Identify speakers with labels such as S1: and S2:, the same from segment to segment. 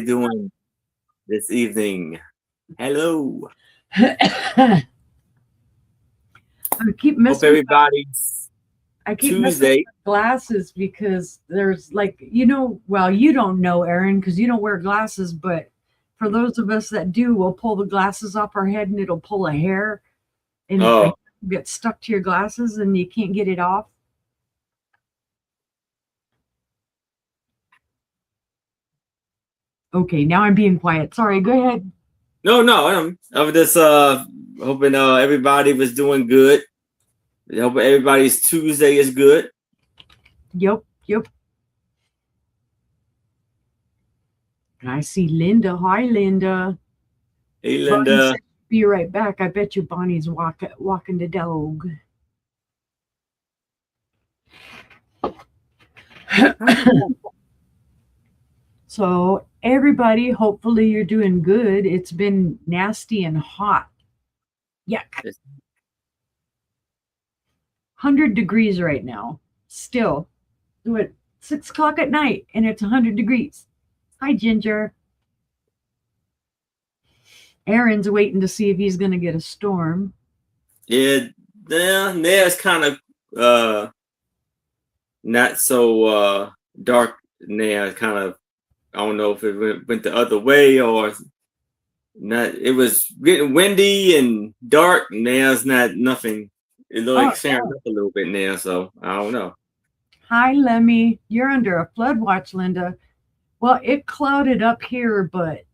S1: doing this evening? Hello.
S2: I keep
S1: Hope
S2: messing.
S1: everybody's
S2: I keep messing
S1: Tuesday.
S2: with glasses because there's like well, you don't know, Aaron, because you don't wear glasses. But for those of us that do, we'll pull the glasses off our head and it'll pull a hair, and the hair
S1: Oh,
S2: gets stuck to your glasses and you can't get it off. Okay, now I'm being quiet. Sorry. Go ahead.
S1: no. I'm just hoping everybody was doing good. I hope everybody's Tuesday is good.
S2: Yep. Yep. I see Linda. Hi, Linda.
S1: Hey,
S2: Bonnie
S1: Linda.
S2: said, "Be right back." I bet you Bonnie's walking the dog. So, everybody, hopefully you're doing good. It's been nasty and hot. Yuck. 100 degrees right now. Still. What, 6 o'clock at night and it's 100 degrees. Hi, Ginger. Aaron's waiting to see if he's going to get a storm.
S1: Yeah, there's kind of not so dark now. Kind of, I don't know if it went the other way or not. It was getting windy and dark. Now it's not nothing. It looks
S2: Oh,
S1: like sharing up a little bit now, so I don't know.
S2: hi, Lemmy. You're under a flood watch, Linda. Well, it clouded up here, but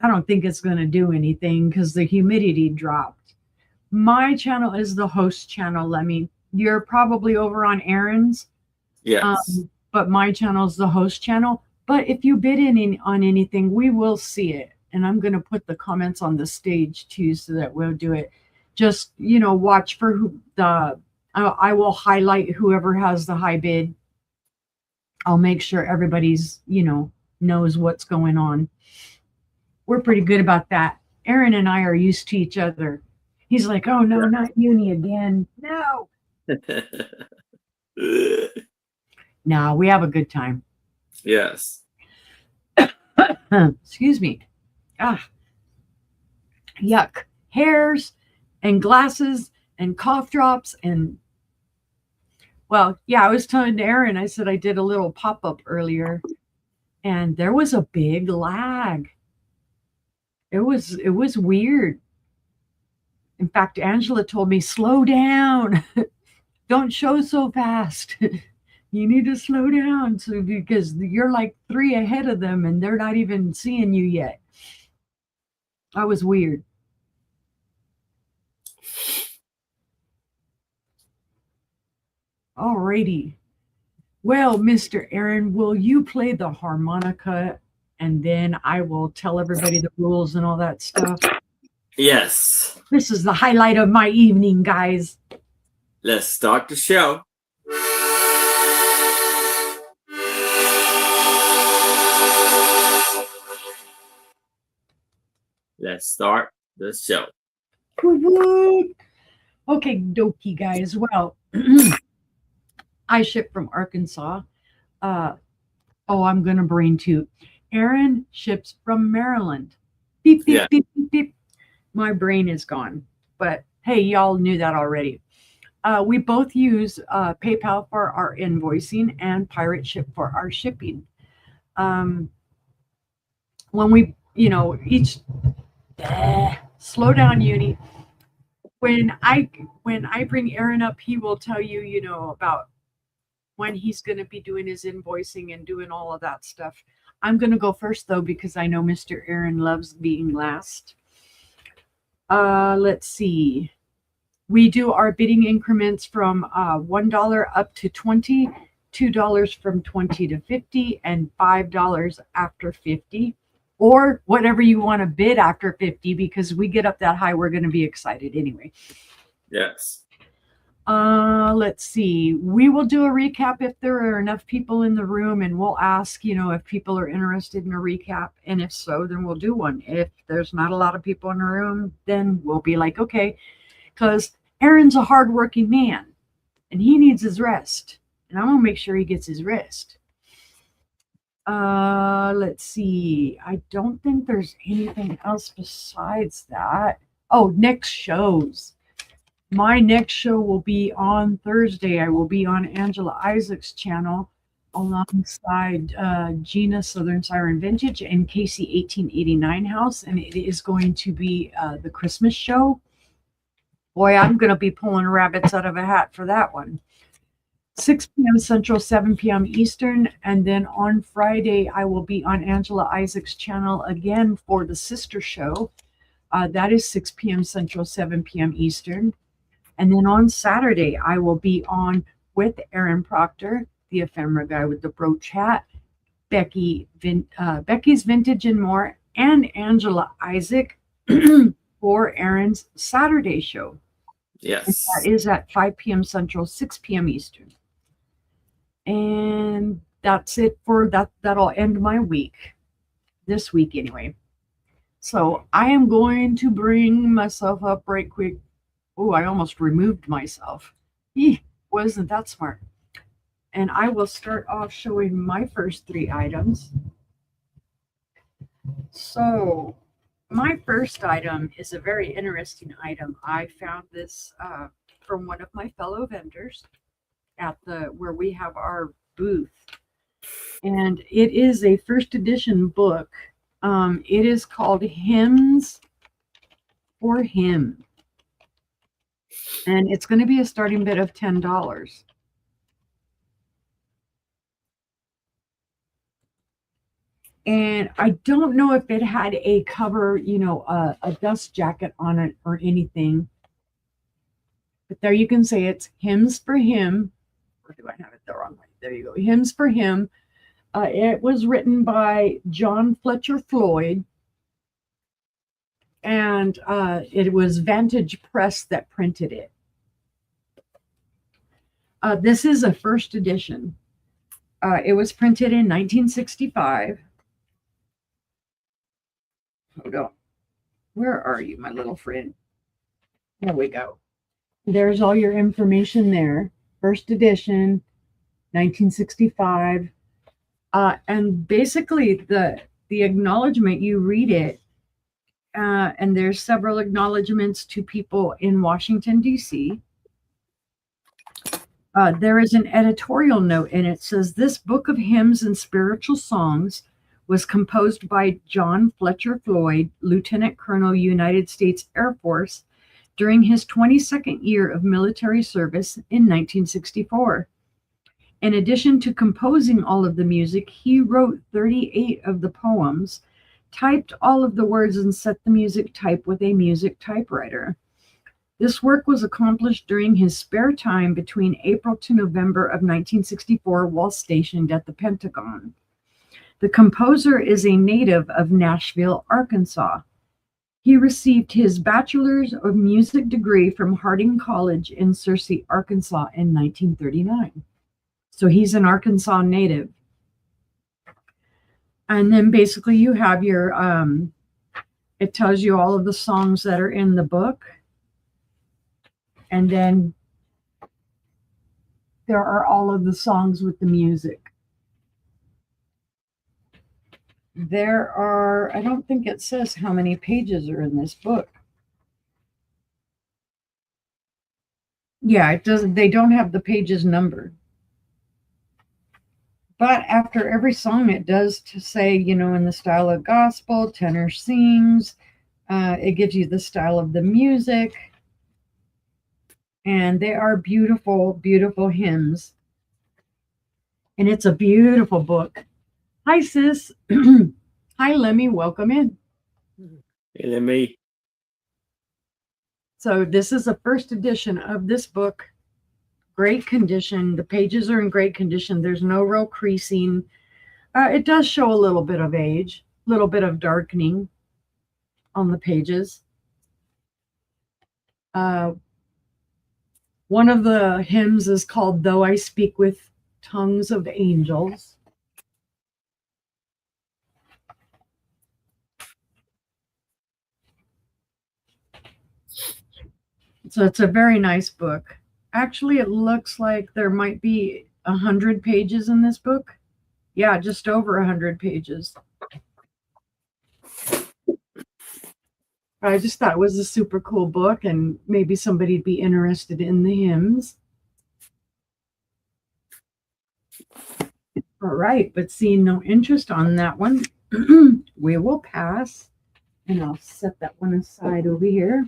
S2: I don't think it's going to do anything because the humidity dropped. My channel is the host channel, Lemmy. You're probably over on Aaron's,
S1: Yes.
S2: but my channel is the host channel. But if you bid on anything, we will see it. And I'm going to put the comments on the stage too so that we'll do it. Just, watch for I will highlight whoever has the high bid. I'll make sure everybody's, knows what's going on. We're pretty good about that. Aaron and I are used to each other. He's like, "Oh no, not uni again." No. No, we have a good time.
S1: Yes.
S2: Excuse me. Ah, yuck. Hairs and glasses and cough drops and well, yeah, I was telling Aaron, I said I did a little pop-up earlier and there was a big lag. It was weird. In fact, Angela told me, "Slow down. Don't show so fast." You need to slow down because you're like 3 ahead of them and they're not even seeing you yet. That was weird. Alrighty. Well, Mr. Aaron, will you play the harmonica and then I will tell everybody the rules and all that stuff?
S1: Yes.
S2: This is the highlight of my evening, guys.
S1: Let's start the show. Let's start the show.
S2: Okay, dokie, guys. Well, I ship from Arkansas. I'm going to brain toot. Aaron ships from Maryland. Beep, beep,
S1: Yeah.
S2: beep, beep, beep. My brain is gone. But hey, y'all knew that already. We both use PayPal for our invoicing and Pirate Ship for our shipping. When we, each slow down, Uni. When I bring Aaron up, he will tell you, about when he's going to be doing his invoicing and doing all of that stuff. I'm going to go first though because I know Mr. Aaron loves being last. Let's see. We do our bidding increments from $1 up to 20, $2 from 20 to 50, and $5 after 50, or whatever you want to bid after 50, because we get up that high, we're going to be excited anyway.
S1: Yes.
S2: Let's see. We will do a recap if there are enough people in the room, and we'll ask, if people are interested in a recap. And if so, then we'll do one. If there's not a lot of people in the room, then we'll be like, okay, because Aaron's a hardworking man and he needs his rest. And I'm going to make sure he gets his rest. Let's see. I don't think there's anything else besides that. Oh, next shows. My next show will be on Thursday. I will be on Angela Isaac's channel alongside Gina Southern Siren Vintage and Casey 1889 House, and it is going to be the Christmas show. Boy, I'm going to be pulling rabbits out of a hat for that one. 6 p.m. Central, 7 p.m. Eastern. And then on Friday, I will be on Angela Isaac's channel again for the sister show. That is 6 p.m. Central, 7 p.m. Eastern. And then on Saturday, I will be on with Aaron Proctor, the ephemera guy with the brooch hat, Becky's Vintage and More, and Angela Isaac for Aaron's Saturday show.
S1: Yes.
S2: And that is at 5 p.m. Central, 6 p.m. Eastern. And that's it for that. That'll end my week, this week anyway. So I am going to bring myself up right quick. Oh, I almost removed myself. Wasn't that smart? And I will start off showing my first 3 items. So my first item is a very interesting item. I found this from one of my fellow vendors at where we have our booth, and it is a first edition book. It is called Hymns for Him, and it's going to be a starting bid of $10. And I don't know if it had a cover, a dust jacket on it or anything, but there you can say it's Hymns for Him. Or do I have it the wrong way? There you go. Hymns for Him. It was written by John Fletcher Floyd, and it was Vantage Press that printed it. This is a first edition. It was printed in 1965. Hold on. Where are you, my little friend? There we go. There's all your information there. First edition, 1965. And basically the acknowledgement, you read it, and there's several acknowledgements to people in Washington, D.C. There is an editorial note, and it says, this book of hymns and spiritual songs was composed by John Fletcher Floyd, Lieutenant Colonel, United States Air Force, during his 22nd year of military service in 1964. In addition to composing all of the music, he wrote 38 of the poems, typed all of the words, and set the music type with a music typewriter. This work was accomplished during his spare time between April to November of 1964 while stationed at the Pentagon. The composer is a native of Nashville, Arkansas. He received his Bachelor's of Music degree from Harding College in Searcy, Arkansas in 1939. So he's an Arkansas native. And then basically you have your, it tells you all of the songs that are in the book. And then there are all of the songs with the music. There are, I don't think it says how many pages are in this book. Yeah, it doesn't, they don't have the pages numbered. But after every song, it does to say, in the style of gospel, tenor sings. It gives you the style of the music. And they are beautiful, beautiful hymns. And it's a beautiful book. Hi, sis. Hi, Lemmy. Welcome in.
S1: Hey, Lemmy.
S2: So this is a first edition of this book. Great condition. The pages are in great condition. There's no real creasing. It does show a little bit of age, a little bit of darkening on the pages. One of the hymns is called Though I Speak with Tongues of Angels. So it's a very nice book. Actually, it looks like there might be 100 pages in this book. Yeah, just over 100 pages. I just thought it was a super cool book, and maybe somebody'd be interested in the hymns. All right, but seeing no interest on that one, we will pass. And I'll set that one aside over here.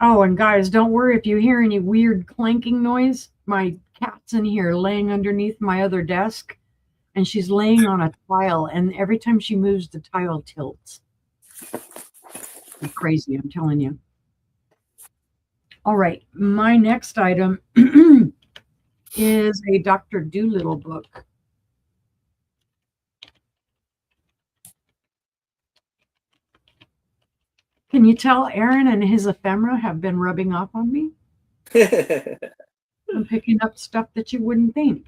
S2: Oh, and guys, don't worry if you hear any weird clanking noise. My cat's in here laying underneath my other desk, and she's laying on a tile, and every time she moves, the tile tilts. It's crazy, I'm telling you. All right, my next item is a Dr. Dolittle book. Can you tell Aaron and his ephemera have been rubbing off on me? I'm picking up stuff that you wouldn't think.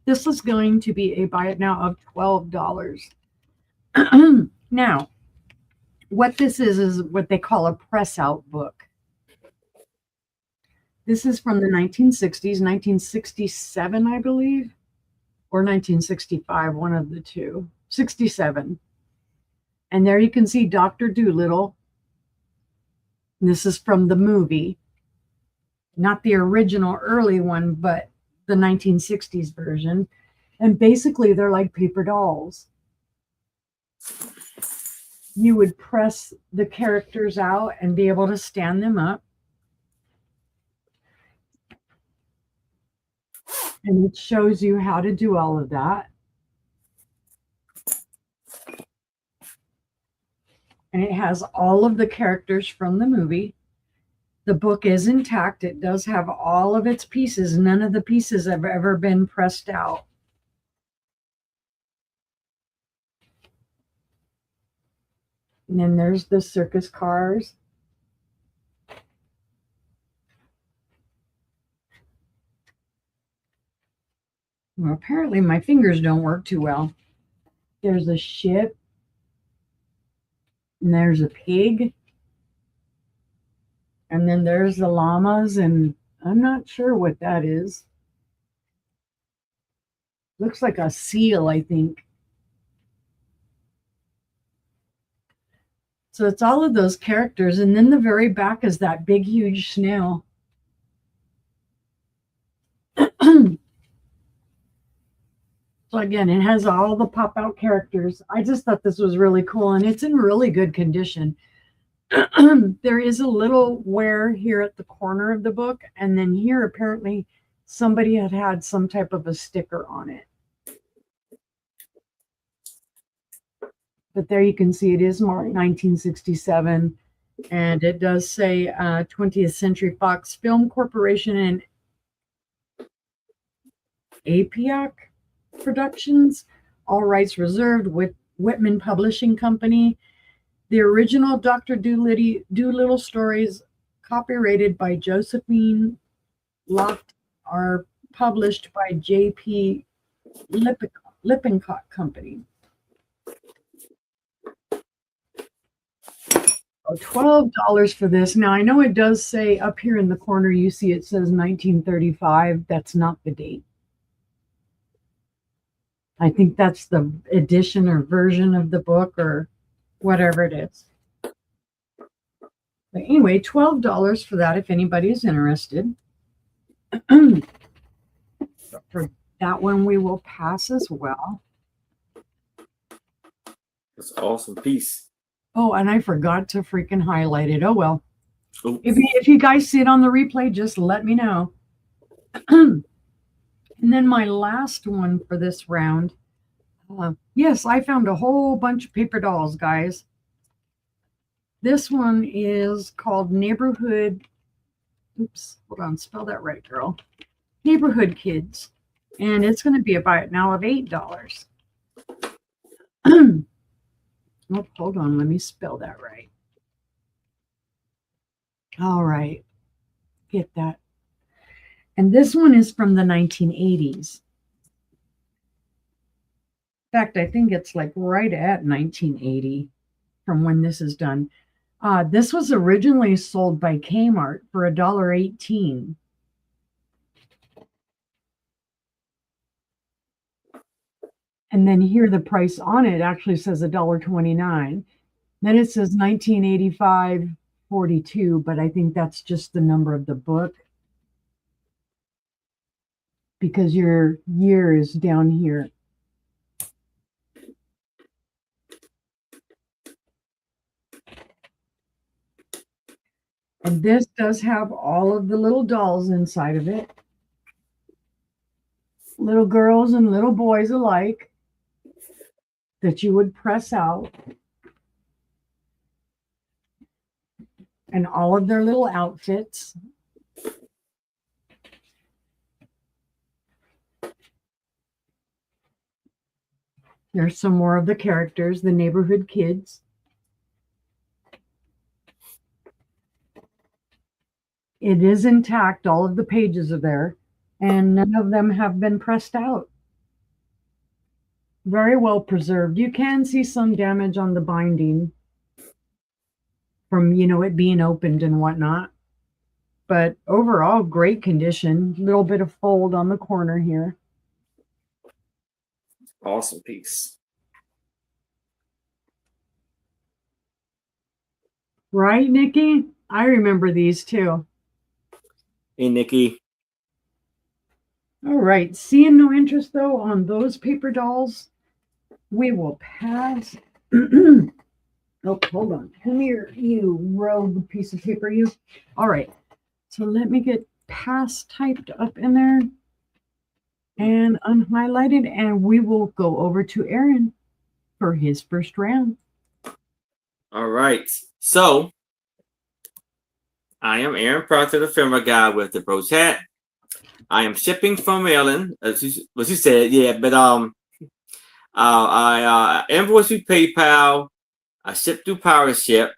S2: This is going to be a buy it now of $12. Now, what this is what they call a press out book. This is from the 1960s, 1967, I believe, or 1965, one of the two. 67. And there you can see Dr. Dolittle. This is from the movie, not the original early one, but the 1960s version. And basically, they're like paper dolls. You would press the characters out and be able to stand them up. And it shows you how to do all of that. And it has all of the characters from the movie. The book is intact. It does have all of its pieces. None of the pieces have ever been pressed out. And then there's the circus cars. Well, apparently my fingers don't work too well. There's a ship. And there's a pig. And then there's the llamas, and I'm not sure what that is. Looks like a seal, I think. So it's all of those characters. And then the very back is that big, huge snail. So again, it has all the pop-out characters. I just thought this was really cool, and it's in really good condition. There is a little wear here at the corner of the book, and then here apparently somebody had some type of a sticker on it. But there you can see it is marked 1967, and it does say 20th Century Fox Film Corporation and APIAC Productions, all rights reserved, with Whitman Publishing Company. The original Dr. Dolittle stories, copyrighted by Josephine Loft, are published by J.P. Lippincott Company. Oh, $12 for this. Now, I know it does say up here in the corner, you see it says 1935. That's not the date. I think that's the edition or version of the book or whatever it is. But anyway, $12 for that if anybody is interested. For that one, we will pass as well.
S1: It's an awesome piece.
S2: Oh, and I forgot to freaking highlight it. Oh, well.
S1: Oops.
S2: If you guys see it on the replay, just let me know. And then my last one for this round. Yes, I found a whole bunch of paper dolls, guys. This one is called Neighborhood. Oops, hold on, spell that right, girl. Neighborhood Kids. And it's going to be a buy it now of $8. Oh, hold on, let me spell that right. All right, get that. And this one is from the 1980s. In fact, I think it's like right at 1980 from when this is done. This was originally sold by Kmart for $1.18. And then here the price on it actually says $1.29. Then it says 1985.42, but I think that's just the number of the book because your year is down here. And this does have all of the little dolls inside of it. Little girls and little boys alike that you would press out. And all of their little outfits. There's some more of the characters, the neighborhood kids. It is intact. All of the pages are there, and none of them have been pressed out. Very well preserved. You can see some damage on the binding from, it being opened and whatnot. But overall, great condition. Little bit of fold on the corner here.
S1: Awesome piece.
S2: Right, Nikki? I remember these too.
S1: Hey, Nikki.
S2: All right. Seeing no interest, though, on those paper dolls, we will pass. Oh, hold on. Come here, you rogue piece of paper, you. All right. So let me get pass typed up in there and unhighlighted, and we will go over to Aaron for his first round.
S1: All right. So I am Aaron Proctor, the Film Guy with the Bro Chat. I am shipping from Maryland, as you said, yeah. But I invoice through PayPal. I ship through Pirate Ship.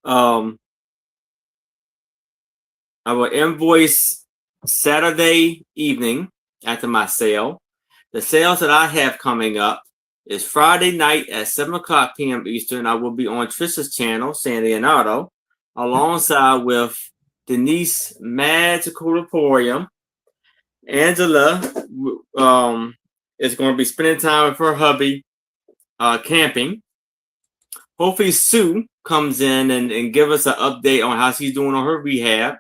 S1: I will invoice Saturday evening after my sale. The sales that I have coming up is Friday night at 7:00 p.m. Eastern. I will be on Trisha's channel, San Leonardo, alongside with Denise Magical Emporium. Angela is going to be spending time with her hubby camping. Hopefully Sue comes in and give us an update on how she's doing on her rehab.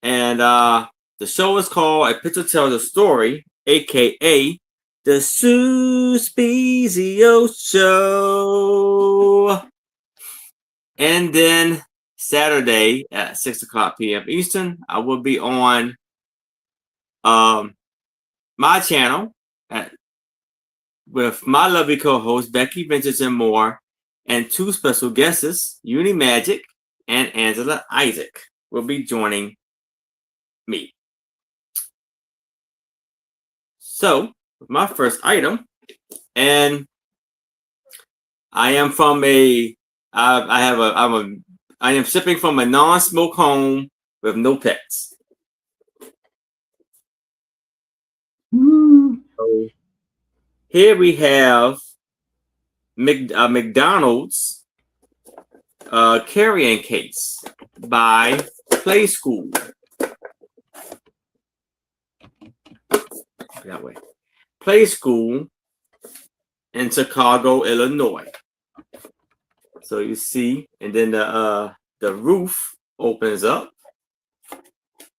S1: And the show is called A Picture Tells a Story, a.k.a. The Sue Spezio Show. And then Saturday at 6:00 p.m. Eastern, I will be on my channel with my lovely co-host Becky Ventures and more, and two special guests, Uni Magic and Angela Isaac, will be joining me. So, my first item, and I am from I am shipping from a non-smoke home with no pets. So here we have McDonald's carrying case by Play School. That way. Play School in Chicago, Illinois. So you see, and then the roof opens up,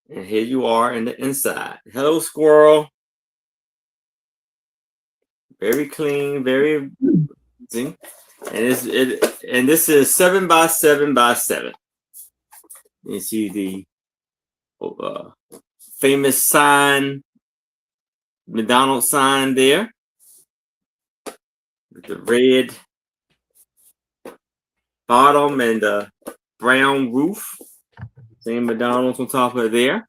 S1: and here you are in the inside. Hello, squirrel. Very clean, very amazing. And this is 7x7x7. You see the famous sign, McDonald's sign there, with the red bottom and the brown roof. Same McDonald's on top of there.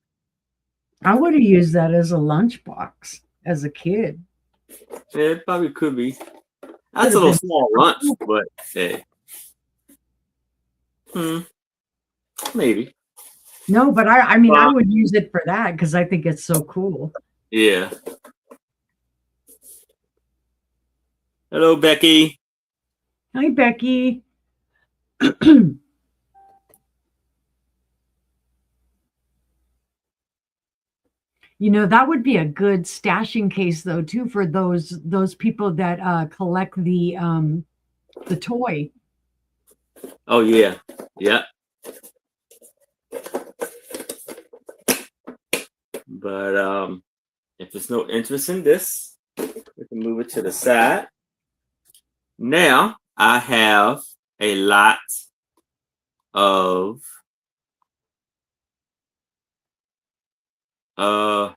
S2: I would have used that as a lunchbox as a kid.
S1: Yeah, it probably could be. That's a little small lunch, but hey. Maybe.
S2: No, but I mean, I would use it for that because I think it's so cool.
S1: Yeah. Hello, Becky.
S2: Hi, Becky. You know, that would be a good stashing case though too for those people that collect the toy.
S1: Oh yeah, yeah. But if there's no interest in this, we can move it to the side. Now I have a lot of uh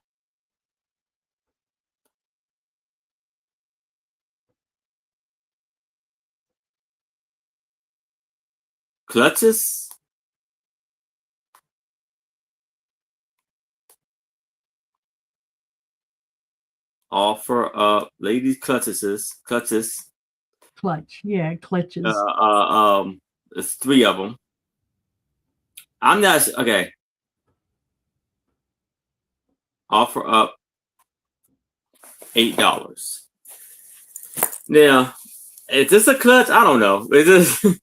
S1: clutches. Offer up ladies clutches.
S2: Clutch. Yeah,
S1: Uh,
S2: clutches.
S1: there's three of them. I'm not okay. Offer up $8. Now, is this a clutch? I don't know. Is this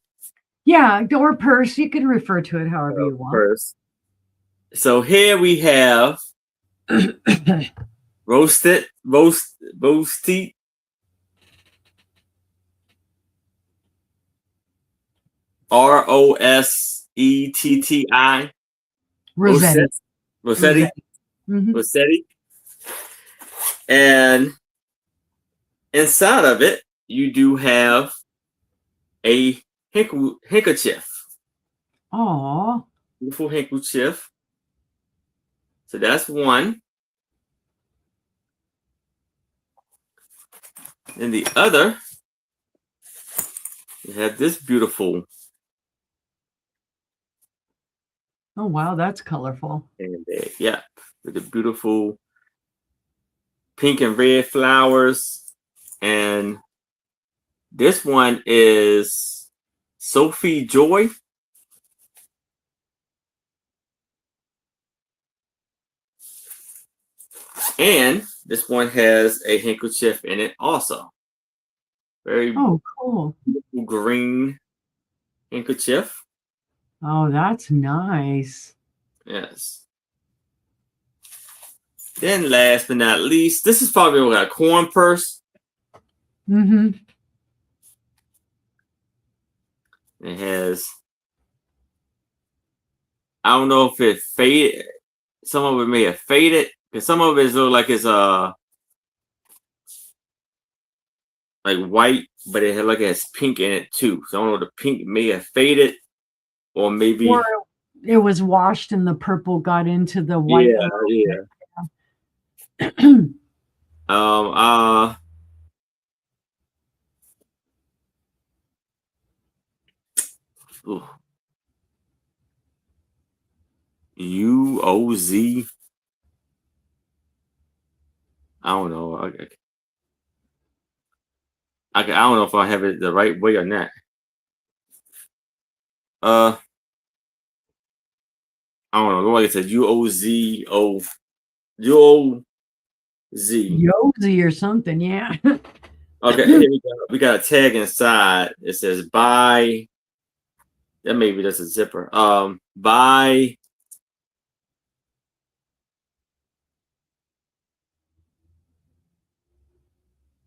S2: Yeah, or purse. You can refer to it however you want.
S1: first? So here we have roasted ROSETTI
S2: Rossetti.
S1: Rossetti
S2: Rossetti. Hmm.
S1: Rossetti, and inside of it you do have a handkerchief,
S2: Oh,
S1: beautiful handkerchief. So that's one. And the other, you have this beautiful
S2: oh wow, that's colorful.
S1: handbag. Yeah, with the beautiful pink and red flowers. And this one is Sophie Joy. And this one has a handkerchief in it also. Very
S2: Oh, cool.
S1: beautiful green handkerchief.
S2: Oh, that's nice.
S1: Yes. Then last but not least, this is probably what a corn purse.
S2: Mm-hmm.
S1: It has, I don't know if it faded. Some of it may have faded because some of it look like it's like white, but it had like it has pink in it too. So I don't know, the pink may have faded, or maybe
S2: Or it was washed and the purple got into the white a
S1: yeah.
S2: little bit.
S1: Um uh ooh, UOZ. I don't know. I don't know if I have it the right way or not. Uh, I don't know. Like I said, UOZ.
S2: Yozi or something, yeah.
S1: Okay, here we go. We got a tag inside. It says buy. That maybe that's a zipper. Buy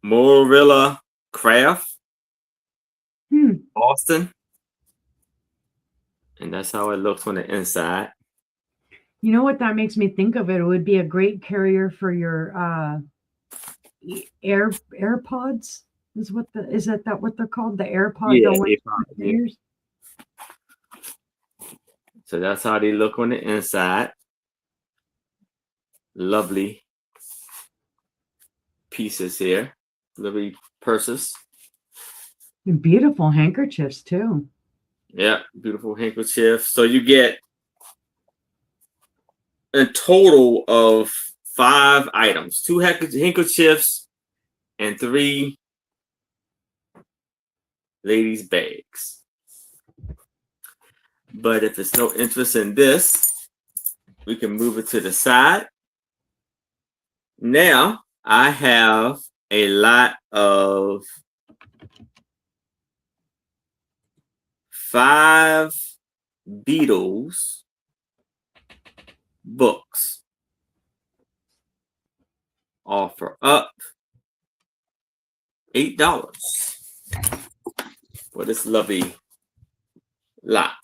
S1: Morilla Craft,
S2: Hmm.
S1: Austin. And that's how it looks on the inside.
S2: You know what that makes me think of? It would be a great carrier for your AirPods. Is that what they're called? The AirPod,
S1: Yeah,
S2: the ones with the
S1: yeah.
S2: ears.
S1: So that's how they look on the inside. Lovely pieces here. Lovely purses.
S2: And beautiful handkerchiefs too.
S1: Yeah, beautiful handkerchief. So you get a total of 5 items: 2 handkerchiefs and 3 ladies' bags. But if there's no interest in this, we can move it to the side. Now I have a lot of 5 Beatles books. offer up $8 for this lovely lot.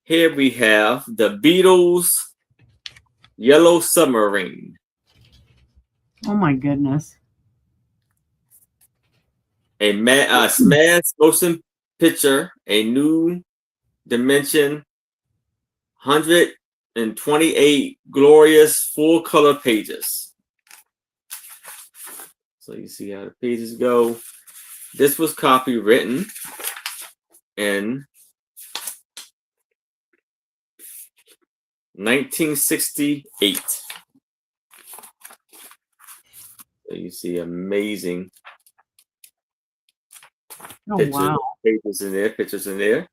S1: Here we have the Beatles Yellow Submarine.
S2: Oh my goodness.
S1: A smash motion picture, a new dimension, 128 glorious full color pages. So you see how the pages go. This was copywritten in 1968. So you see amazing
S2: Oh
S1: pictures,
S2: wow.
S1: pictures in there.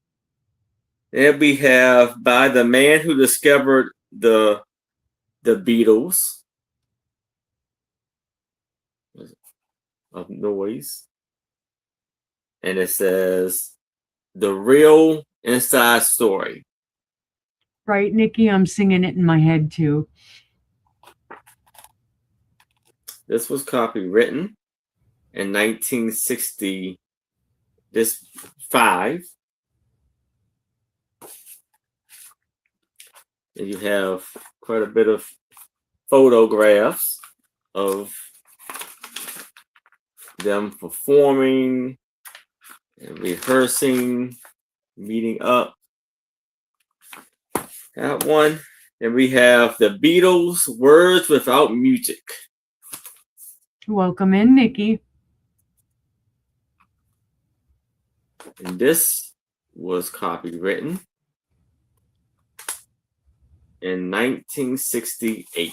S1: And we have by the man who discovered the Beatles of noise. And it says the real inside story.
S2: Right, Nikki? I'm singing it in my head too.
S1: This was copywritten in 1965. And you have quite a bit of photographs of them performing and rehearsing, meeting up. That one. And we have the Beatles Words Without Music.
S2: Welcome in, Nikki.
S1: And this was copywritten in 1968.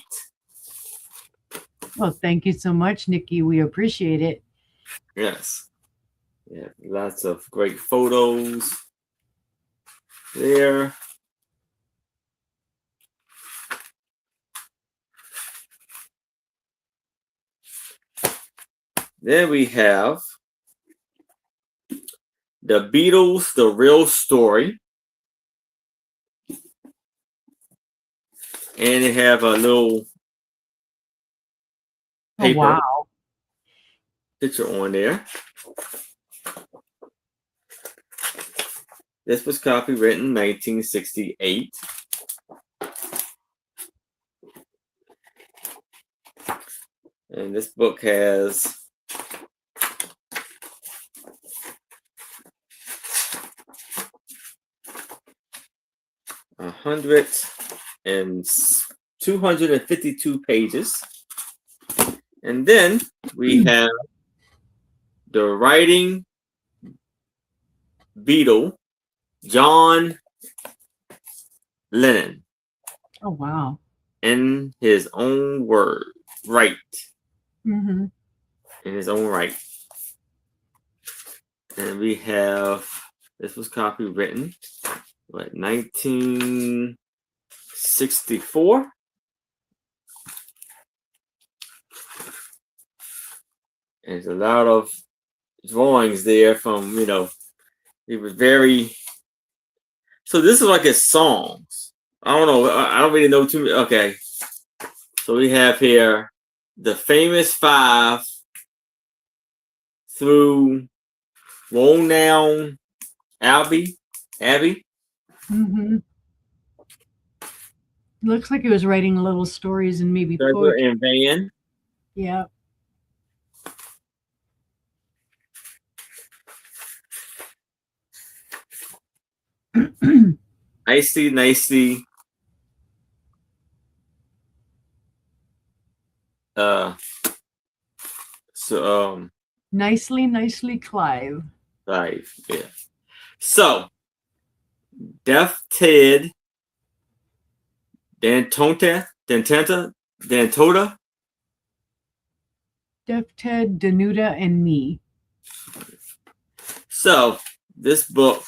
S2: Well, thank you so much, Nikki. We appreciate it.
S1: Yes. Yeah, lots of great photos there. Then we have the Beatles, The Real Story. And they have a little paper
S2: wow.
S1: picture on there. This was copywritten 1968. And this book has 252 pages. And then we have the writing Beatle, John Lennon.
S2: Oh, wow.
S1: In his own right.
S2: Mm-hmm.
S1: In his own right. And we have, this was copywritten, 1964. And there's a lot of drawings there from, it was very, so this is like his songs. I don't know. I don't really know too much. Okay. So we have here the famous 5 through Roll Down Abbey.
S2: Mm-hmm. Looks like he was writing little stories and maybe
S1: Treasure
S2: poetry.
S1: and Van.
S2: Yeah.
S1: Nicely.
S2: Nicely, Clive.
S1: Live, yeah. So, Deaf Ted, Dantota,
S2: Deaf Ted, Danuta, and me.
S1: So, this book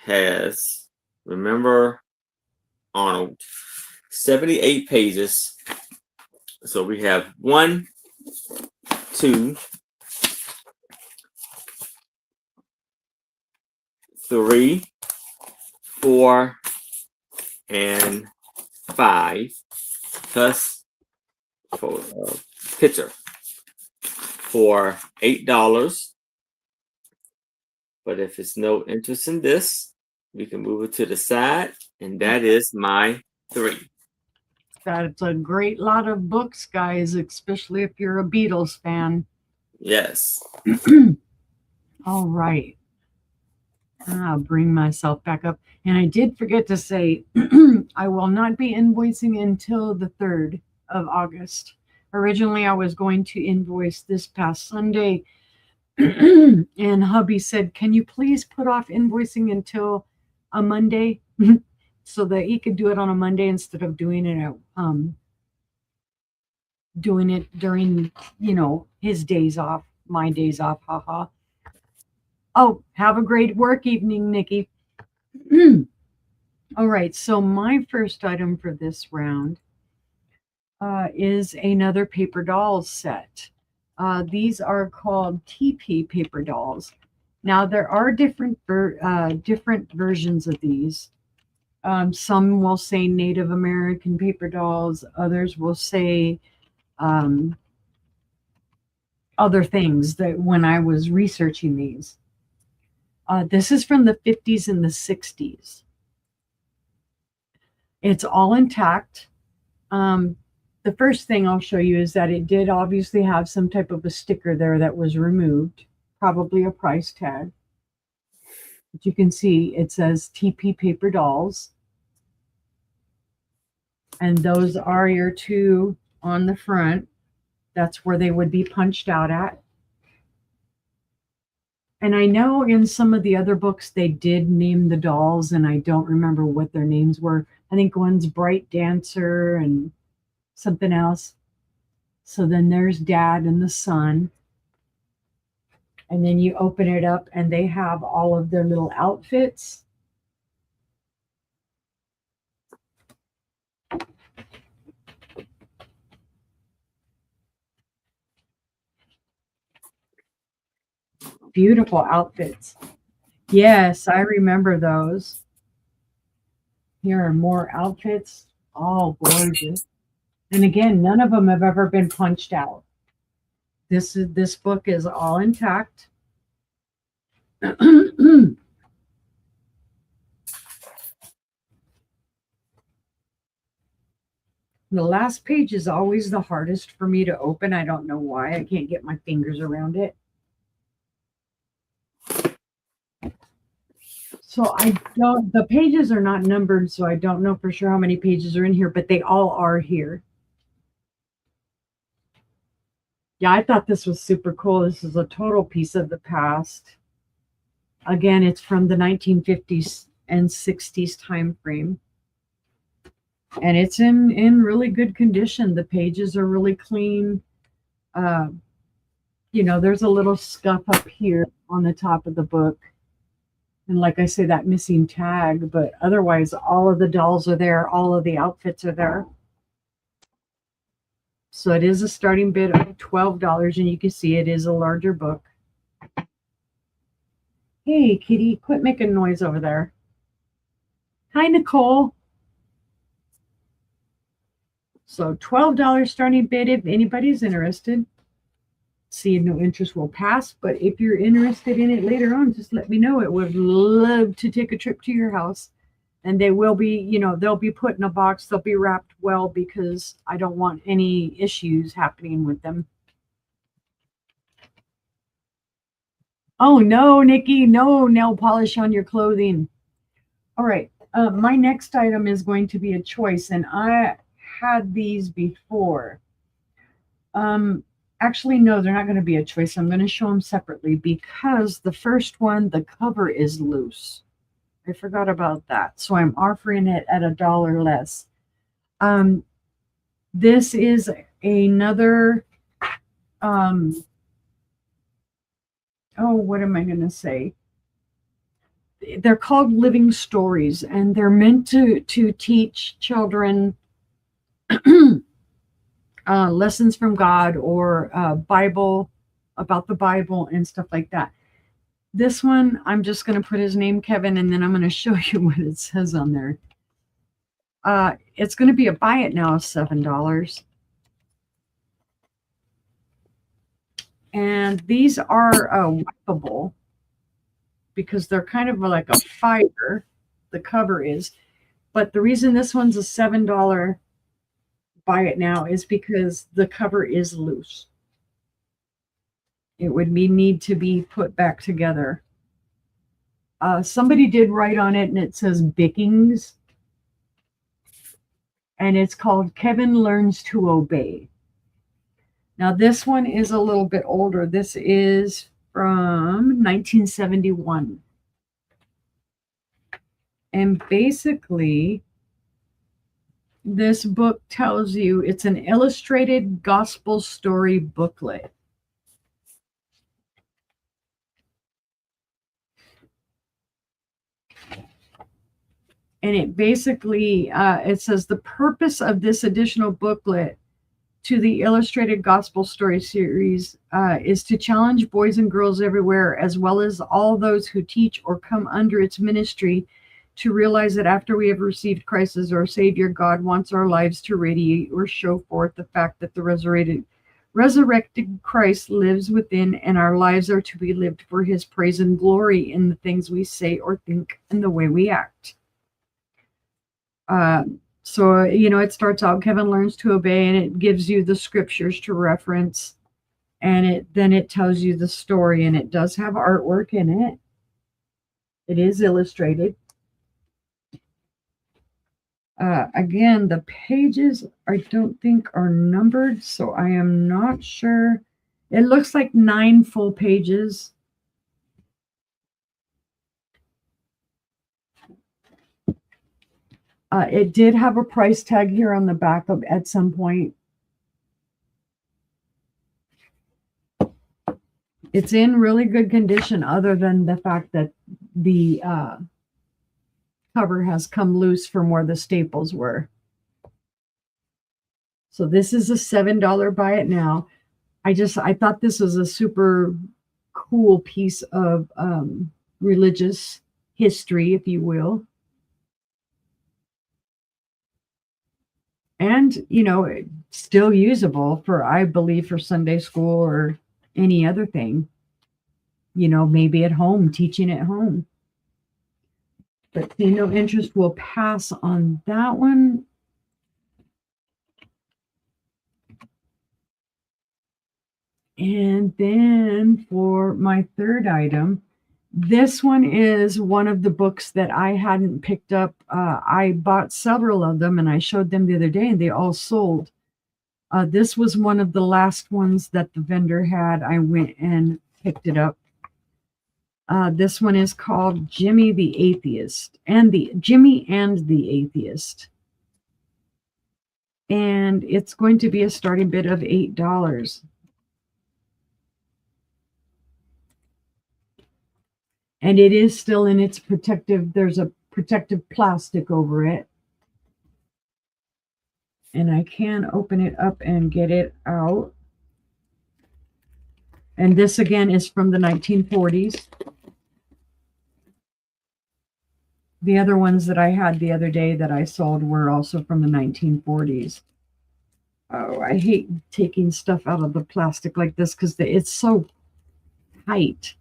S1: has, remember Arnold, 78 pages. So we have 1, 2, 3, 4, and 5. plus for picture for $8. But if it's no interest in this, we can move it to the side, and that is my 3.
S2: That's a great lot of books, guys, especially if you're a Beatles fan.
S1: Yes.
S2: All right. I'll bring myself back up. And I did forget to say, I will not be invoicing until the 3rd of August. Originally, I was going to invoice this past Sunday. And hubby said, can you please put off invoicing until a Monday so that he could do it on a Monday instead of doing it during, his days off, my days off. Haha. Oh, have a great work evening, Nikki. All right, so my first item for this round is another paper dolls set. These are called TP paper dolls. Now, there are different versions of these. Some will say Native American paper dolls. Others will say other things that when I was researching these. This is from the 50s and the 60s. It's all intact. The first thing I'll show you is that it did obviously have some type of a sticker there that was removed, probably a price tag. But you can see it says TP Paper Dolls. And those are your 2 on the front. That's where they would be punched out at. And I know in some of the other books they did name the dolls, and I don't remember what their names were. I think one's Bright Dancer and something else. So then there's Dad and the son. And then you open it up and they have all of their little outfits. Beautiful outfits. Yes, I remember those. Here are more outfits. All gorgeous. And again, none of them have ever been punched out. This book is all intact. The last page is always the hardest for me to open. I don't know why. I can't get my fingers around it. So the pages are not numbered, so I don't know for sure how many pages are in here, but they all are here. Yeah, I thought this was super cool. This is a total piece of the past. Again, it's from the 1950s and 60s time frame. And it's in really good condition. The pages are really clean. There's a little scuff up here on the top of the book. And like I say, that missing tag, but otherwise all of the dolls are there. All of the outfits are there. So it is a starting bid of $12, and you can see it is a larger book. Hey, kitty, quit making noise over there. Hi, Nicole. So $12 starting bid if anybody's interested. See, no interest will pass, but if you're interested in it later on, just let me know. I would love to take a trip to your house. And they will be, they'll be put in a box. They'll be wrapped well because I don't want any issues happening with them. Oh, no, Nikki, no nail polish on your clothing. All right. My next item is going to be a choice, and I had these before. Actually, no, they're not going to be a choice. I'm going to show them separately because the first one, the cover is loose. I forgot about that. So I'm offering it at $1 less. This is another, what am I going to say? They're called living stories, and they're meant to teach children lessons from God or Bible, about the Bible and stuff like that. This one, I'm just going to put his name, Kevin, and then I'm going to show you what it says on there. It's going to be a buy it now of $7. And these are wipeable because they're kind of like a fiber. The cover is. But the reason this one's a $7 buy it now is because the cover is loose. It would need to be put back together. Somebody did write on it, and it says Bickings. And it's called Kevin Learns to Obey. Now, this one is a little bit older. This is from 1971. And basically, this book tells you it's an illustrated gospel story booklet. And it basically, it says the purpose of this additional booklet to the Illustrated Gospel Story series is to challenge boys and girls everywhere, as well as all those who teach or come under its ministry, to realize that after we have received Christ as our Savior, God wants our lives to radiate or show forth the fact that the resurrected Christ lives within, and our lives are to be lived for his praise and glory in the things we say or think and the way we act. So, it starts out, Kevin learns to obey, and it gives you the scriptures to reference, and then it tells you the story, and it does have artwork in it. It is illustrated. Again, the pages I don't think are numbered, so I am not sure. It looks like 9 full pages. It did have a price tag here on the back of at some point. It's in really good condition, other than the fact that the cover has come loose from where the staples were. So this is a $7 buy it now. I thought this was a super cool piece of religious history, if you will. And, still usable for, I believe, for Sunday school or any other thing. Maybe at home, teaching at home. But see, no interest, will pass on that one. And then for my third item, this one is one of the books that I hadn't picked up. I bought several of them, and I showed them the other day, and they all sold. This was one of the last ones that the vendor had. I went and picked it up. This one is called Jimmy the Atheist, Jimmy and the Atheist. And it's going to be a starting bid of $8. And it is still in its there's a protective plastic over it. And I can open it up and get it out. And this again is from the 1940s. The other ones that I had the other day that I sold were also from the 1940s. Oh, I hate taking stuff out of the plastic like this because it's so tight.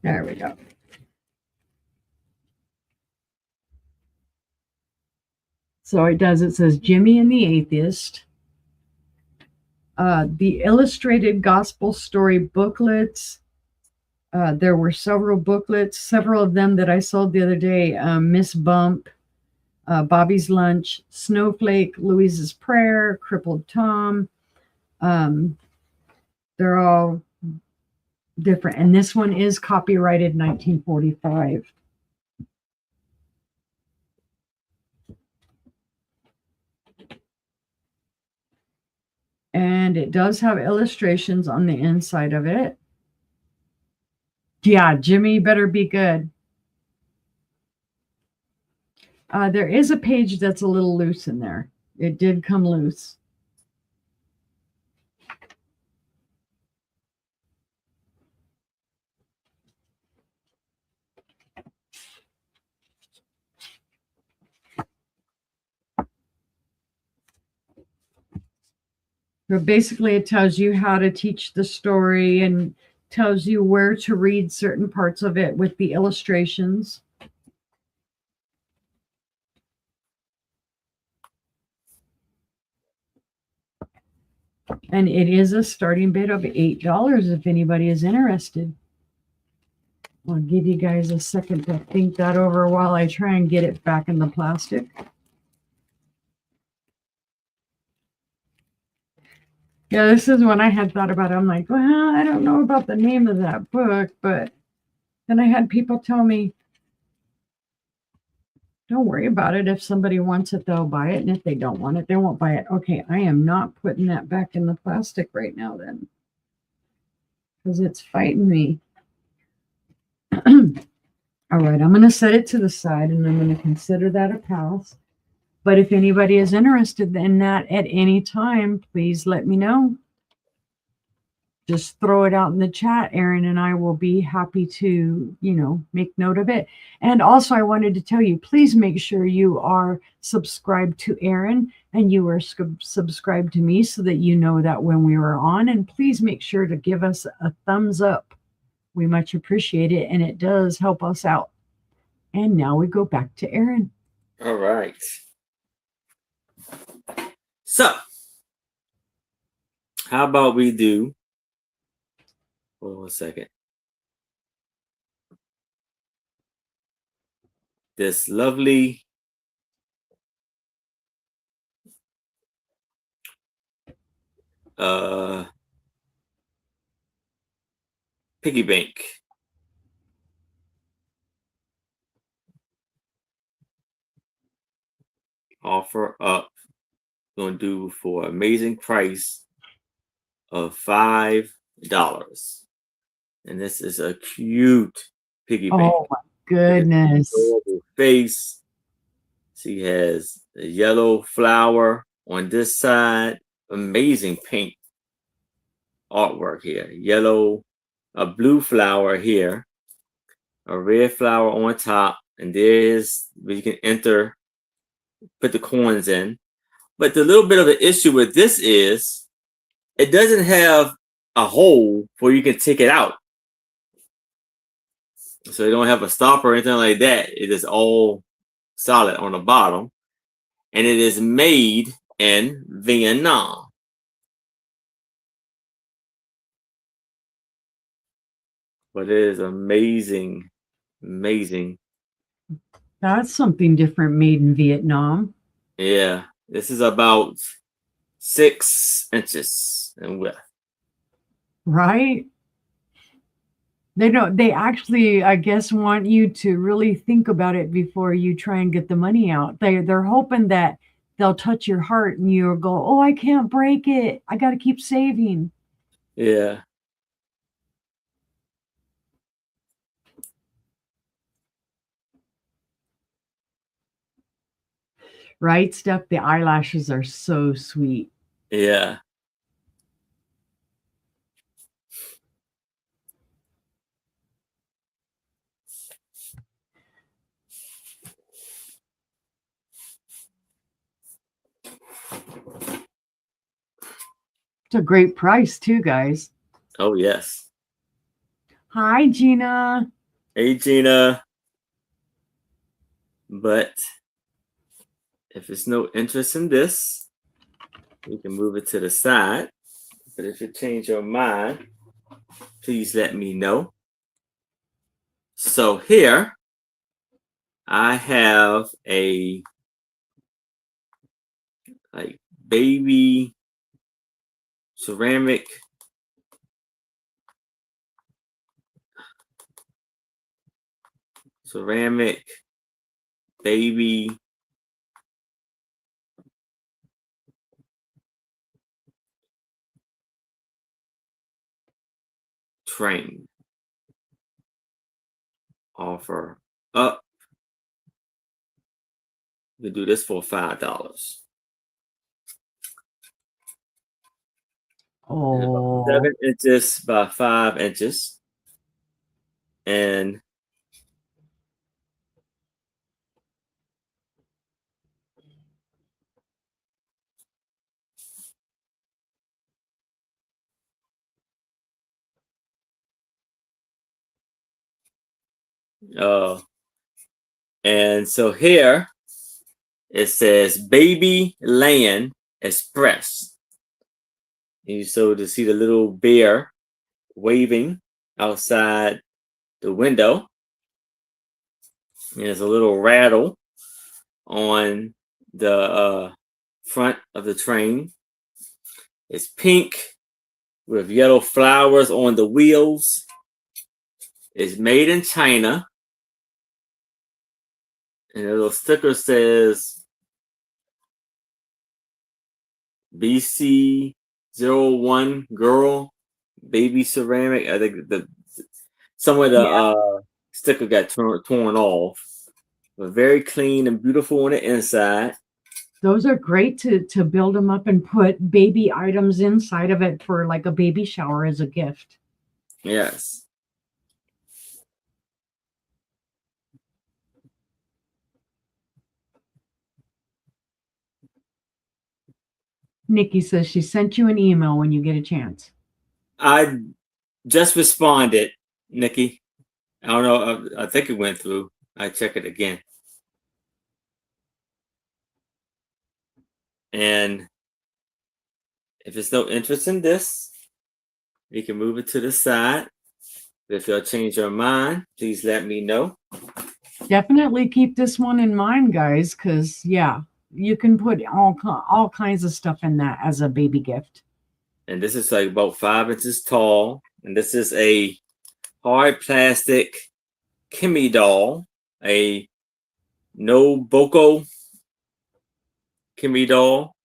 S2: There we go. So it says Jimmy and the Atheist. The illustrated gospel story booklets. There were several booklets, several of them that I sold the other day. Miss Bump, Bobby's Lunch, Snowflake, Louise's Prayer, Crippled Tom. They're all different. And this one is copyrighted 1945. And it does have illustrations on the inside of it. Yeah, Jimmy better be good. There is a page that's a little loose in there. It did come loose. But basically, it tells you how to teach the story and tells you where to read certain parts of it with the illustrations. And it is a starting bid of $8 if anybody is interested. I'll give you guys a second to think that over while I try and get it back in the plastic. Yeah, this is when I had thought about it. I'm like, well, I don't know about the name of that book, but then I had people tell me, don't worry about it. If somebody wants it, they'll buy it. And if they don't want it, they won't buy it. Okay, I am not putting that back in the plastic right now then. Because it's fighting me. All right, I'm going to set it to the side and I'm going to consider that a pass. But if anybody is interested in that at any time, please let me know. Just throw it out in the chat. Erin and I will be happy to, make note of it. And also, I wanted to tell you, please make sure you are subscribed to Erin and you are subscribed to me so that you know that when we are on. And please make sure to give us a thumbs up. We much appreciate it, and it does help us out. And now we go back to Erin.
S1: All right. So, how about we do, hold on a second, this lovely piggy bank. Offer up. Going to do for an amazing price of $5. And this is a cute piggy bank.
S2: Oh my goodness.
S1: Face. She has a yellow flower on this side. Amazing pink artwork here. Yellow, a blue flower here, a red flower on top, and there's where you can enter, put the coins in. But the little bit of an issue with this is it doesn't have a hole where you can take it out. So you don't have a stopper or anything like that. It is all solid on the bottom. And it is made in Vietnam. But it is amazing, amazing.
S2: That's something different, made in Vietnam.
S1: Yeah, this is about 6 inches in width.
S2: Right? They actually, I guess, want you to really think about it before you try and get the money out. They're hoping that they'll touch your heart and you'll go, oh, I can't break it. I got to keep saving.
S1: Yeah.
S2: Right, Steph? The eyelashes are so sweet.
S1: Yeah.
S2: It's a great price too, guys.
S1: Oh, yes.
S2: Hi, Gina.
S1: Hey, Gina. But if it's no interest in this, we can move it to the side. But if you change your mind, please let me know. So here, I have a like baby ceramic baby train. Offer up. You can do this for $5.
S2: Oh,
S1: 7 inches by 5 inches. And Uh, and so here it says Baby Land Express. And so to see the little bear waving outside the window. And there's a little rattle on the front of the train. It's pink with yellow flowers on the wheels. It's made in China. And the little sticker says BC01 girl, baby ceramic. I think some of the sticker got torn off. But very clean and beautiful on the inside.
S2: Those are great to build them up and put baby items inside of it for like a baby shower as a gift.
S1: Yes.
S2: Nikki says she sent you an email when you get a chance.
S1: I just responded, Nikki. I don't know. I think it went through. I check it again. And if there's no interest in this, you can move it to the side. If you'll change your mind, please let me know.
S2: Definitely keep this one in mind, guys, because yeah, you can put all kinds of stuff in that as a baby gift.
S1: And this is like about 5 inches tall. And this is a hard plastic Kimmy doll, a Noboko Kimmy doll.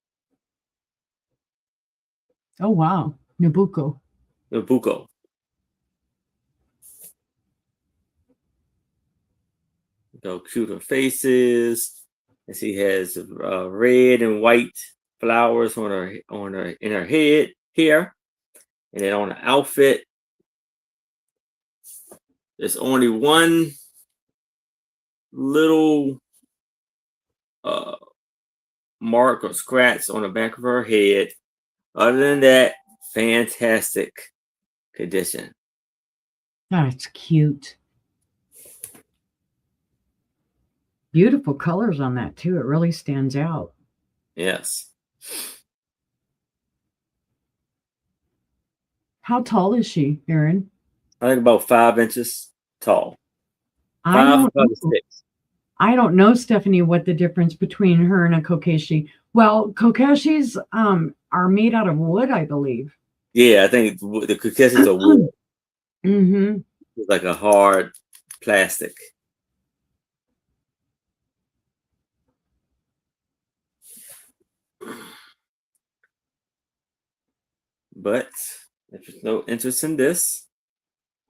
S2: Oh wow, Nabucco.
S1: Nabucco. So cuter faces. And she has red and white flowers on her in her head here, and then on the outfit, there's only one little mark or scratch on the back of her head. Other than that, fantastic condition.
S2: That's cute. Beautiful colors on that too. It really stands out.
S1: Yes.
S2: How tall is she, Erin?
S1: I think about 5 inches tall.
S2: I don't know.
S1: 6.
S2: I don't know, Stephanie, what the difference between her and a kokeshi. Well, kokeshis are made out of wood, I believe.
S1: Yeah, I think the kokeshis are wood.
S2: Mm-hmm.
S1: It's like a hard plastic. But if there's no interest in this,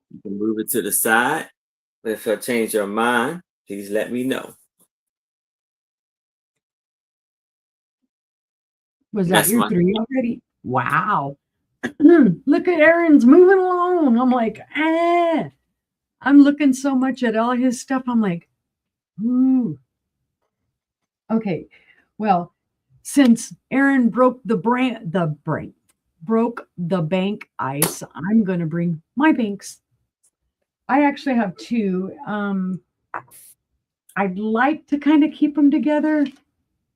S1: you can move it to the side. But if you change your mind, please let me know.
S2: Was that your 3 already? Wow. Look at Erin's moving along. I'm like, I'm looking so much at all his stuff. I'm like, ooh. Okay. Well, since Erin broke the bank ice, I'm going to bring my banks. I actually have 2. I'd like to kind of keep them together,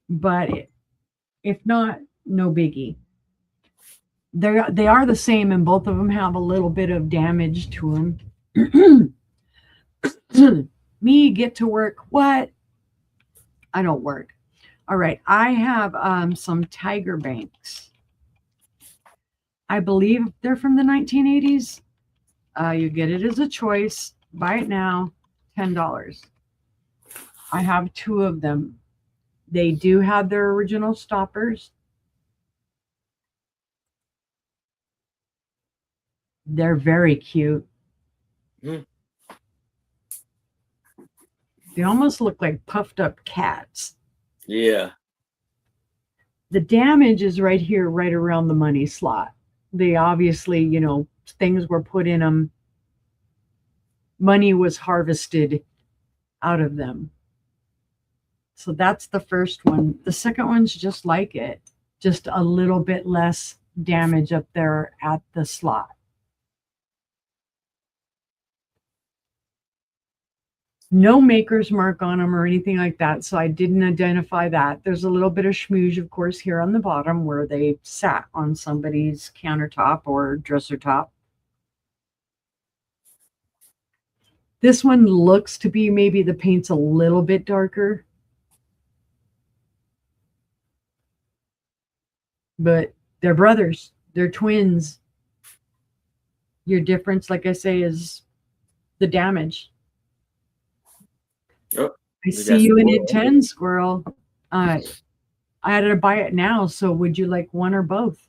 S2: but if not, no biggie. They are the same, and both of them have a little bit of damage to them. Me get to work. What? I don't work. All right. I have some Tiger Banks. I believe they're from the 1980s. You get it as a choice. Buy it now, $10. I have 2 of them. They do have their original stoppers. They're very cute.
S1: Mm.
S2: They almost look like puffed up cats.
S1: Yeah.
S2: The damage is right here, right around the money slot. They obviously, things were put in them. Money was harvested out of them. So that's the first one. The second one's just like it, just a little bit less damage up there at the slot. No maker's mark on them or anything like that, so I didn't identify that. There's a little bit of schmooze, of course, here on the bottom where they sat on somebody's countertop or dresser top. This one looks to be maybe the paint's a little bit darker. But they're brothers. They're twins. Your difference, like I say, is the damage.
S1: Oh,
S2: I see you in it 10, squirrel. I had to buy it now, so would you like one or both?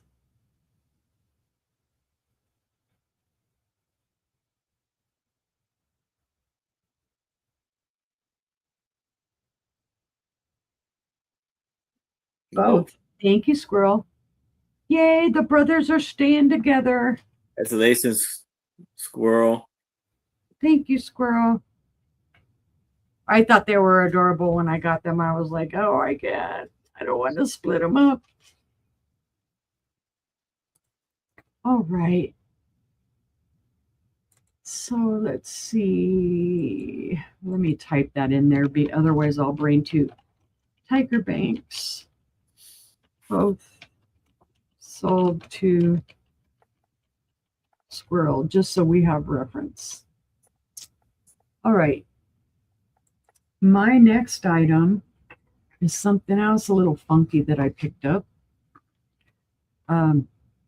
S2: Both. Thank you, squirrel. Yay, the brothers are staying together.
S1: That's Lason's squirrel.
S2: Thank you, squirrel. I thought they were adorable when I got them. I was like, oh, I can't. I don't want to split them up. All right. So let's see. Let me type that in there. Otherwise, I'll brain toot. Tiger Banks. Both sold to squirrel, just so we have reference. All right. My next item is something else a little funky that I picked up.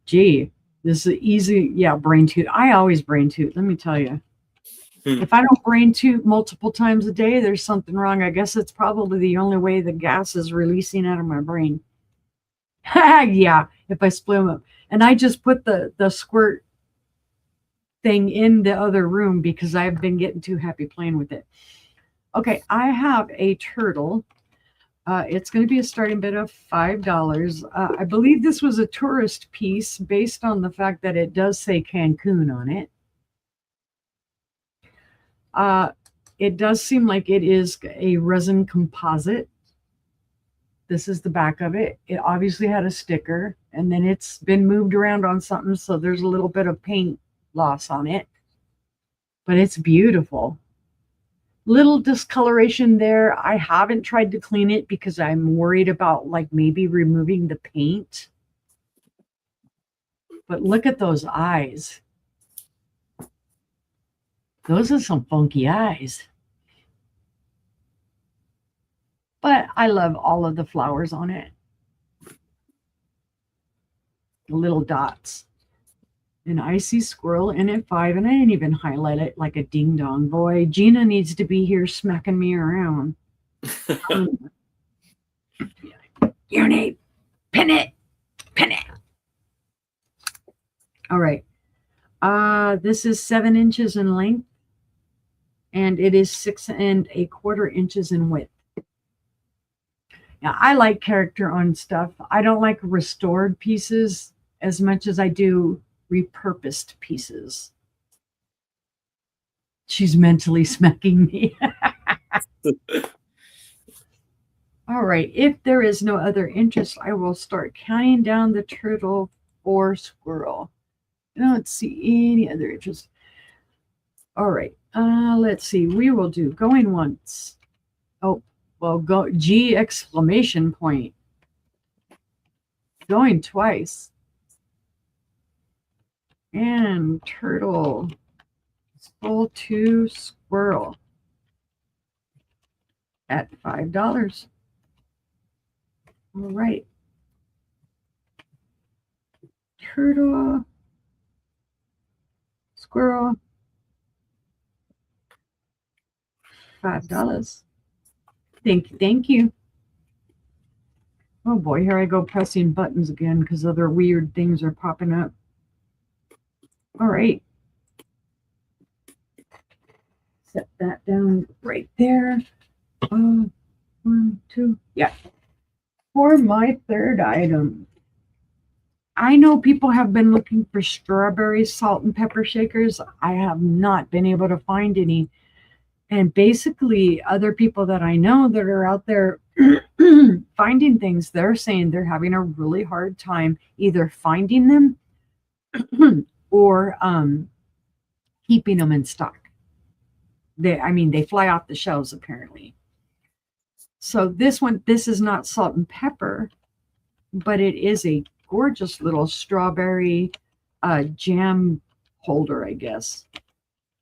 S2: Gee, this is easy. Yeah, brain toot. I always brain toot, let me tell you. If I don't brain toot multiple times a day, there's something wrong. I guess it's probably the only way the gas is releasing out of my brain. Yeah, if I split them up. And I just put the squirt thing in the other room because I've been getting too happy playing with it. Okay, I have a turtle. It's going to be a starting bid of $5. I believe this was a tourist piece based on the fact that it does say Cancun on it. It does seem like it is a resin composite. This is the back of it. It obviously had a sticker, and then it's been moved around on something, so there's a little bit of paint loss on it. But it's beautiful. Little discoloration there. I haven't tried to clean it because I'm worried about like maybe removing the paint. But look at those eyes. Those are some funky eyes. But I love all of the flowers on it. The little dots. An icy squirrel in at 5, and I didn't even highlight it like a ding dong. Boy, Gina needs to be here smacking me around. Your name. Pin it. Pin it. All right. This is 7 inches in length, and it is 6 1/4 inches in width. Now, I like character on stuff. I don't like restored pieces as much as I do repurposed pieces. She's mentally smacking me. All right. If there is no other interest, I will start counting down the turtle or squirrel. I don't see any other interest. All right. Let's see. We will do going once. Oh, well, go G exclamation point. Going twice. And turtle. Full to squirrel. At $5. All right. Turtle. Squirrel. $5. Thank you. Oh boy, here I go pressing buttons again because other weird things are popping up. All right. Set that down right there. 1, 2, yeah. For my third item, I know people have been looking for strawberry salt and pepper shakers. I have not been able to find any. And basically, other people that I know that are out there finding things, they're saying they're having a really hard time either finding them or keeping them in stock. They fly off the shelves apparently. So this is not salt and pepper, but it is a gorgeous little strawberry jam holder, I guess,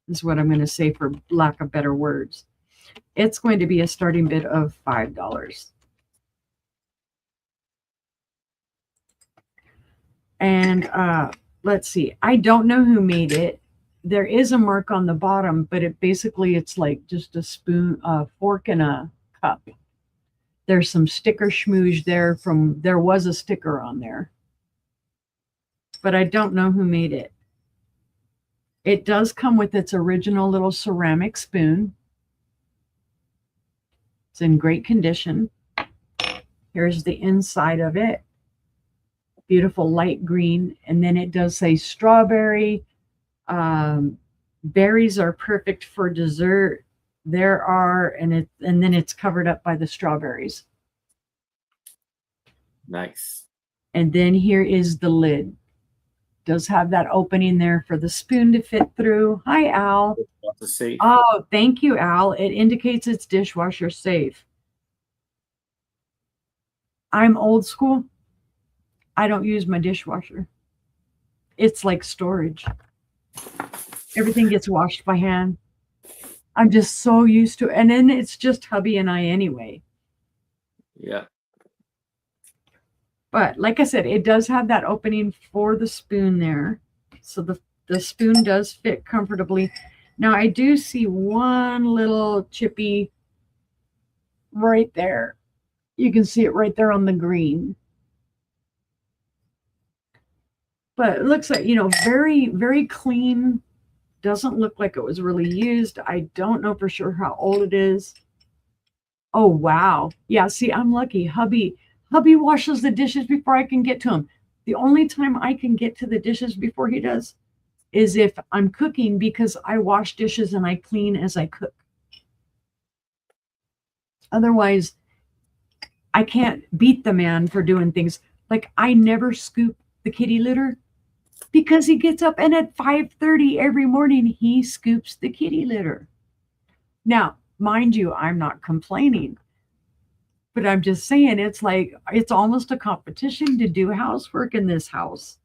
S2: is what I'm going to say for lack of better words. It's going to be a starting bid of $5. And let's see. I don't know who made it. There is a mark on the bottom, but it's like just a spoon, a fork, and a cup. There's some sticker schmooze there was a sticker on there, but I don't know who made it. It does come with its original little ceramic spoon. It's in great condition. Here's the inside of it. Beautiful light green. And then it does say strawberry. Berries are perfect for dessert. And then it's covered up by the strawberries.
S1: Nice.
S2: And then here is the lid. Does have that opening there for the spoon to fit through. Hi, Al.
S1: Safe.
S2: Oh, thank you, Al. It indicates it's dishwasher safe. I'm old school. I don't use my dishwasher. It's like storage. Everything gets washed by hand. I'm just so used to it. And then it's just hubby and I anyway.
S1: Yeah.
S2: But like I said, it does have that opening for the spoon there. So the spoon does fit comfortably. Now I do see one little chippy right there. You can see it right there on the green. But it looks like, very, very clean. Doesn't look like it was really used. I don't know for sure how old it is. Oh, wow. Yeah, see, I'm lucky. Hubby washes the dishes before I can get to them. The only time I can get to the dishes before he does is if I'm cooking, because I wash dishes and I clean as I cook. Otherwise, I can't beat the man for doing things. Like, I never scoop the kitty litter because he gets up and at 5:30 every morning, he scoops the kitty litter. Now, mind you, I'm not complaining. But I'm just saying, it's like, it's almost a competition to do housework in this house.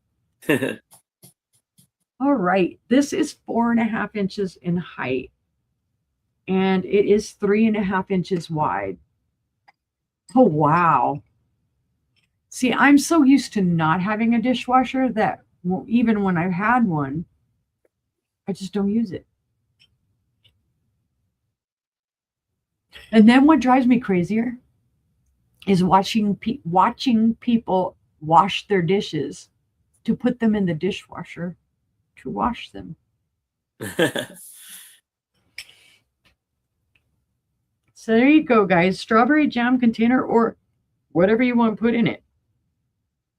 S2: All right. This is 4.5 inches in height. And it is 3.5 inches wide. Oh, wow. See, I'm so used to not having a dishwasher that even when I've had one, I just don't use it. And then what drives me crazier is watching people wash their dishes to put them in the dishwasher to wash them. So there you go, guys. Strawberry jam container or whatever you want to put in it.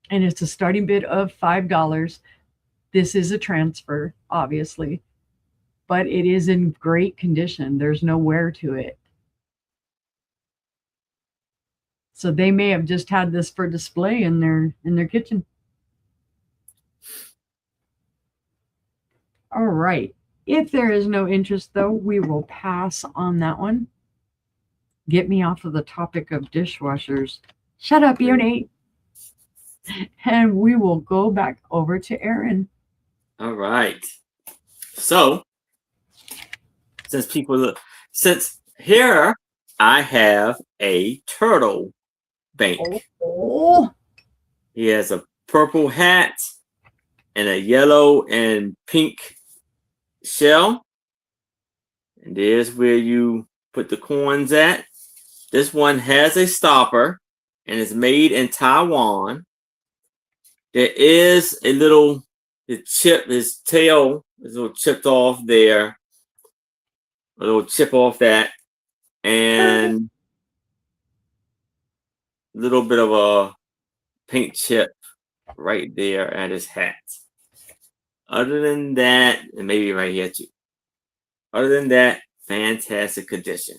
S2: And it's a starting bid of $5. This is a transfer, obviously, but it is in great condition. There's no wear to it. So they may have just had this for display in their kitchen. All right. If there is no interest, though, we will pass on that one. Get me off of the topic of dishwashers. Shut up, you, Nate. And we will go back over to Aaron.
S1: All right. So, since here I have a turtle bank.
S2: Oh.
S1: He has a purple hat and a yellow and pink shell. And there's where you put the coins at. This one has a stopper and is made in Taiwan. There is a little his tail is a little chipped off there. A little chip off that. And a little bit of a paint chip right there at his hat. Other than that, and maybe right here too. Other than that, fantastic condition.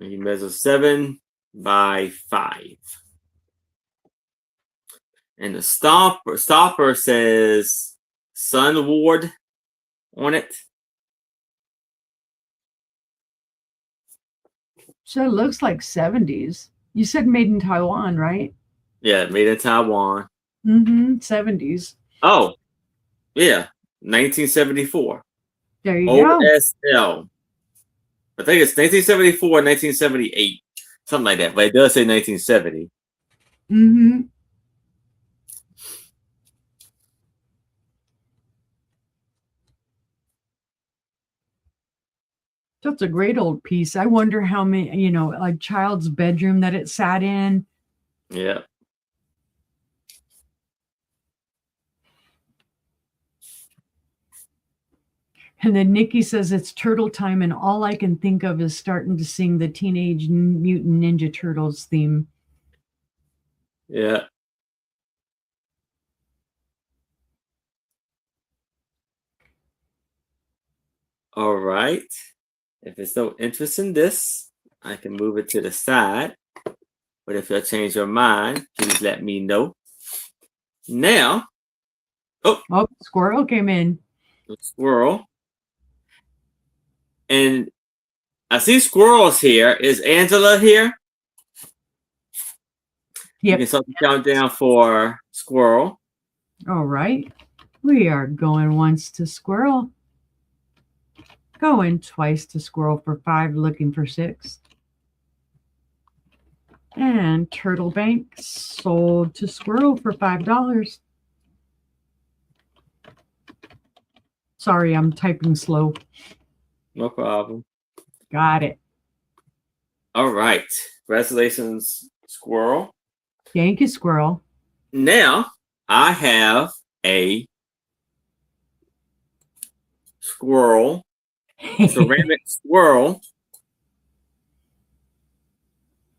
S1: He measures 7 by 5. And the stopper says Sun Ward on it.
S2: So it looks like 70s. You said made in Taiwan, right?
S1: Yeah, made in Taiwan.
S2: Mm-hmm. 70s.
S1: Oh, yeah, 1974.
S2: There you go.
S1: OSL. I think it's 1974, 1978, something like that. But it does say 1970.
S2: Mm-hmm. That's a great old piece. I wonder how many, like child's bedroom that it sat in.
S1: Yeah.
S2: And then Nikki says it's turtle time, and all I can think of is starting to sing the Teenage Mutant Ninja Turtles theme.
S1: Yeah. All right. If there's no interest in this, I can move it to the side. But if you'll change your mind, please let me know. Now,
S2: Oh, squirrel came in.
S1: the squirrel. And I see squirrels here. Is Angela here?
S2: Yep.
S1: You can start the countdown for squirrel.
S2: All right. We are going once to squirrel. Going twice to squirrel for 5, looking for 6. And Turtle Bank sold to squirrel for $5. Sorry, I'm typing slow.
S1: No problem.
S2: Got it.
S1: All right. Congratulations, squirrel.
S2: Thank you, squirrel.
S1: Now I have a squirrel, ceramic squirrel,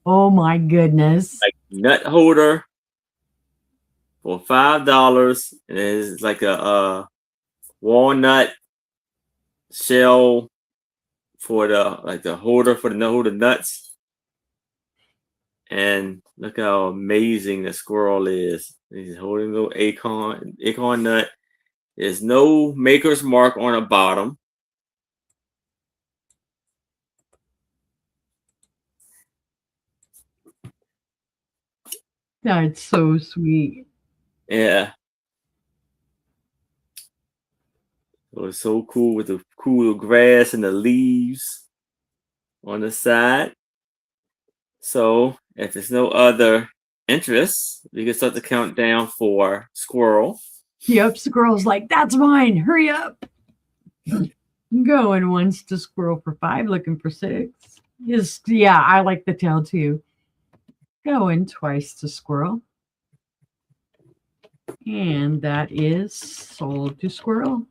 S2: Oh my goodness.
S1: like nut holder for $5. And it's like a walnut shell for the holder for the nuts. And look how amazing the squirrel is. He's holding a little acorn nut. There's no maker's mark on the bottom.
S2: That's so sweet.
S1: Yeah. It was so cool with the cool grass and the leaves on the side. So if there's no other interest, we can start the countdown for squirrel.
S2: Yep, squirrel's like, that's mine. Hurry up. Going once to squirrel for 5, looking for 6. Yeah, I like the tail too. Going twice to squirrel. And that is sold to squirrel.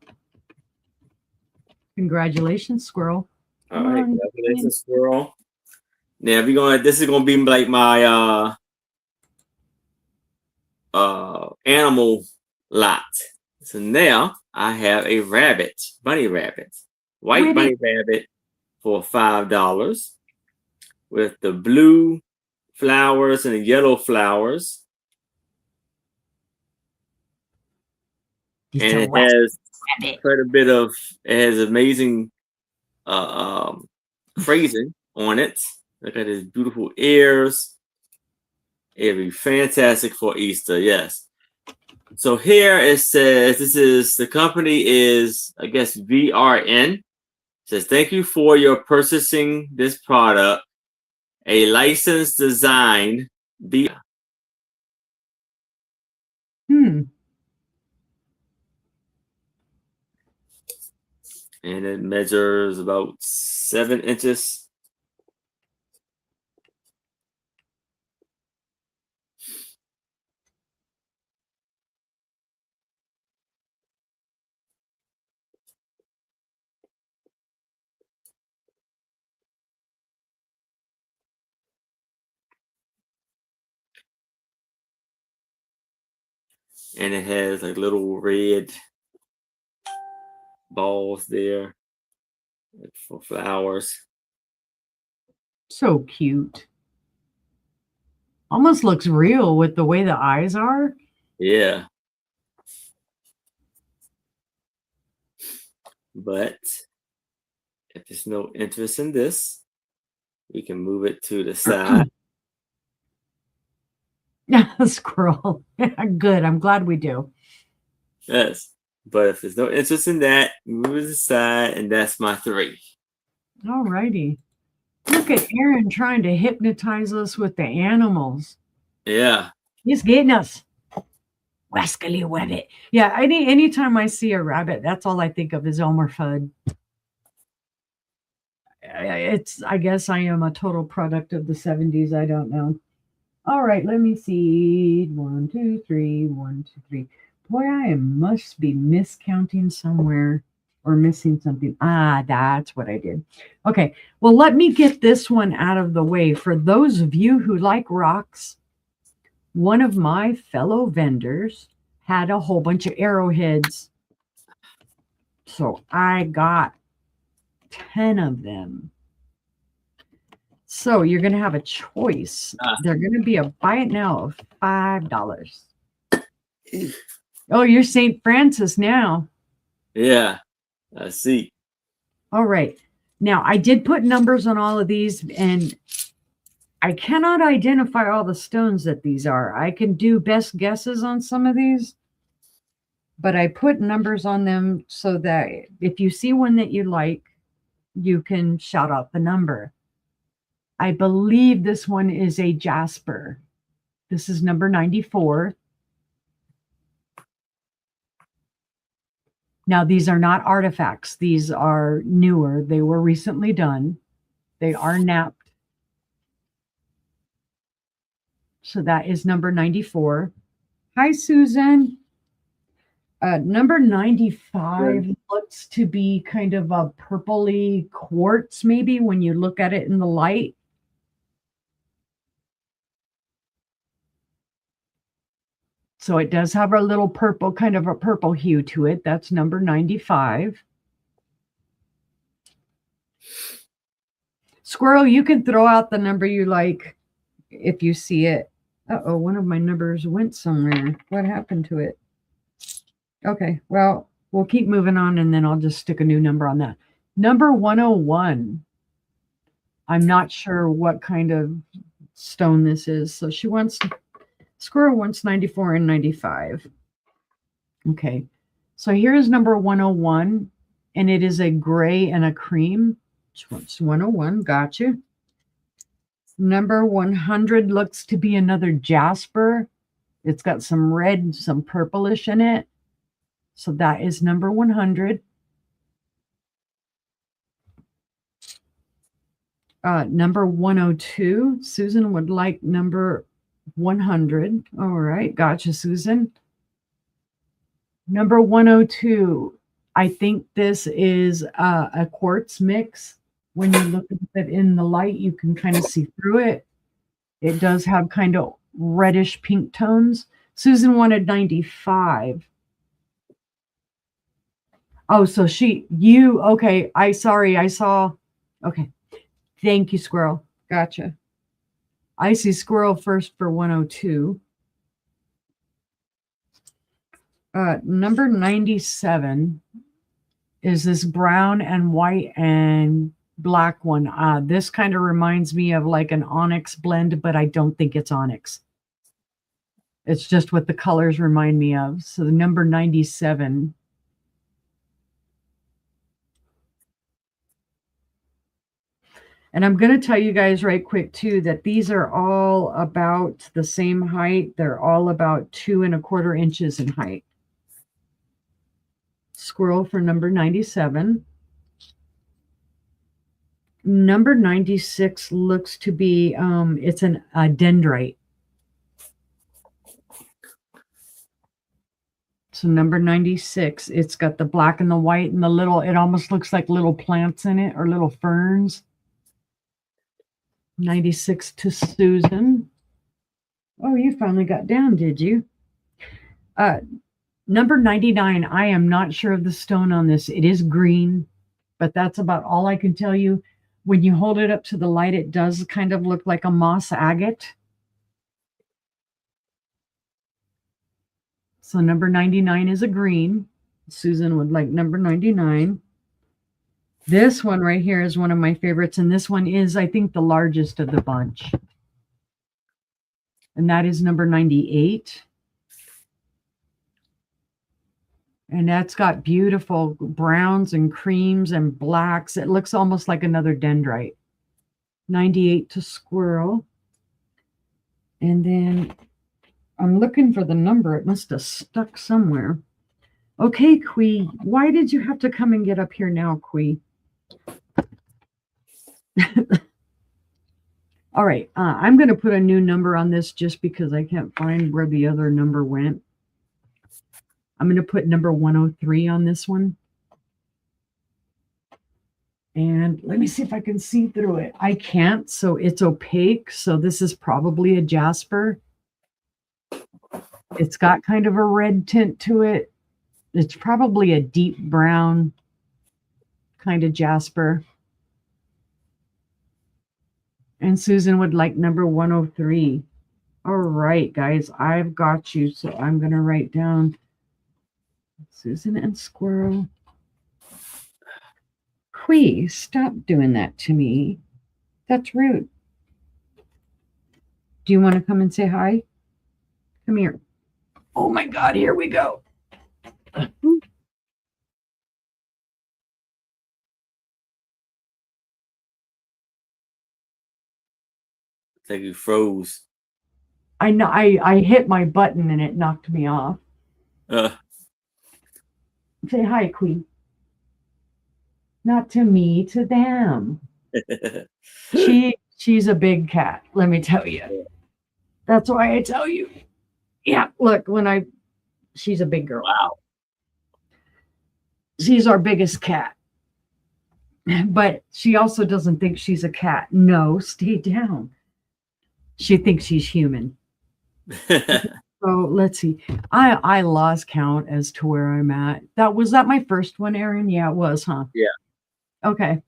S2: Congratulations, squirrel.
S1: All right, congratulations, squirrel. Now this is gonna be like my animal lot. So now I have a bunny rabbit, white bunny rabbit for $5 with the blue flowers and the yellow flowers. And it has quite a bit of, it has amazing phrasing on it. Look at his beautiful ears. It'd be fantastic for Easter, yes. So here it says, the company is, I guess, VRN. It says, thank you for your purchasing this product. A licensed design. And it measures about 7 inches. And it has like little red balls there for flowers.
S2: So cute. Almost looks real with the way the eyes are.
S1: Yeah. But if there's no interest in this, we can move it to the side.
S2: Squirrel. Good. I'm glad we do.
S1: Yes. But if there's no interest in that, move it to the side, and that's my 3.
S2: All righty. Look at Aaron trying to hypnotize us with the animals.
S1: Yeah.
S2: He's getting us. Rascally rabbit. Yeah, anytime I see a rabbit, that's all I think of is Elmer Fudd. I guess I am a total product of the 70s. I don't know. All right, let me see. 1, 2, 3, 1, 2, 3. Boy, I must be miscounting somewhere or missing something. Ah, that's what I did. Okay, well, let me get this one out of the way. For those of you who like rocks, one of my fellow vendors had a whole bunch of arrowheads. So I got 10 of them. So you're going to have a choice. They're going to be a buy it now of $5. Oh, you're St. Francis now.
S1: Yeah, I see.
S2: All right. Now, I did put numbers on all of these, and I cannot identify all the stones that these are. I can do best guesses on some of these, but I put numbers on them so that if you see one that you like, you can shout out the number. I believe this one is a jasper. This is number 94. Now, these are not artifacts. These are newer. They were recently done. They are napped. So that is number 94. Hi, Susan. Number 95 looks to be kind of a purpley quartz, maybe, when you look at it in the light. So it does have a little purple, kind of a purple hue to it. That's number 95. Squirrel, you can throw out the number you like if you see it. Uh-oh, one of my numbers went somewhere. What happened to it? Okay, well, we'll keep moving on, and then I'll just stick a new number on that. Number 101. I'm not sure what kind of stone this is. So Squirrel wants 94 and 95. Okay, so here's number 101, and it is a gray and a cream. Which one's 101? Gotcha. Number 100 looks to be another jasper. It's got some red, some purplish in it. So that is number 100. Number 102. Susan would like number 100. All right. Gotcha, Susan. Number 102. I think this is a quartz mix. When you look at it in the light, you can kind of see through it. It does have kind of reddish pink tones. Susan wanted 95. Oh, so okay. I saw. Okay. Thank you, Squirrel. Gotcha. I see Squirrel first for 102. Number 97 is this brown and white and black one. This kind of reminds me of like an onyx blend, but I don't think it's onyx. It's just what the colors remind me of. So the number 97. And I'm going to tell you guys right quick too that these are all about the same height. They're all about 2 1/4 inches in height. Squirrel for number 97. Number 96 looks to be it's a dendrite. So number 96, it's got the black and the white and it almost looks like little plants in it or little ferns. 96 to Susan. Oh, you finally got down, did you? Number 99, I am not sure of the stone on this. It is green, but that's about all I can tell you. When you hold it up to the light, it does kind of look like a moss agate. So number 99 is a green. Susan would like number 99. This one right here is one of my favorites, and this one is, I think, the largest of the bunch. And that is number 98. And that's got beautiful browns and creams and blacks. It looks almost like another dendrite. 98 to squirrel. And then I'm looking for the number. It must have stuck somewhere. Okay, Quee, why did you have to come and get up here now, Quee? All right, I'm going to put a new number on this just because I can't find where the other number went. I'm going to put number 103 on this one. And let me see if I can see through it. I can't, so it's opaque. So this is probably a jasper. It's got kind of a red tint to it. It's probably a deep brown kind of jasper. And Susan would like number 103. All right, guys, I've got you. So I'm going to write down Susan and squirrel. Quee, stop doing that to me. That's rude. Do you want to come and say hi? Come here. Oh my God, here we go.
S1: It's like you froze.
S2: I know I hit my button and it knocked me off. Say hi, Quee. Not to me, to them. She's a big cat, let me tell you. That's why I tell you. Yeah, look, she's a big girl.
S1: Wow.
S2: She's our biggest cat. But she also doesn't think she's a cat. No, stay down. She thinks she's human. So let's see. I lost count as to where I'm at. Was that my first one, Aaron? Yeah, it was, huh?
S1: Yeah.
S2: Okay.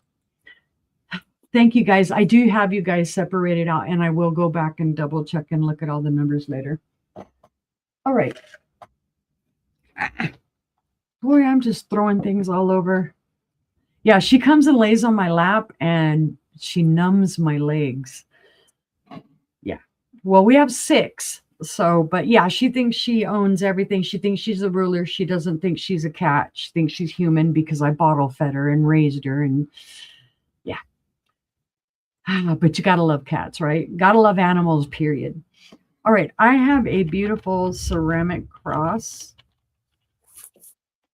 S2: Thank you, guys. I do have you guys separated out, and I will go back and double check and look at all the numbers later. All right. Boy, I'm just throwing things all over. Yeah, she comes and lays on my lap, and she numbs my legs. Yeah. Well, we have 6. So, but yeah, she thinks she owns everything. She thinks she's a ruler. She doesn't think she's a cat. She thinks she's human because I bottle fed her and raised her. And yeah. But you got to love cats, right? Got to love animals, period. All right. I have a beautiful ceramic cross.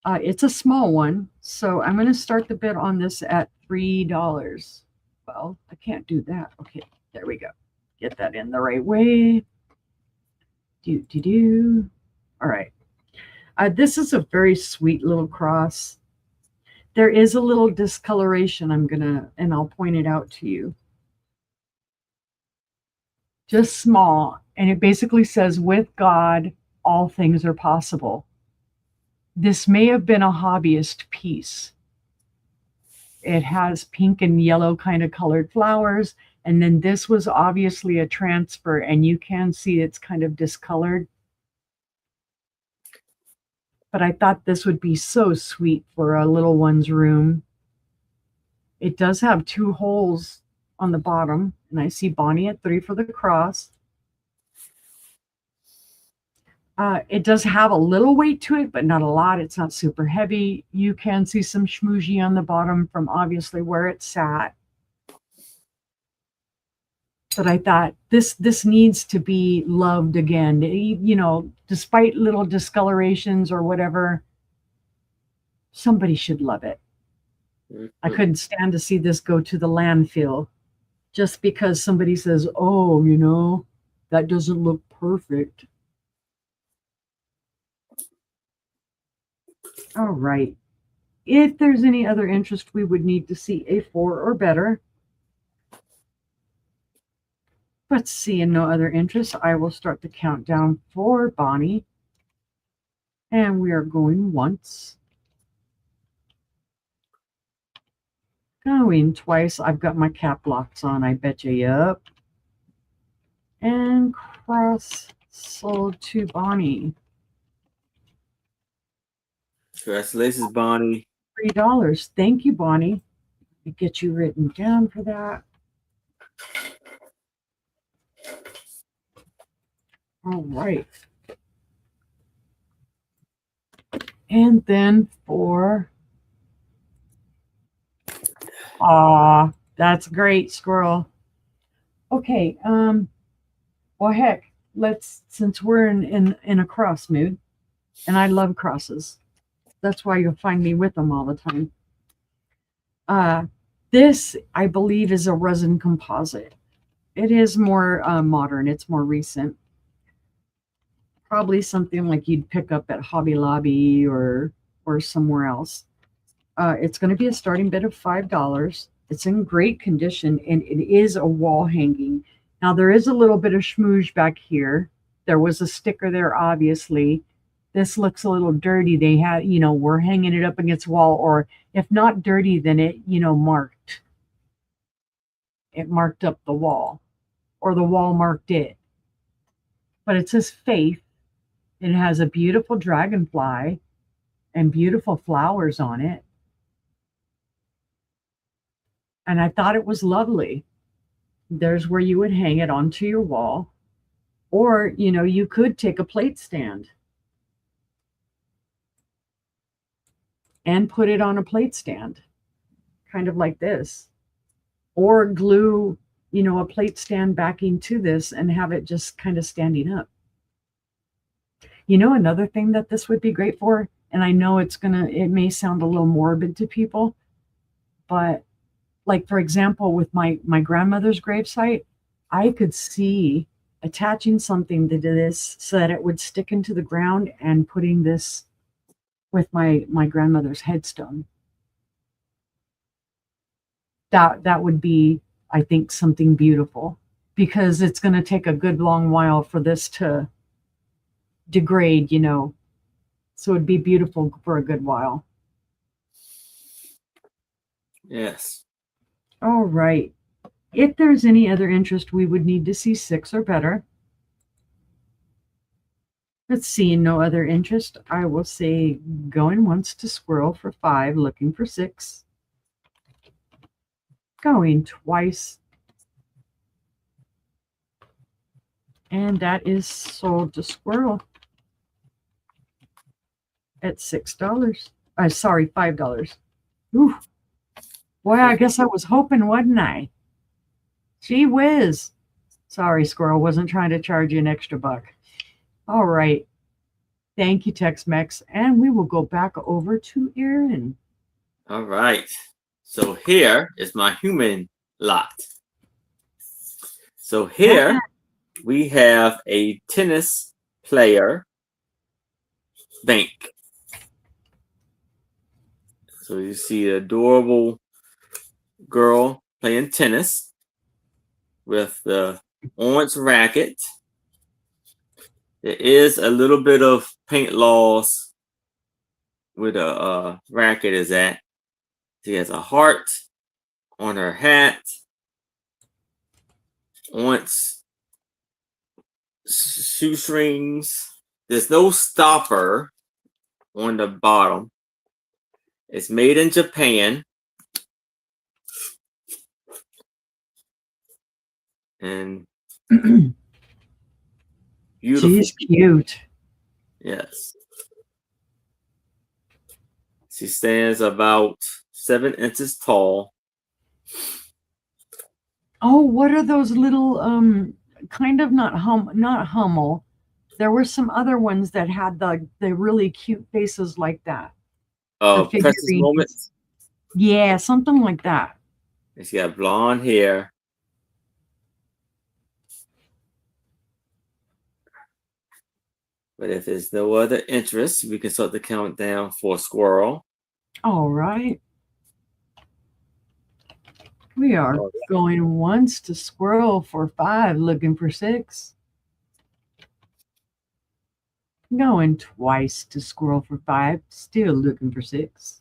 S2: It's a small one. So I'm going to start the bid on this at $3. Well, I can't do that. Okay. There we go. Get that in the right way. All right. This is a very sweet little cross. There is a little discoloration and I'll point it out to you. Just small. And it basically says, with God, all things are possible. This may have been a hobbyist piece. It has pink and yellow kind of colored flowers. And then this was obviously a transfer, and you can see it's kind of discolored. But I thought this would be so sweet for a little one's room. It does have 2 holes on the bottom, and I see Bonnie at 3 for the cross. It does have a little weight to it, but not a lot. It's not super heavy. You can see some schmoozy on the bottom from obviously where it sat. But I thought this needs to be loved again. You know, despite little discolorations or whatever, somebody should love it. I couldn't stand to see this go to the landfill just because somebody says, oh, you know, that doesn't look perfect. All right. If there's any other interest, we would need to see a 4 or better. But seeing no other interest, I will start the countdown for Bonnie. And we are going once. Going twice. I've got my cap locks on, I bet you. Yep. And cross sold to Bonnie.
S1: Congratulations, Bonnie.
S2: $3. Thank you, Bonnie. get you written down for that. All right. And then for, that's great, Squirrel. Okay, well, heck, since we're in a cross mood, and I love crosses, that's why you'll find me with them all the time. This, I believe, is a resin composite. It is more modern. It's more recent. Probably something like you'd pick up at Hobby Lobby or somewhere else. It's going to be a starting bid of $5. It's in great condition, and it is a wall hanging. Now, there is a little bit of schmooze back here. There was a sticker there, obviously. This looks a little dirty. They had, we're hanging it up against the wall, or if not dirty, then it, marked. It marked up the wall, or the wall marked it. But it says Faith. It has a beautiful dragonfly and beautiful flowers on it. And I thought it was lovely. There's where you would hang it onto your wall. Or, you could take a plate stand and put it on a plate stand, kind of like this. Or glue, a plate stand backing to this and have it just kind of standing up. Another thing that this would be great for, and I know it may sound a little morbid to people, but like, for example, with my grandmother's gravesite, I could see attaching something to this so that it would stick into the ground and putting this with my grandmother's headstone. That would be, I think, something beautiful, because it's going to take a good long while for this to degrade, so it'd be beautiful for a good while.
S1: Yes.
S2: All right. If there's any other interest, we would need to see 6 or better. Let's see, no other interest. I will say going once to Squirrel for 5, looking for 6. Going twice. And that is sold to Squirrel at $6. Sorry, $5. Ooh. Boy, I guess I was hoping, wasn't I? Gee whiz. Sorry, Squirrel. Wasn't trying to charge you an extra buck. All right. Thank you, Tex-Mex. And we will go back over to Aaron.
S1: All right. So here is my human lot. So here we have a tennis player bank. So you see an adorable girl playing tennis with the orange racket. There is a little bit of paint loss where the racket is at. She has a heart on her hat. Orange shoestrings. There's no stopper on the bottom. It's made in Japan. And beautiful.
S2: She's cute.
S1: Yes. She stands about 7 inches tall.
S2: Oh, what are those little kind of not Hummel. There were some other ones that had the really cute faces like that.
S1: Precious Moments.
S2: Yeah, something like that.
S1: And she got blonde hair. But if there's no other interest, we can start the countdown for Squirrel.
S2: All right. We are going once to Squirrel for 5, looking for 6. Going twice to Squirrel for 5, still looking for 6.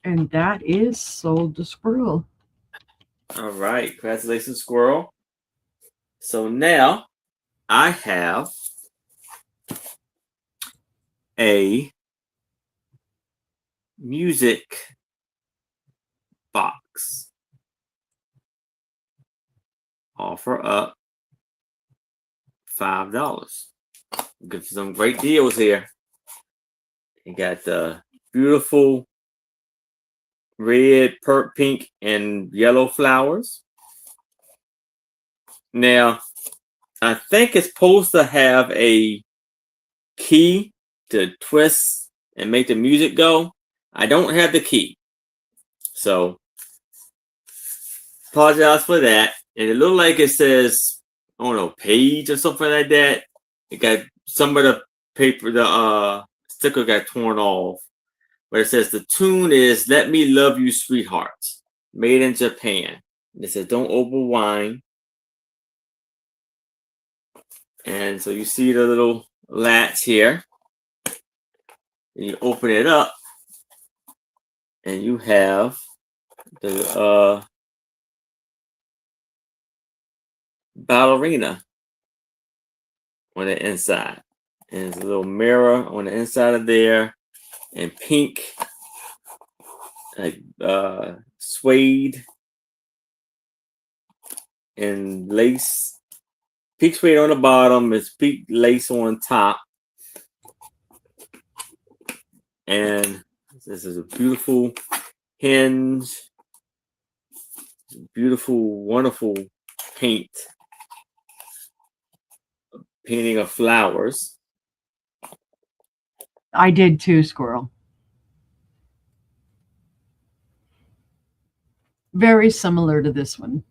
S2: And that is sold to Squirrel.
S1: All right. Congratulations, Squirrel. So now I have a music box. Offer up $5. Get some great deals here. You got the beautiful red, pink, and yellow flowers. Now, I think it's supposed to have a key to twist and make the music go. I don't have the key. So, apologize for that. And it looked like it says, I don't know, page or something like that. It got some of the paper, the sticker got torn off. But it says the tune is Let Me Love You, Sweetheart, made in Japan. And it says don't overwine. And so you see the little latch here. And you open it up. And you have the ballerina on the inside. And there's a little mirror on the inside of there. And pink, like suede and lace. Pink suede on the bottom, is pink lace on top. And this is a beautiful hinge. Beautiful, wonderful paint. Painting of flowers.
S2: I did too, Squirrel. Very similar to this one.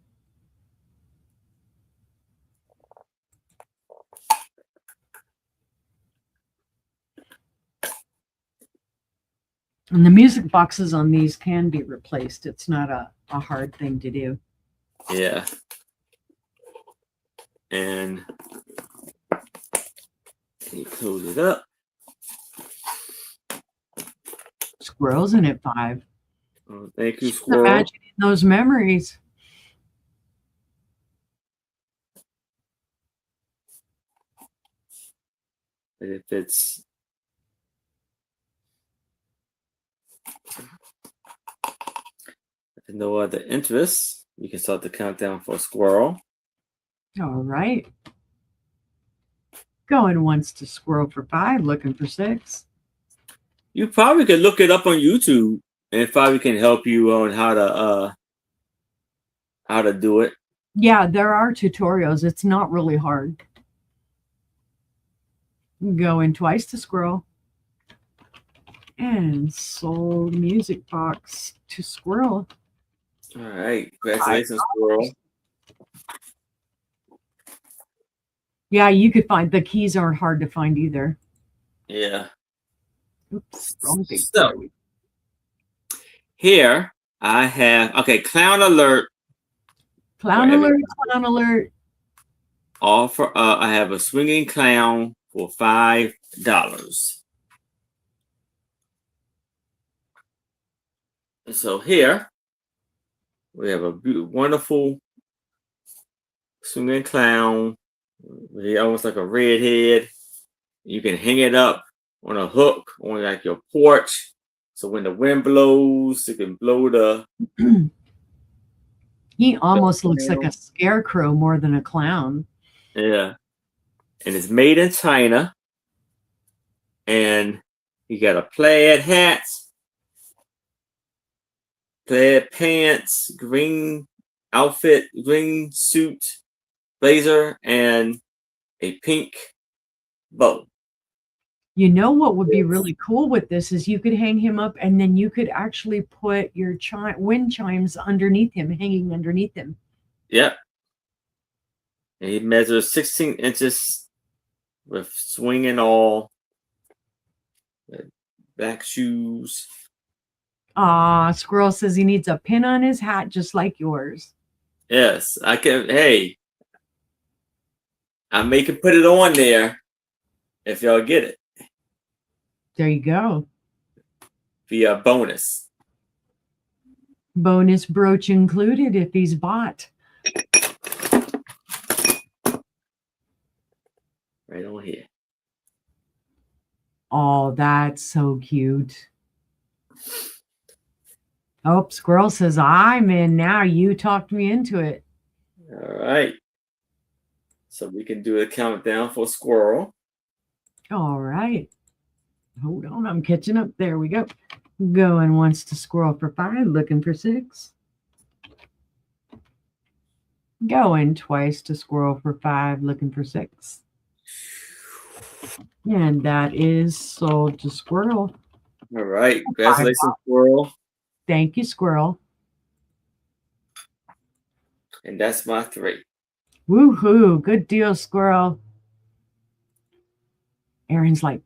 S2: And the music boxes on these can be replaced. It's not a hard thing to do.
S1: Yeah. And you close it up.
S2: Squirrel's in at 5.
S1: Oh, thank you,
S2: Just
S1: Squirrel.
S2: imagining those memories.
S1: And if it's no other interest, you can start the countdown for Squirrel.
S2: All right. Going once to Squirrel for 5, looking for 6.
S1: You probably could look it up on YouTube, and it probably can help you on how to do it.
S2: Yeah, there are tutorials. It's not really hard. Going twice to Squirrel. And sold music box to Squirrel.
S1: All right. Congratulations, Squirrel.
S2: Yeah, you could find the keys aren't hard to find either.
S1: Yeah.
S2: Oops, wrong thing.
S1: So here I have clown alert.
S2: Clown alert, clown alert.
S1: Offer I have a swinging clown for $5. And so here we have a wonderful swinging clown. Almost like a redhead. You can hang it up on a hook on like your porch. So when the wind blows, it can blow the.
S2: He almost looks like a scarecrow more than a clown.
S1: Yeah. And it's made in China. And you got a plaid hat, plaid pants, green outfit, green suit, blazer, and a pink bow.
S2: You know what would be really cool with this is you could hang him up and then you could actually put your wind chimes underneath him, hanging underneath him.
S1: Yep. And he measures 16 inches with swing and all. Black shoes.
S2: Squirrel says he needs a pin on his hat just like yours.
S1: Yes, I can. Hey, I may can put it on there if y'all get it.
S2: There you go.
S1: Via bonus.
S2: Bonus brooch included if he's bought.
S1: Right on here.
S2: Oh, that's so cute. Oh, Squirrel says, I'm in now. You talked me into it.
S1: All right. So we can do a countdown for Squirrel.
S2: All right. Hold on. I'm catching up. There we go. Going once to Squirrel for 5, looking for 6. Going twice to Squirrel for 5, looking for 6. And that is sold to Squirrel.
S1: All right. Congratulations, Squirrel.
S2: Thank you, Squirrel.
S1: And that's my 3.
S2: Woohoo. Good deal, Squirrel. Aaron's like,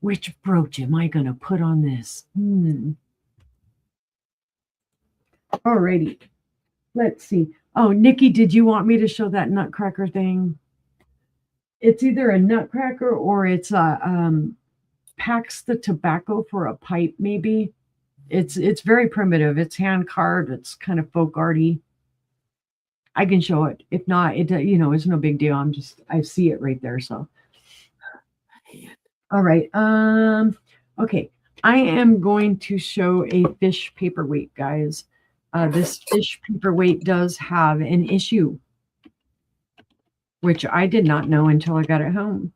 S2: which brooch am I going to put on this? Alrighty. Let's see. Oh, Nikki, did you want me to show that nutcracker thing? It's either a nutcracker or it's a packs the tobacco for a pipe, maybe. It's very primitive. It's hand carved. It's kind of folk arty. I can show it. If not, it's no big deal. I see it right there. So, all right. Okay. I am going to show a fish paperweight, guys. This fish paperweight does have an issue, which I did not know until I got it home.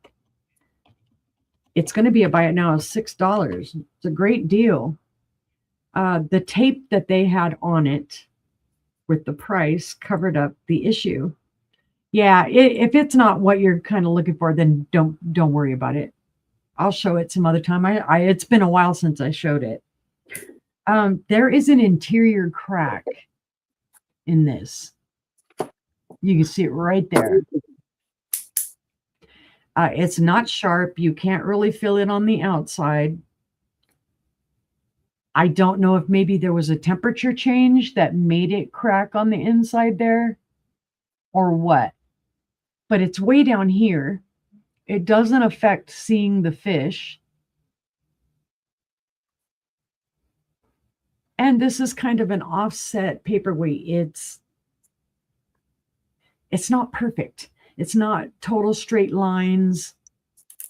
S2: It's going to be a buy it now of $6. It's a great deal. The tape that they had on it with the price covered up the issue. Yeah, if it's not what you're kind of looking for, then don't worry about it. I'll show it some other time. It's been a while since I showed it. There is an interior crack in this. You can see it right there. It's not sharp. You can't really feel it on the outside. I don't know if maybe there was a temperature change that made it crack on the inside there or what. But it's way down here. It doesn't affect seeing the fish. And this is kind of an offset paperweight. It's not perfect. It's not total straight lines.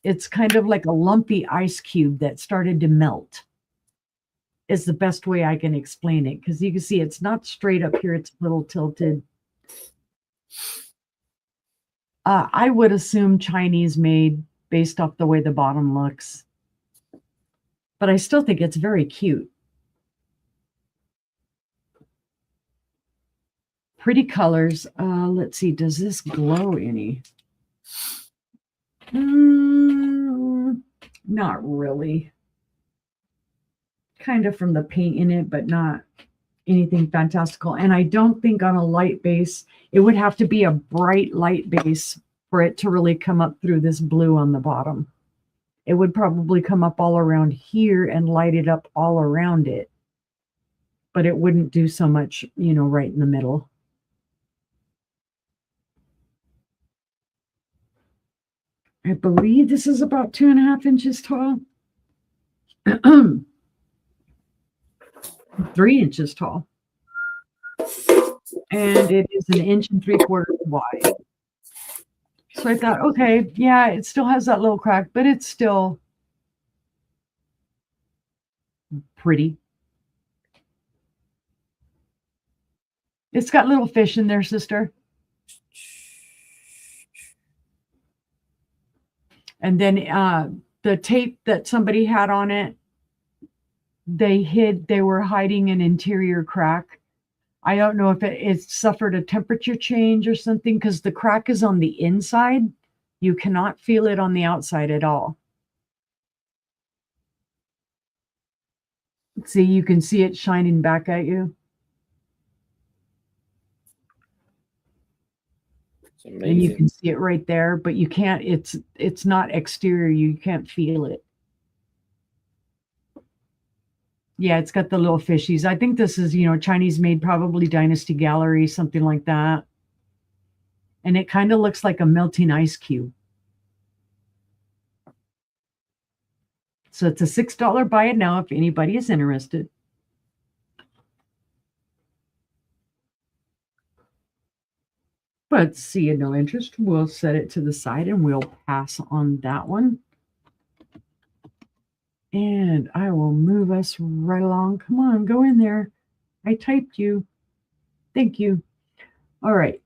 S2: It's kind of like a lumpy ice cube that started to melt. Is the best way I can explain it, because you can see it's not straight up here. It's a little tilted. I would assume Chinese made based off the way the bottom looks. But I still think it's very cute. Pretty colors. Let's see. Does this glow any? Not really. Kind of from the paint in it, but not anything fantastical. And I don't think on a light base, it would have to be a bright light base for it to really come up through this blue on the bottom. It would probably come up all around here and light it up all around it. But it wouldn't do so much, right in the middle. I believe this is about 2.5 inches tall. 3 inches tall. And it is 1 3/4 inches wide. So I thought, okay, yeah, it still has that little crack, but it's still pretty. It's got little fish in there, sister. And then the tape that somebody had on it, they were hiding an interior crack. I don't know if it suffered a temperature change or something, because the crack is on the inside. You cannot feel it on the outside at all. See, you can see it shining back at you. And you can see it right there, but you can't, it's not exterior. You can't feel it. Yeah, it's got the little fishies. I think this is, Chinese made, probably Dynasty Gallery, something like that. And it kind of looks like a melting ice cube. So it's a $6 buy it now if anybody is interested. But seeing no interest, we'll set it to the side and we'll pass on that one. And I will move us right along. Come on, go in there. I typed you. Thank you. All right.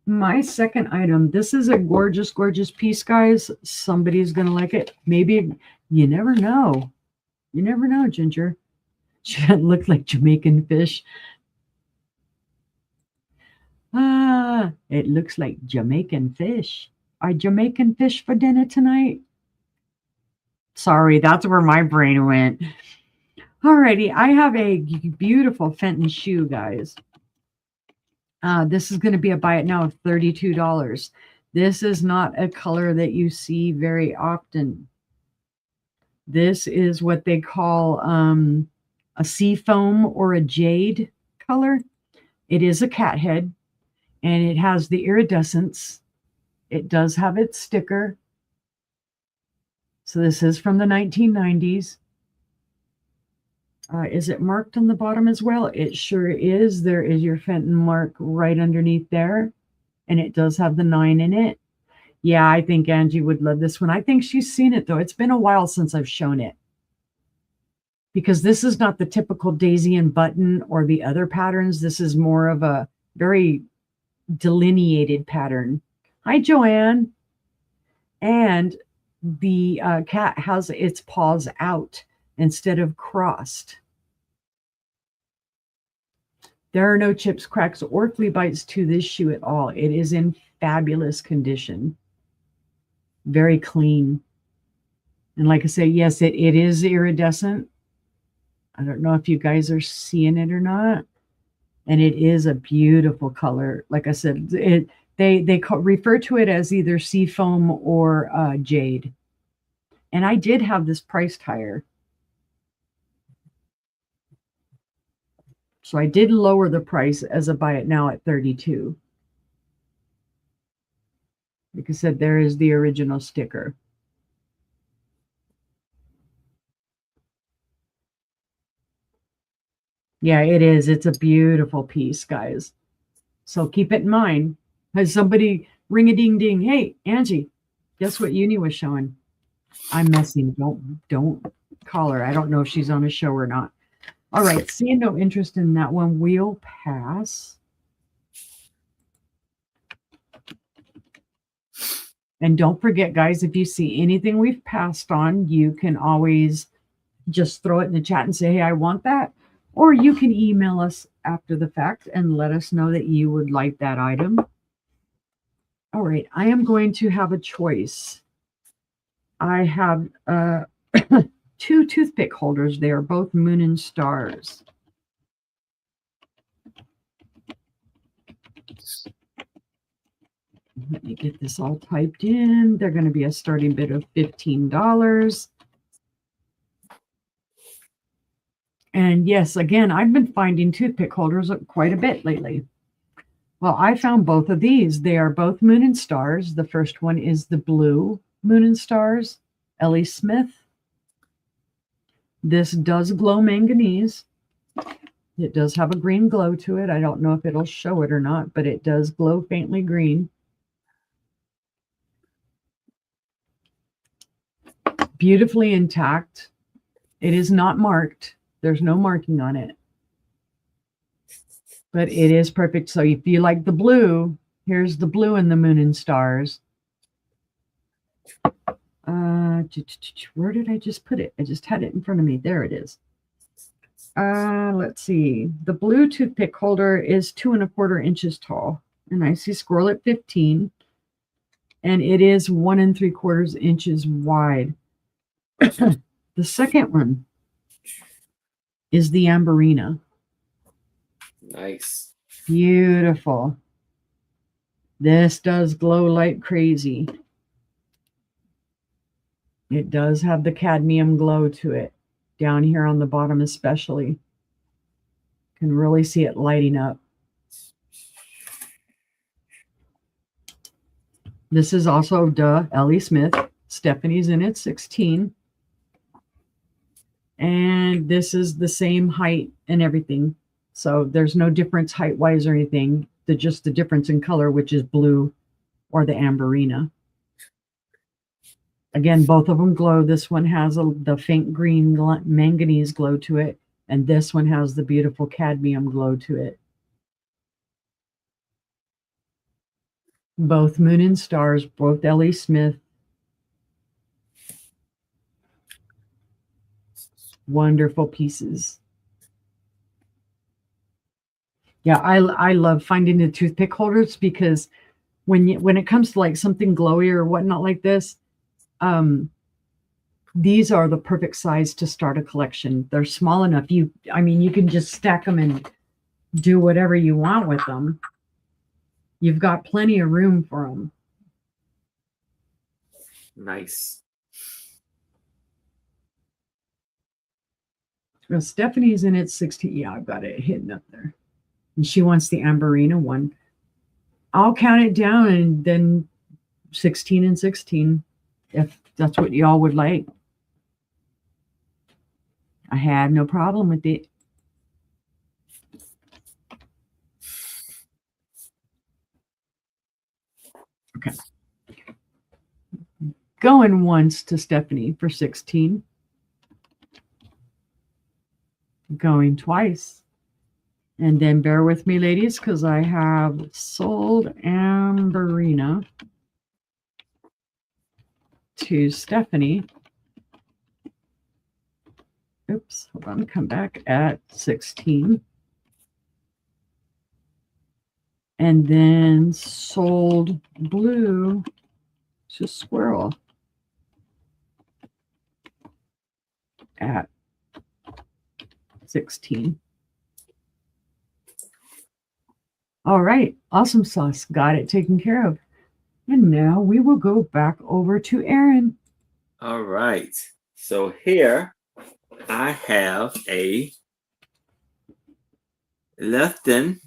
S2: My second item. This is a gorgeous, gorgeous piece, guys. Somebody's going to like it. Maybe. You never know. You never know, Ginger. She looked like Jamaican fish. Ah, it looks like Jamaican fish. Are Jamaican fish for dinner tonight? Sorry, that's where my brain went. Alrighty, I have a beautiful Fenton shoe, guys. This is going to be a buy it now of $32. This is not a color that you see very often. This is what they call a sea foam or a jade color. It is a cat head, and it has the iridescence. It does have its sticker. So this is from the 1990s. Is it marked on the bottom as well? It sure is. There is your Fenton mark right underneath there. And it does have the 9 in it. Yeah, I think Angie would love this one. I think she's seen it, though. It's been a while since I've shown it. Because this is not the typical daisy and button or the other patterns. This is more of a very delineated pattern. Hi, Joanne. And the cat has its paws out instead of crossed. There are no chips, cracks, or flea bites to this shoe at all. It is in fabulous condition. Very clean. And like I say, yes, it is iridescent. I don't know if you guys are seeing it or not. And it is a beautiful color. Like I said, they refer to it as either sea foam or jade. And I did have this priced higher. So I did lower the price as a buy it now at $32. Like I said, there is the original sticker. Yeah, it is. It's a beautiful piece, guys. So keep it in mind. Has somebody ring a ding ding? Hey, Angie, guess what Uni was showing? I'm messing. Don't call her. I don't know if she's on a show or not. All right, seeing no interest in that one, we'll pass. And don't forget, guys, if you see anything we've passed on, you can always just throw it in the chat and say, hey, I want that. Or you can email us after the fact and let us know that you would like that item. All right, I am going to have a choice. I have 2 toothpick holders. They are both Moon and Stars. Let me get this all typed in. They're going to be a starting bid of $15. And yes, again, I've been finding toothpick holders quite a bit lately. Well, I found both of these. They are both Moon and Stars. The first one is the blue Moon and Stars, Ellie Smith. This does glow manganese. It does have a green glow to it. I don't know if it'll show it or not, but it does glow faintly green. Beautifully intact. It is not marked. There's no marking on it. But it is perfect. So if you like the blue, here's the blue in the Moon and Stars. Where did I just put it? I just had it in front of me. There it is. Let's see. The blue toothpick holder is 2 1/4 inches tall. And I see scroll at 15. And it is 1 3/4 inches wide. The second one is the Amberina.
S1: Nice.
S2: Beautiful. This does glow like crazy. It does have the cadmium glow to it. Down here on the bottom especially. Can really see it lighting up. This is also Ellie Smith. Stephanie's in at 16. And this is the same height and everything. So there's no difference height-wise or anything. Just the difference in color, which is blue or the Amberina. Again, both of them glow. This one has the faint green manganese glow to it. And this one has the beautiful cadmium glow to it. Both Moon and Stars, both L.E. Smith. Wonderful pieces. Yeah, I love finding the toothpick holders because when it comes to like something glowy or whatnot like this, these are the perfect size to start a collection. They're small enough. You can just stack them and do whatever you want with them. You've got plenty of room for them.
S1: Nice.
S2: Well, Stephanie's in at 16. Yeah, I've got it hidden up there. And she wants the Amberina one. I'll count it down and then 16 and 16, if that's what y'all would like. I had no problem with it. Okay. Going once to Stephanie for 16. Going twice. And then bear with me, ladies, because I have sold Amberina to Stephanie. Oops, hold on, come back at 16. And then sold blue to Squirrel at 16. All right, awesome sauce. Got it taken care of. And now we will go back over to Aaron.
S1: All right. So here I have a Lefton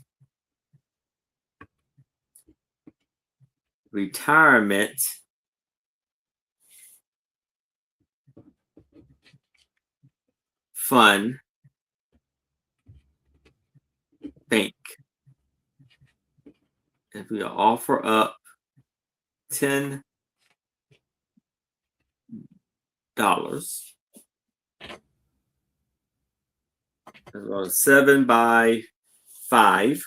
S1: retirement fund bank. If we offer up $10, as well as 7 by 5.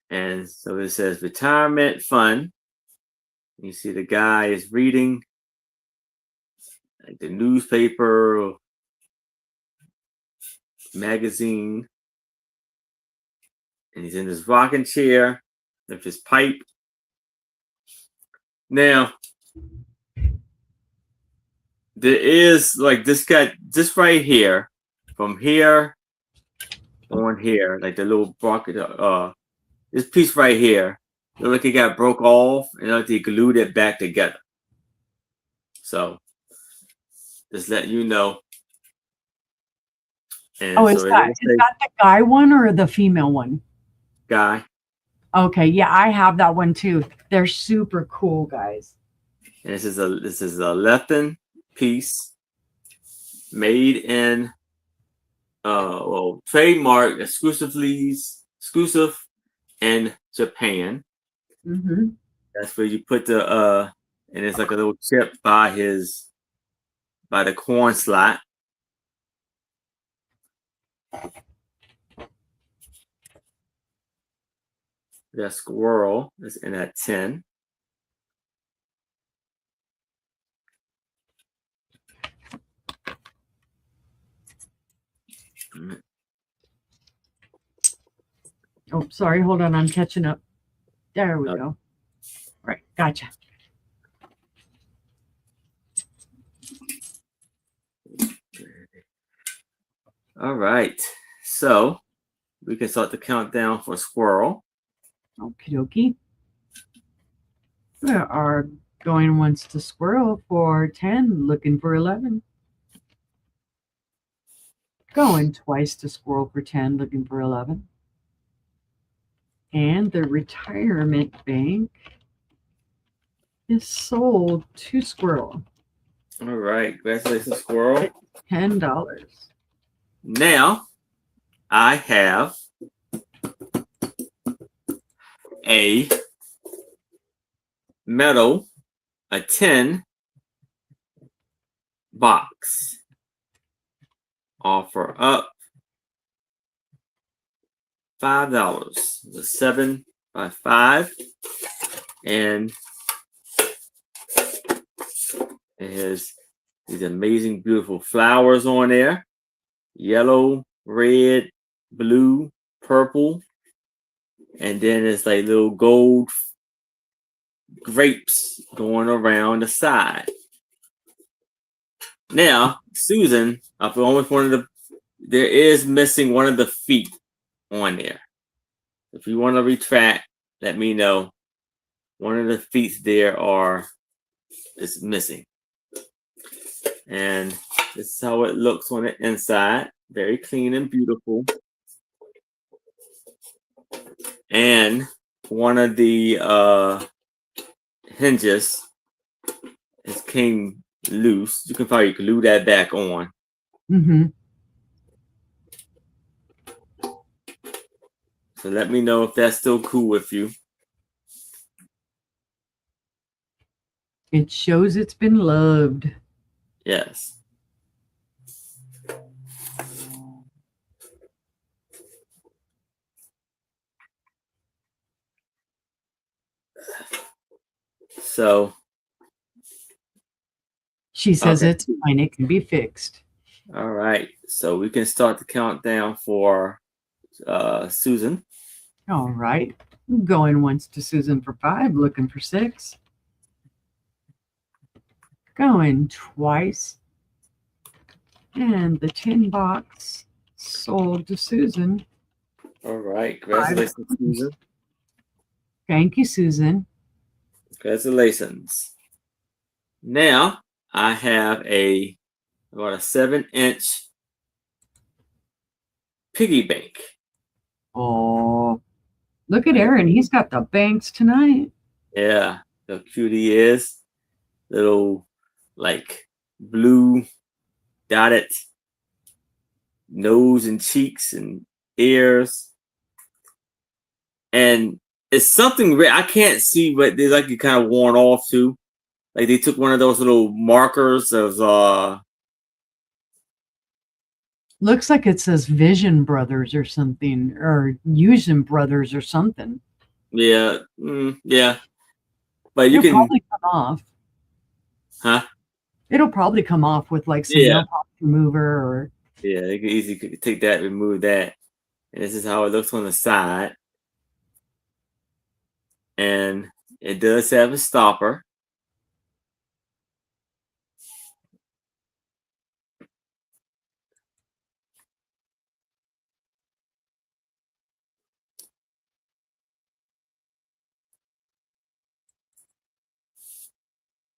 S1: And so it says retirement fund. You see the guy is reading like the newspaper or magazine. And he's in his rocking chair with his pipe. Now, there is like this right here, from here on here, like the little bucket, this piece right here, look like it got broke off and like they glued it back together. So just let you know. And
S2: Oh, is that the guy one or the female one?
S1: Guy.
S2: Okay, yeah, I have that one too. They're super cool, guys.
S1: And this is a Lefton piece made in trademark exclusive in Japan.
S2: Mm-hmm.
S1: That's where you put the and it's like a little chip by the corn slot. The squirrel is in that 10.
S2: Oh, sorry. Hold on. I'm catching up. There we go. Right. Gotcha.
S1: All right. So we can start the countdown for squirrel.
S2: Okie dokie. We are going once to squirrel for 10, looking for 11. Going twice to squirrel for 10, looking for 11. And the retirement bank is sold to squirrel.
S1: All right. Congratulations, squirrel.
S2: $10.
S1: Now I have a metal, a 10 box offer up $5. The 7 by 5, and it has these amazing, beautiful flowers on there: yellow, red, blue, purple, and then it's like little gold grapes going around the side. Now, Susan, I've almost there is missing one of the feet on there. If you want to retract, let me know. One of the feet there is missing. And this is how it looks on the inside. Very clean and beautiful. And one of the hinges came loose. You can probably glue that back on.
S2: Mm-hmm.
S1: So let me know if that's still cool with you.
S2: It shows it's been loved.
S1: Yes. So
S2: she says
S1: okay.
S2: It's fine. It can be fixed.
S1: All right. So we can start the countdown for Susan.
S2: All right. Going once to Susan for 5, looking for 6. Going twice. And the tin box sold to Susan.
S1: All right. Congratulations, Susan.
S2: Thank you, Susan.
S1: Congratulations. Now I have about a 7-inch piggy bank.
S2: Oh, look at Aaron. He's got the banks tonight.
S1: Yeah, how cute he is. Little, like, blue dotted nose and cheeks and ears. And it's something I can't see, but they're like kind of worn off too. Like they took one of those little markers of
S2: looks like it says Vision Brothers or something, or Using Brothers or something.
S1: Yeah, yeah. But you can
S2: probably come off.
S1: Huh?
S2: It'll probably come off with like some nail polish remover or.
S1: Yeah, you can easily take that, remove that. And this is how it looks on the side. And it does have a stopper.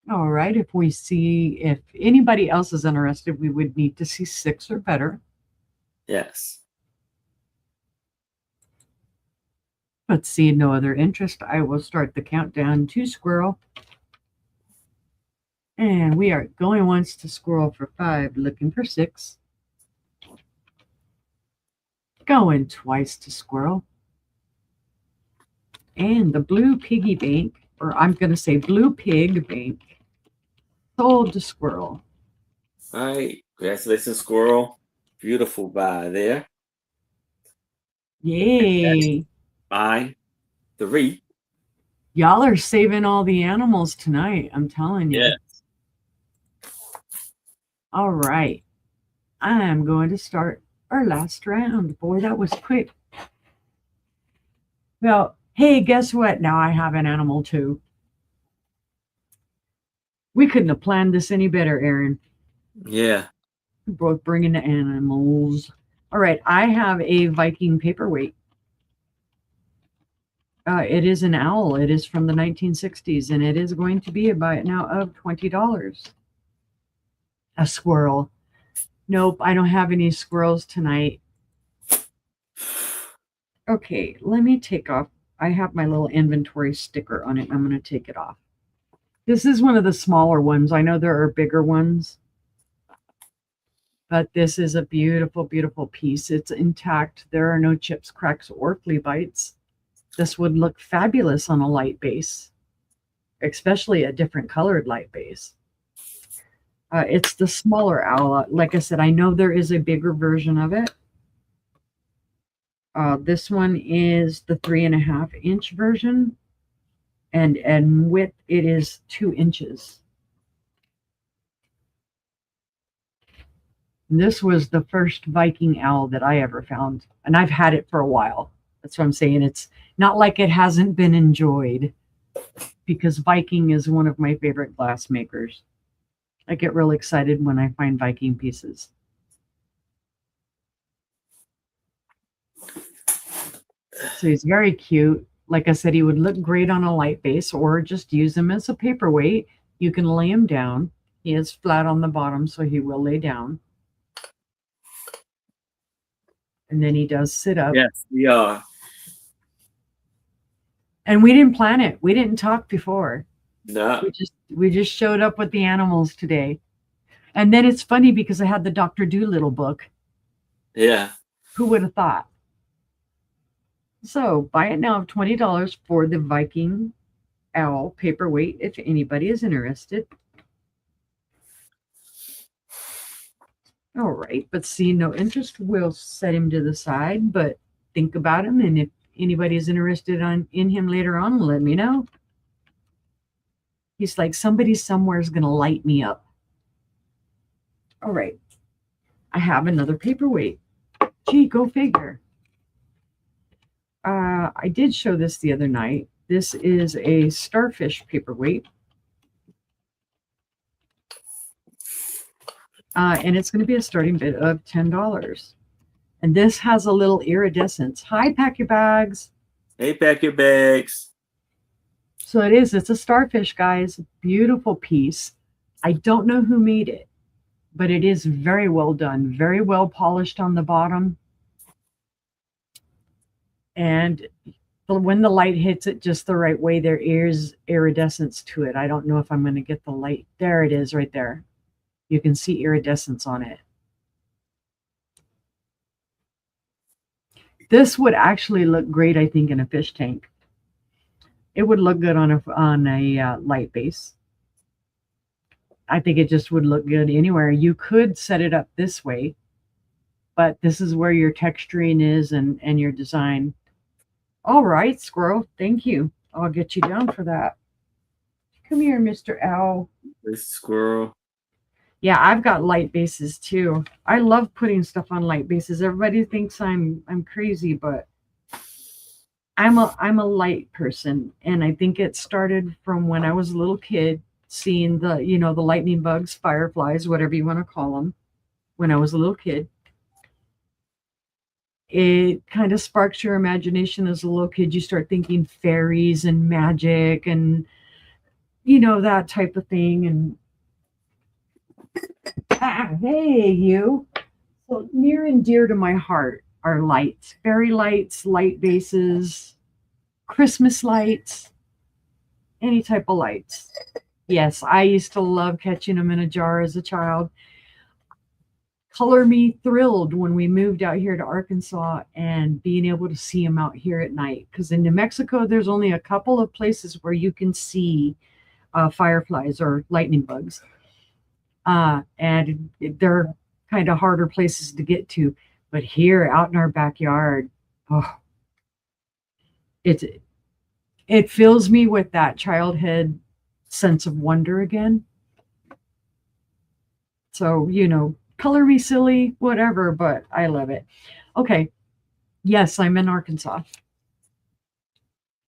S2: All right. If anybody else is interested, we would need to see 6 or better.
S1: Yes.
S2: But seeing no other interest, I will start the countdown to Squirrel. And we are going once to Squirrel for 5, looking for 6. Going twice to Squirrel. And the blue piggy bank, or I'm going to say blue pig bank, sold to Squirrel.
S1: All right. Congratulations, Squirrel. Beautiful buy there.
S2: Yay.
S1: Buy 3.
S2: Y'all are saving all the animals tonight. I'm telling you.
S1: Yeah.
S2: All right. I'm going to start our last round. Boy, that was quick. Well, hey, guess what? Now I have an animal too. We couldn't have planned this any better, Aaron.
S1: Yeah.
S2: We're both bringing the animals. All right. I have a Viking paperweight. It is an owl. It is from the 1960s, and it is going to be about now of $20. A squirrel. Nope, I don't have any squirrels tonight. Okay, let me take off. I have my little inventory sticker on it. I'm going to take it off. This is one of the smaller ones. I know there are bigger ones, but this is a beautiful, beautiful piece. It's intact. There are no chips, cracks, or flea bites. This would look fabulous on a light base, especially a different colored light base. It's the smaller owl. Like I said, I know there is a bigger version of it. This one is the 3.5-inch version, and width it is 2 inches. And this was the first Viking owl that I ever found, and I've had it for a while. That's what I'm saying. It's not like it hasn't been enjoyed, because Viking is one of my favorite glass makers. I get real excited when I find Viking pieces. So he's very cute. Like I said, he would look great on a light base, or just use him as a paperweight. You can lay him down. He is flat on the bottom, so he will lay down. And then he does sit up.
S1: Yes, we are.
S2: And we didn't plan it. We didn't talk before.
S1: No.
S2: We just showed up with the animals today. And then it's funny because I had the Dr. Dolittle book.
S1: Yeah.
S2: Who would have thought? So buy it now of $20 for the Viking owl paperweight if anybody is interested. All right, but see no interest, we'll set him to the side, but think about him, and if anybody is interested in him later on, let me know. He's like, somebody somewhere is going to light me up. All right, I have another paperweight. Gee, go figure. I did show this the other night. This is a starfish paperweight. And it's going to be a starting bid of $10. And this has a little iridescence. Hi, Pack Your Bags.
S1: Hey, Pack Your Bags.
S2: So it's a starfish, guys. Beautiful piece. I don't know who made it, but it is very well done. Very well polished on the bottom. And when the light hits it just the right way, there is iridescence to it. I don't know if I'm going to get the light. There it is right there. You can see iridescence on it. This would actually look great, I think, in a fish tank. It would look good on a light base. I think it just would look good anywhere. You could set it up this way, but this is where your texturing is and your design. All right, squirrel. Thank you. I'll get you down for that. Come here, Mr. Owl.
S1: This squirrel.
S2: Yeah, I've got light bases too. I love putting stuff on light bases. Everybody thinks I'm crazy, but I'm a light person, and I think it started from when I was a little kid, seeing the lightning bugs, fireflies, whatever you want to call them. When I was a little kid, it kind of sparks your imagination as a little kid. You start thinking fairies and magic and that type of thing. And hey, you. So near and dear to my heart are lights, fairy lights, light bases, Christmas lights, any type of lights. Yes, I used to love catching them in a jar as a child. Color me thrilled when we moved out here to Arkansas and being able to see them out here at night. Because in New Mexico, there's only a couple of places where you can see fireflies or lightning bugs. And they're kind of harder places to get to. But here out in our backyard, it fills me with that childhood sense of wonder again. So, color me silly, whatever, but I love it. Okay. Yes, I'm in Arkansas.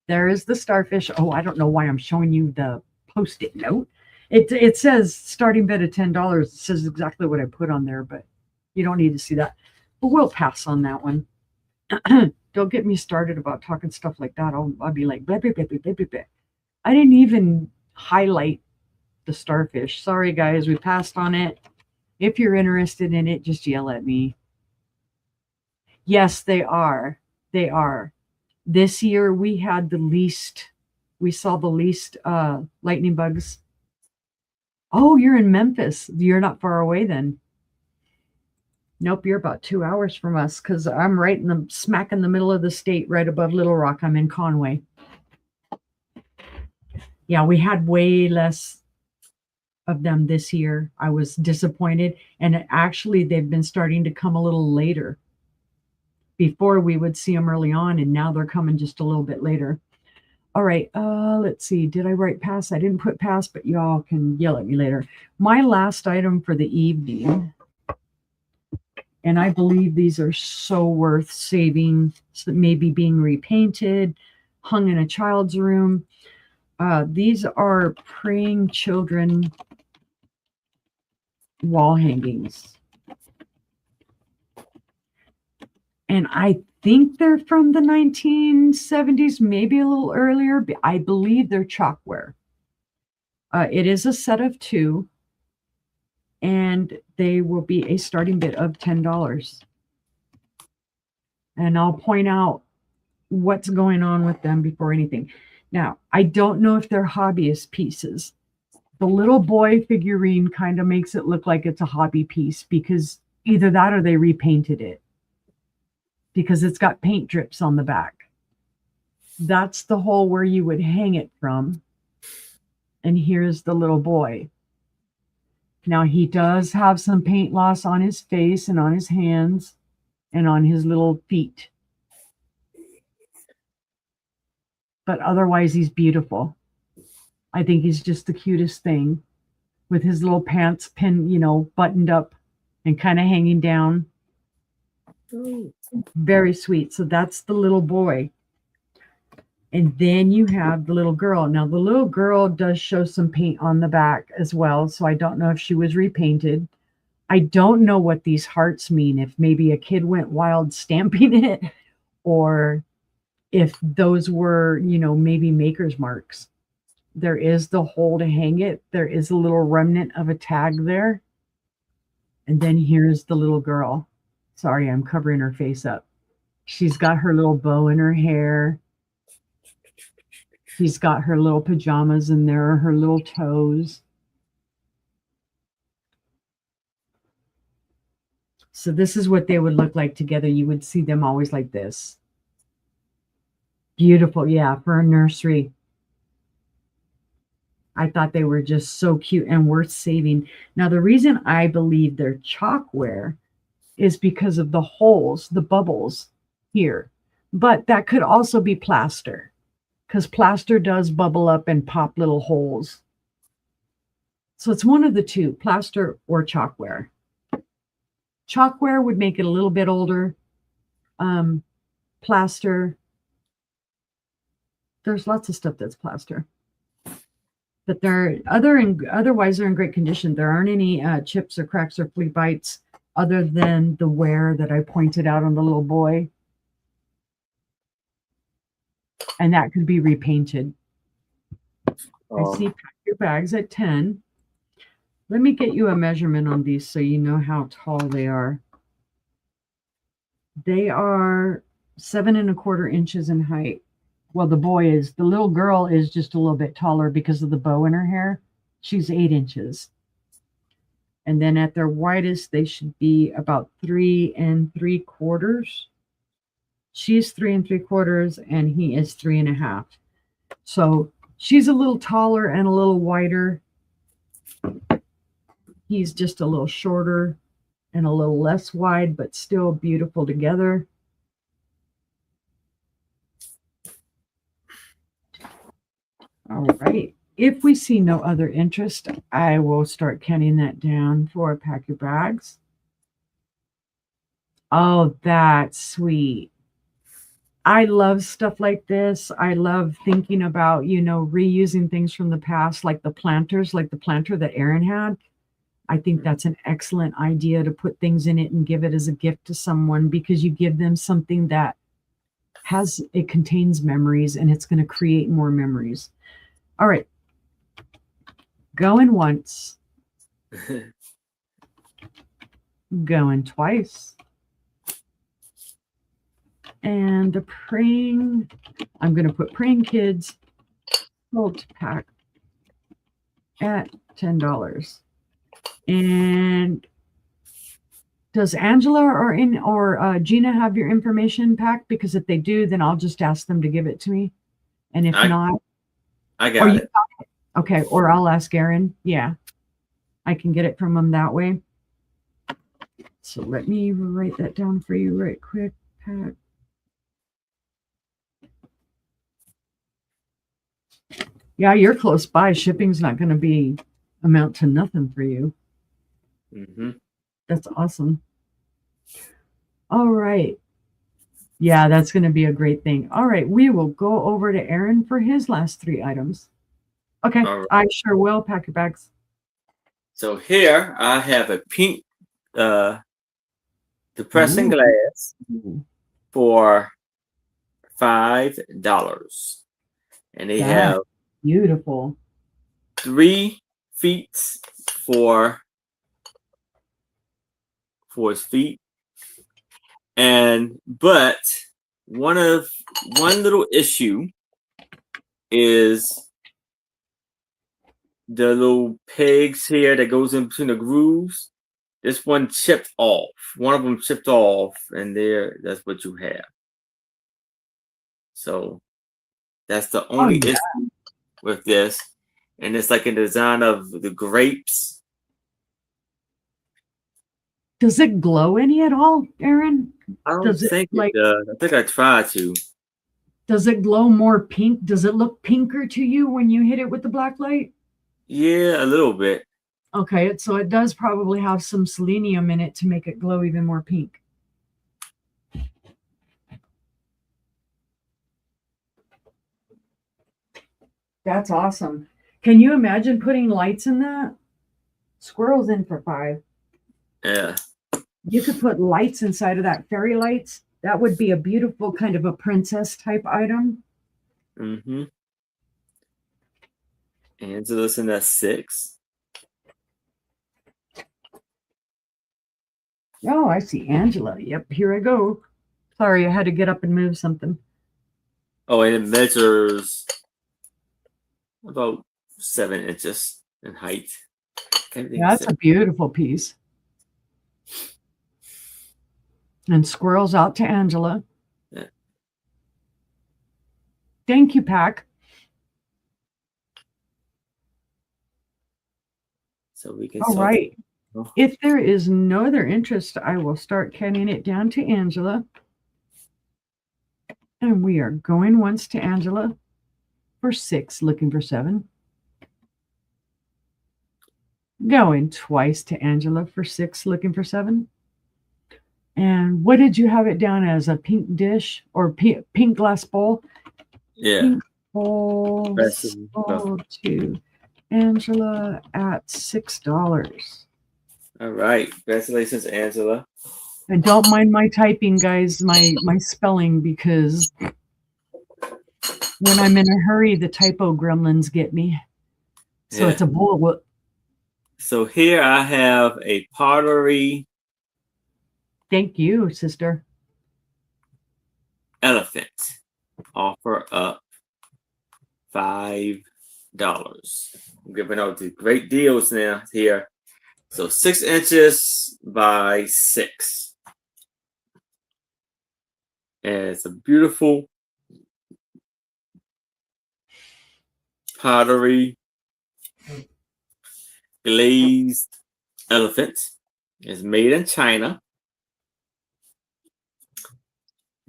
S2: There is the starfish. Oh, I don't know why I'm showing you the Post-it note. It says starting bid of $10. It says exactly what I put on there, but you don't need to see that. But we'll pass on that one. Don't get me started about talking stuff like that. I'll be like, blah, blah, blah, blah, blah, blah. I didn't even highlight the starfish. Sorry, guys. We passed on it. If you're interested in it, just yell at me. Yes, they are. They are. This year we saw the least lightning bugs. Oh, you're in Memphis. You're not far away then. Nope, you're about 2 hours from us because I'm right smack in the middle of the state, right above Little Rock. I'm in Conway. Yeah, we had way less of them this year. I was disappointed. And actually, they've been starting to come a little later. Before we would see them early on, and now they're coming just a little bit later. All right, let's see. Did I write pass? I didn't put pass, but y'all can yell at me later. My last item for the evening, and I believe these are so worth saving, so maybe being repainted, hung in a child's room. These are praying children wall hangings. And I think they're from the 1970s, maybe a little earlier. But I believe they're chalkware. It is a set of 2, and they will be a starting bid of $10. And I'll point out what's going on with them before anything. Now, I don't know if they're hobbyist pieces. The little boy figurine kind of makes it look like it's a hobby piece, because either that or they repainted it, because it's got paint drips on the back. That's the hole where you would hang it from. And here's the little boy. Now, he does have some paint loss on his face and on his hands and on his little feet. But otherwise, he's beautiful. I think he's just the cutest thing, with his little pants buttoned up and kind of hanging down. Very sweet. So that's the little boy. And then you have the little girl. Now, the little girl does show some paint on the back as well, so I don't know if she was repainted. I don't know what these hearts mean, if maybe a kid went wild stamping it, or if those were, maybe maker's marks. There is the hole to hang it. There is a little remnant of a tag there. And then here's the little girl. Sorry, I'm covering her face up. She's got her little bow in her hair. She's got her little pajamas, and there are her little toes. So this is what they would look like together. You would see them always like this. Beautiful, yeah, for a nursery. I thought they were just so cute and worth saving. Now, the reason I believe they're chalkware is because of the holes, the bubbles here. But that could also be plaster, because plaster does bubble up and pop little holes. So it's one of the two, plaster or chalkware. Chalkware would make it a little bit older. Plaster, there's lots of stuff that's plaster. But otherwise they're in great condition. There aren't any chips or cracks or flea bites, other than the wear that I pointed out on the little boy. And that could be repainted. I see pack your bags at 10. Let me get you a measurement on these so you know how tall they are. They are 7 1/4 inches in height. Well, the little girl is just a little bit taller because of the bow in her hair. She's 8 inches. And then at their widest, they should be about 3 3/4. She's 3 3/4, and he is 3 1/2. So she's a little taller and a little wider. He's just a little shorter and a little less wide, but still beautiful together. All right. If we see no other interest, I will start counting that down for pack your bags. Oh, that's sweet. I love stuff like this. I love thinking about, reusing things from the past, like the planters, like the planter that Aaron had. I think that's an excellent idea, to put things in it and give it as a gift to someone, because you give them something that it contains memories, and it's going to create more memories. All right. Going once. Going twice. And the praying, I'm going to put praying kids multi-pack at $10. And does Angela or Gina have your information, Pack? Because if they do, then I'll just ask them to give it to me. And if not,
S1: I got it.
S2: Okay, or I'll ask Aaron. Yeah. I can get it from them that way. So let me write that down for you right quick, Pat. Yeah, you're close by. Shipping's not going to be amount to nothing for you.
S1: Mm-hmm.
S2: That's awesome. All right. Yeah, that's going to be a great thing. All right, we will go over to Aaron for his last 3 items. Okay,
S1: All right.
S2: I sure will. Pack your bags.
S1: So here I have a pink depressing
S2: Ooh.
S1: glass for $5. And they
S2: That's
S1: have
S2: beautiful.
S1: 3 feet for his feet. But one little issue is the little pegs here that goes in between the grooves. This one chipped off. One of them chipped off, and that's what you have. So that's the only issue with this. And it's like a design of the grapes.
S2: Does it glow any at all, Aaron?
S1: I don't
S2: Does it
S1: think
S2: like
S1: it does. I think I tried to.
S2: does it glow more pink? Does it look pinker to you when you hit it with the black light?
S1: Yeah, a little bit.
S2: Okay, so it does probably have some selenium in it to make it glow even more pink. That's awesome. Can you imagine putting lights in that? Squirrel's in for 5.
S1: Yeah.
S2: You could put lights inside of that, fairy lights. That would be a beautiful kind of a princess type item.
S1: Mm-hmm. Angela's in that 6.
S2: Oh, I see Angela. Yep, here I go. Sorry, I had to get up and move something.
S1: Oh, and it measures about 7 inches in height.
S2: Yeah, that's a beautiful piece. And squirrels out to Angela.
S1: Yeah.
S2: Thank you, Pack.
S1: So we can.
S2: All right. If there is no other interest, I will start counting it down to Angela. And we are going once to Angela for 6, looking for 7. Going twice to Angela for 6, looking for 7. And what did you have it down as? A pink dish or pink glass bowl?
S1: Yeah.
S2: Pink bowl to Angela at $6.
S1: All right. Congratulations, Angela.
S2: And don't mind my typing, guys, my spelling, because when I'm in a hurry, the typo gremlins get me. So it's a bull.
S1: So here I have a pottery.
S2: Thank you, sister.
S1: Elephant. Offer up $5. I'm giving out the great deals now here. So 6 inches by 6. And it's a beautiful pottery glazed elephant. It's made in China.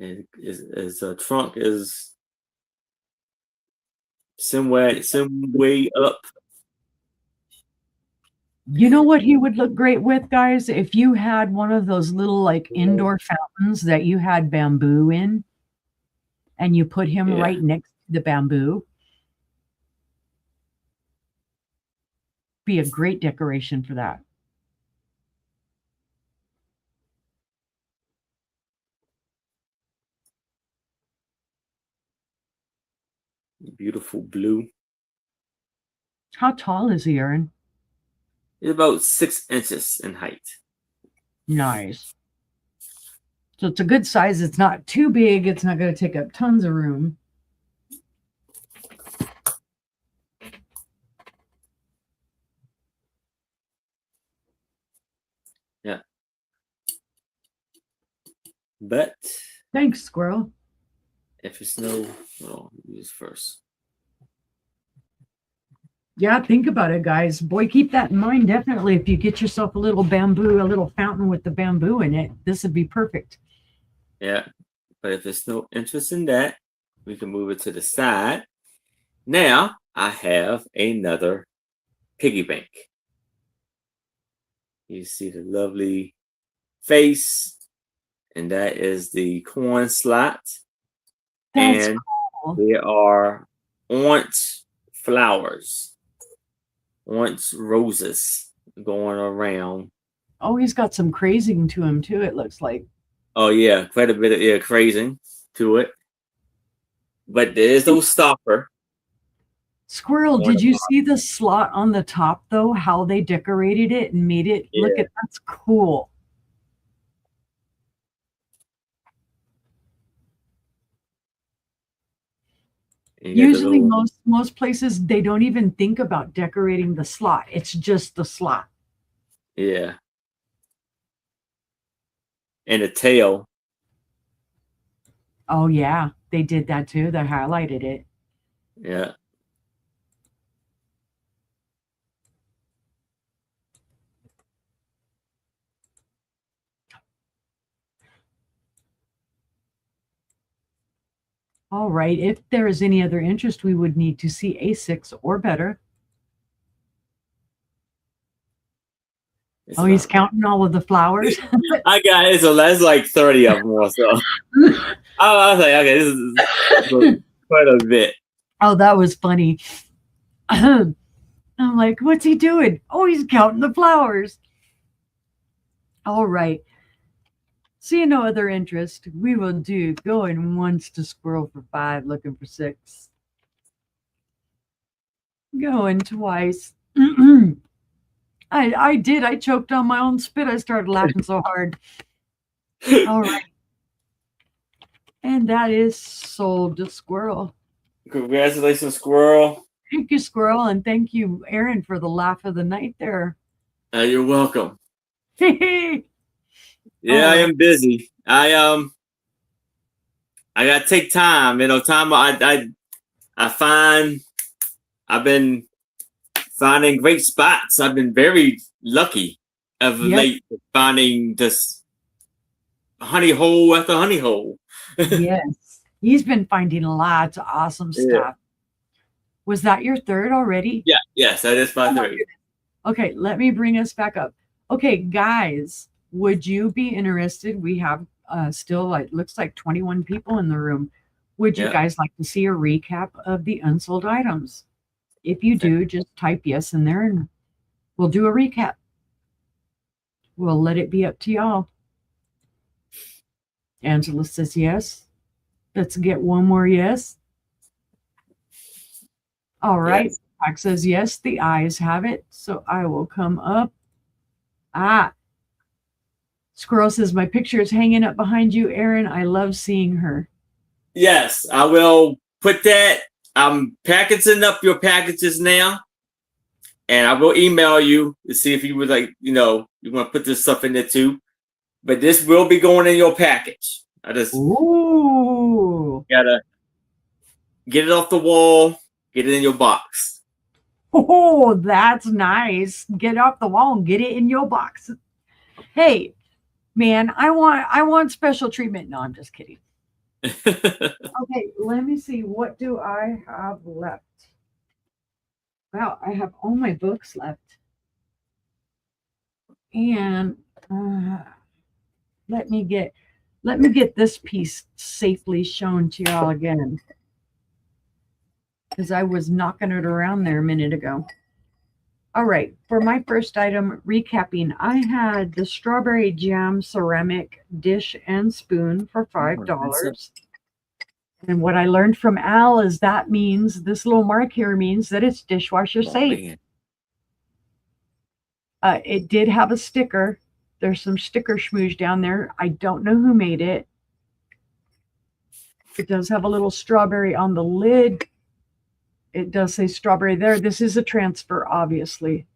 S1: And his trunk is some way up.
S2: You know what he would look great with, guys? If you had one of those little like indoor fountains that you had bamboo in, and you put him right next to the bamboo. Be a great decoration for that.
S1: Beautiful blue.
S2: How tall is he, Aaron?
S1: It's about 6 inches in height.
S2: Nice. So it's a good size. It's not too big. It's not going to take up tons of room.
S1: Yeah. But
S2: thanks, squirrel.
S1: If it's no, hold on, use first.
S2: Yeah, think about it, guys. Boy, keep that in mind. Definitely, if you get yourself a little bamboo, a little fountain with the bamboo in it, this would be perfect.
S1: Yeah. But if there's no interest in that, we can move it to the side. Now I have another piggy bank. You see the lovely face, and that is the corn slot.
S2: That's
S1: And
S2: cool.
S1: there are orange flowers, orange roses going around.
S2: Oh, he's got some crazing to him too, it looks like.
S1: Oh yeah, quite a bit of crazing to it. But there is no stopper.
S2: Squirrel,
S1: on
S2: did
S1: the
S2: you
S1: bottom.
S2: see the slot on the top though? How they decorated it and made it look
S1: Yeah,
S2: at that's cool.
S1: and you got the
S2: Usually
S1: little
S2: most places they don't even think about decorating the slot. It's just the slot.
S1: yeah, and the tail.
S2: Oh yeah, they did that too. They highlighted it.
S1: Yeah,
S2: All right. If there is any other interest, we would need to see A6 or better.
S1: it's
S2: Oh, he's
S1: about.
S2: counting all of the flowers.
S1: I got it. So that's like 30 of them or so. I was like, okay, this is quite a bit.
S2: Oh, that was funny. I'm like, what's he doing? Oh, he's counting the flowers. All right. Seeing no other interest, we will do going once to squirrel for 5, looking for 6. Going twice. I did. I choked on my own spit. I started laughing so hard. All right. And that is sold to squirrel.
S1: Congratulations, squirrel.
S2: Thank you, squirrel, and thank you, Aaron, for the laugh of the night there.
S1: You're welcome.
S2: Yeah,
S1: Yeah, I am busy. I gotta take time. Time. I find I've been finding great spots. I've been very lucky of
S2: Yep.
S1: late finding this honey hole after honey hole.
S2: Yes. He's been finding lots of awesome
S1: Yeah.
S2: stuff. Was that your third already?
S1: Yeah, yes, that is my
S2: Oh my
S1: three.
S2: goodness. Okay, let me bring us back up. Okay, guys, would you be interested? We have still, it looks like 21 people in the room. Would you
S1: Yeah.
S2: guys like to see a recap of the unsold items? If you do, just type yes in there and we'll do a recap. We'll let it be up to y'all. Angela says yes. Let's get one more yes. All right.
S1: Yes.
S2: Pack says yes. The ayes have it. So I will come up. Squirrel says my picture is hanging up behind you, Aaron. I love seeing her.
S1: Yes, I will put that. I'm packaging up your packages now, and I will email you to see if you would like, you want to put this stuff in there too. But this will be going in your package. I just
S2: Ooh.
S1: gotta get it off the wall, get it in your box.
S2: Oh, that's nice. Get it off the wall and get it in your box. Hey, man, I want special treatment. No, I'm just kidding. Okay, let me see. What do I have left? Wow, I have all my books left. And let me get this piece safely shown to y'all again. Because I was knocking it around there a minute ago. All right, for my first item, recapping, I had the strawberry jam ceramic dish and spoon for $5. And what I learned from Al is that means this little mark here means that it's dishwasher safe. It did have a sticker. There's some sticker schmooze down there. I don't know who made it. It does have a little strawberry on the lid. It does say strawberry there. This is a transfer, obviously.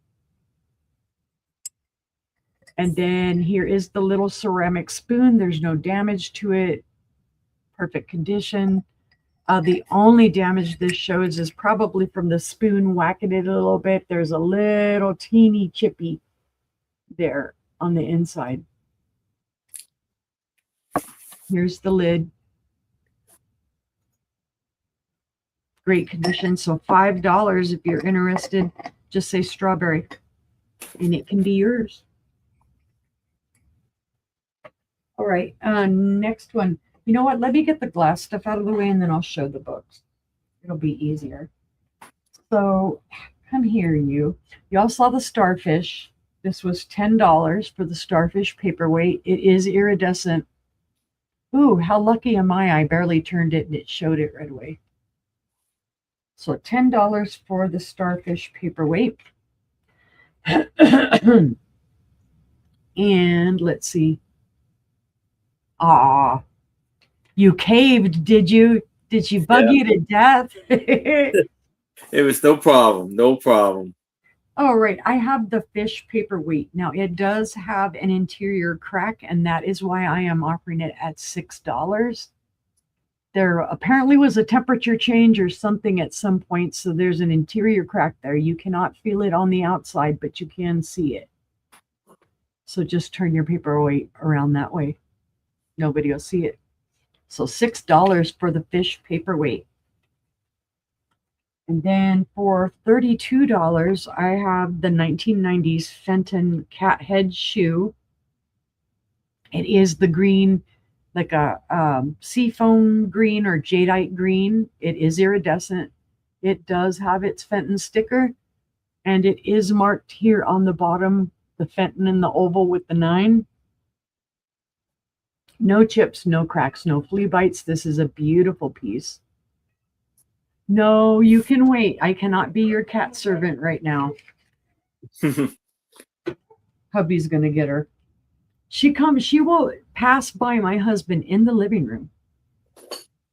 S2: And then here is the little ceramic spoon. There's no damage to it. Perfect condition. The only damage this shows is probably from the spoon whacking it a little bit. There's a little teeny chippy there on the inside. Here's the lid. Great condition. So $5 if you're interested. Just say strawberry and it can be yours. All right, next one. You know what? Let me get the glass stuff out of the way and then I'll show the books. It'll be easier. So come here, you. Y'all saw the starfish. This was $10 for the starfish paperweight. It is iridescent. Ooh, how lucky am I? I barely turned it and it showed it right away. So $10 for the starfish paperweight. And let's see. Ah, you caved, did you? Did she bug you to death?
S1: It was no problem. No problem.
S2: Oh, right. I have the fish paperweight. Now, it does have an interior crack, and that is why I am offering it at $6. There apparently was a temperature change or something at some point, so there's an interior crack there. You cannot feel it on the outside, but you can see it. So just turn your paperweight around that way. Nobody will see it. So $6 for the fish paperweight. And then for $32, I have the 1990s Fenton cat head shoe. It is the green, like a seafoam green or jadeite green. It is iridescent. It does have its Fenton sticker, and it is marked here on the bottom, the Fenton in the oval with the 9. No chips, no cracks, no flea bites. This is a beautiful piece. No, you can wait. I cannot be your cat servant right now. Hubby's going to get her. She will pass by my husband in the living room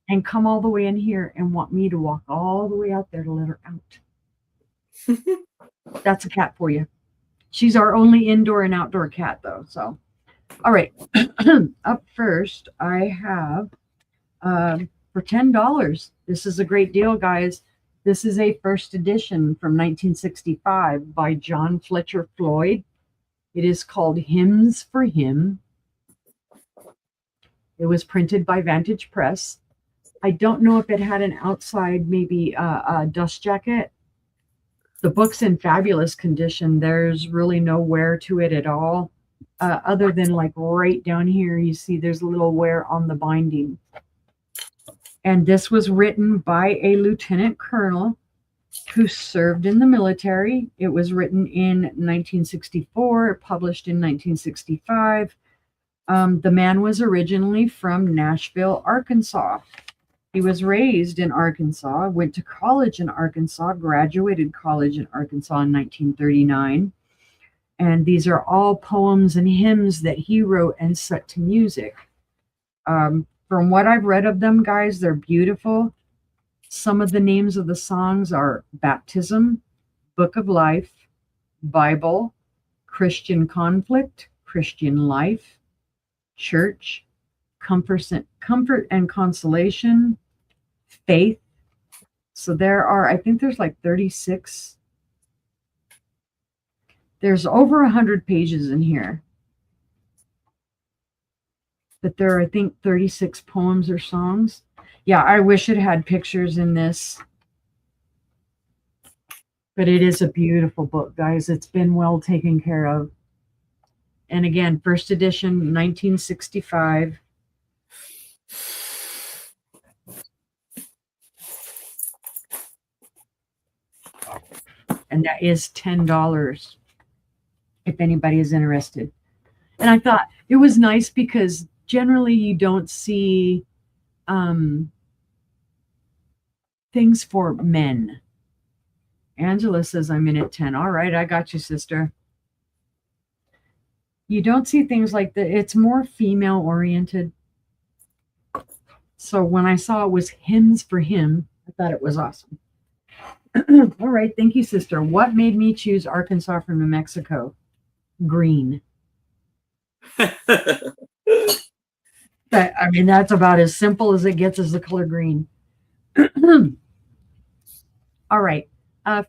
S2: and come all the way in here and want me to walk all the way out there to let her out. That's a cat for you. She's our only indoor and outdoor cat, though. So, all right. Up first, I have for $10. This is a great deal, guys. This is a first edition from 1965 by John Fletcher Floyd. It is called Hymns for Him. It was printed by Vantage Press. I don't know if it had an outside, maybe a dust jacket. The book's in fabulous condition. There's really no wear to it at all. Other than like right down here, you see there's a little wear on the binding. And this was written by a lieutenant colonel who served in the military. It was written in 1964, published in 1965. The man was originally from Nashville, Arkansas. He was raised in Arkansas, went to college in Arkansas, graduated college in Arkansas in 1939. And these are all poems and hymns that he wrote and set to music. From what I've read of them, guys, they're beautiful. Some of the names of the songs are Baptism, Book of Life, Bible, Christian Conflict, Christian Life, Church, Comfort and Consolation, Faith. So there are, I think there's like 36. There's over 100 pages in here. But there are, I think, 36 poems or songs. Yeah, I wish it had pictures in this. But it is a beautiful book, guys. It's been well taken care of. And again, first edition, 1965. And that is $10 if anybody is interested. And I thought it was nice because generally you don't see things for men. Angela says I'm in at 10. All right, I got you, sister. You don't see things like that. It's more female oriented. So when I saw it was Hymns for Him, I thought it was awesome. All right, thank you, sister. What made me choose Arkansas from New Mexico? Green. I mean, that's about as simple as it gets, as the color green. All right.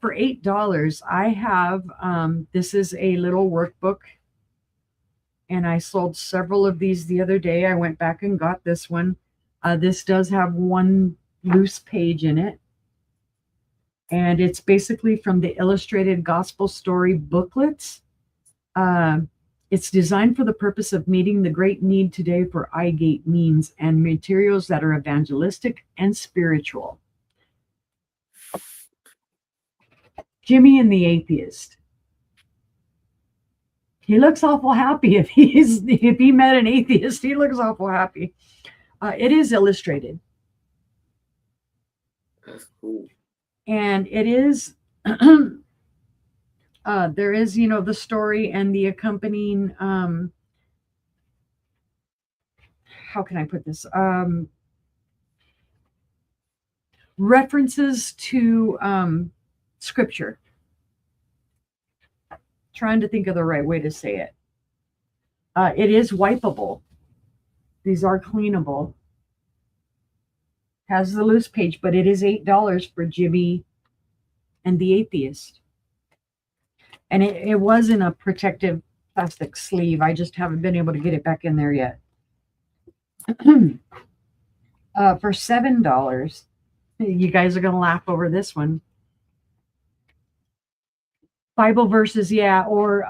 S2: For $8, I have this is a little workbook, and I sold several of these the other day. I went back and got this one. This does have one loose page in it, and it's basically from the Illustrated Gospel Story booklets. It's designed for the purpose of meeting the great need today for eye gate means and materials that are evangelistic and spiritual. Jimmy and the Atheist. He looks awful happy. If he met an atheist, he looks awful happy. It is illustrated.
S1: That's cool.
S2: And it is there is, the story and the accompanying how can I put this? References to scripture. Trying to think of the right way to say it. It is wipeable. These are cleanable. Has the loose page, but it is $8 for Jimmy and the Atheist. And it was in a protective plastic sleeve. I just haven't been able to get it back in there yet. For $7, you guys are going to laugh over this one. Bible verses, yeah, or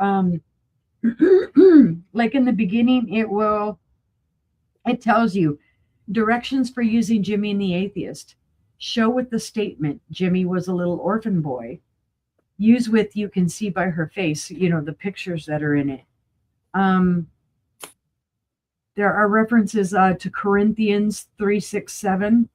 S2: like in the beginning, it tells you directions for using Jimmy and the Atheist. Show with the statement, Jimmy was a little orphan boy. Use with, you can see by her face, the pictures that are in it. There are references to Corinthians 3:6-7.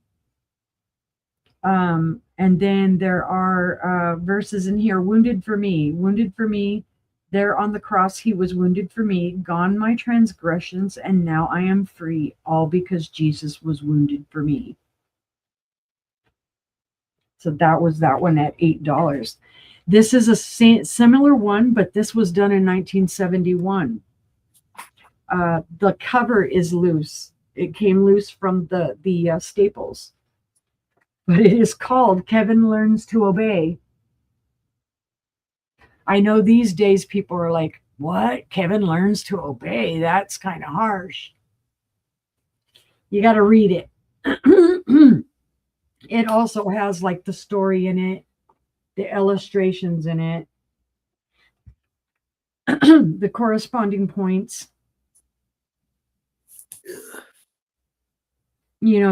S2: And then there are verses in here, wounded for me. There on the cross, he was wounded for me, gone my transgressions, and now I am free, all because Jesus was wounded for me. So that was that one at $8. This is a similar one, but this was done in 1971. The cover is loose. It came loose from the staples. But it is called Kevin Learns to Obey. I know these days people are like, what? Kevin Learns to Obey? That's kind of harsh. You got to read it. It also has like the story in it, the illustrations in it, the corresponding points.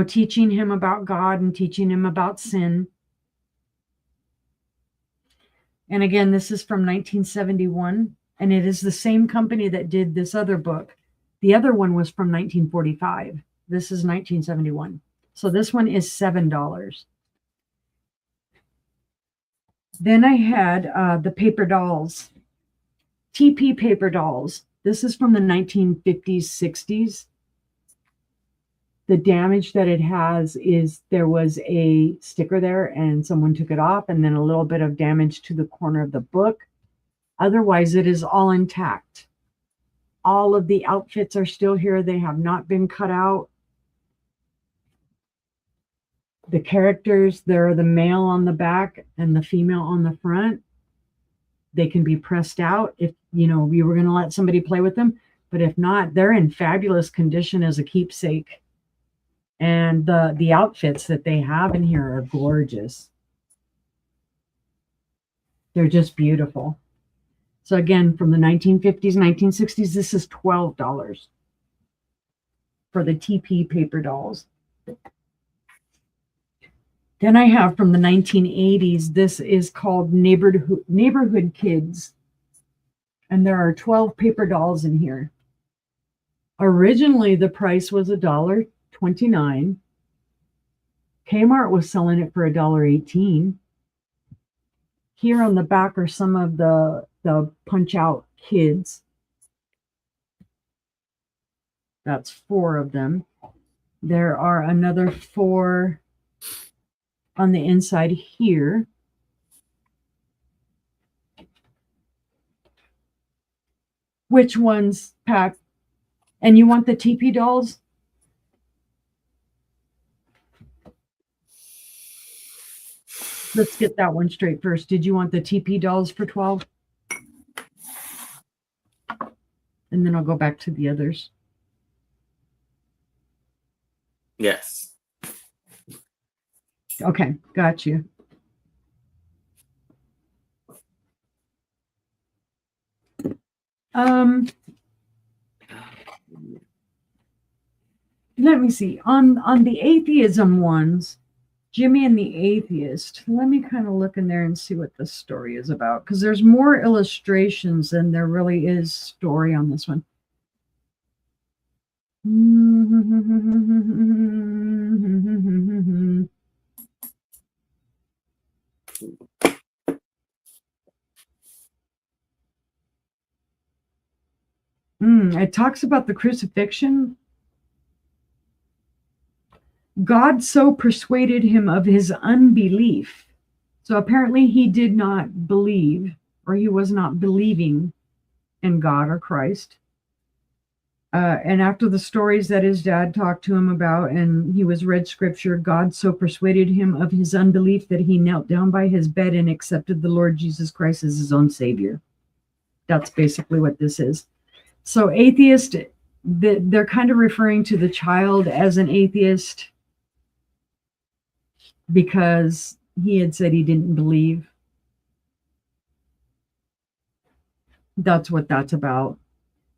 S2: Teaching him about God and teaching him about sin. And again, this is from 1971, and it is the same company that did this other book. The other one was from 1945. This is 1971. So this one is $7. Then I had the paper dolls, TP paper dolls. This is from the 1950s, 60s. The damage that it has is there was a sticker there and someone took it off, and then a little bit of damage to the corner of the book. Otherwise, it is all intact. All of the outfits are still here. They have not been cut out. The characters, there are the male on the back and the female on the front. They can be pressed out if, you were going to let somebody play with them. But if not, they're in fabulous condition as a keepsake. And the outfits that they have in here are gorgeous. They're just beautiful. So again, from the 1950s, 1960s, this is $12 for the TP paper dolls. Then I have from the 1980s, this is called Neighborhood Kids. And there are 12 paper dolls in here. Originally, the price was $1.29. Kmart was selling it for $1.18. Here on the back are some of the punch out kids. That's 4 of them. There are another 4 on the inside here. Which ones, Pack? And you want the TP dolls? Let's get that one straight first. Did you want the TP dolls for 12? And then I'll go back to the others.
S1: Yes.
S2: Okay, got you. Let me see. On the atheism ones, Jimmy and the Atheist. Let me kind of look in there and see what the story is about, because there's more illustrations than there really is story on this one. It talks about the crucifixion. God so persuaded him of his unbelief. So apparently he did not believe, or he was not believing in God or Christ. And after the stories that his dad talked to him about, and he was read scripture, God so persuaded him of his unbelief that he knelt down by his bed and accepted the Lord Jesus Christ as his own savior. That's basically what this is. So atheist, they're kind of referring to the child as an atheist because he had said he didn't believe. That's what that's about.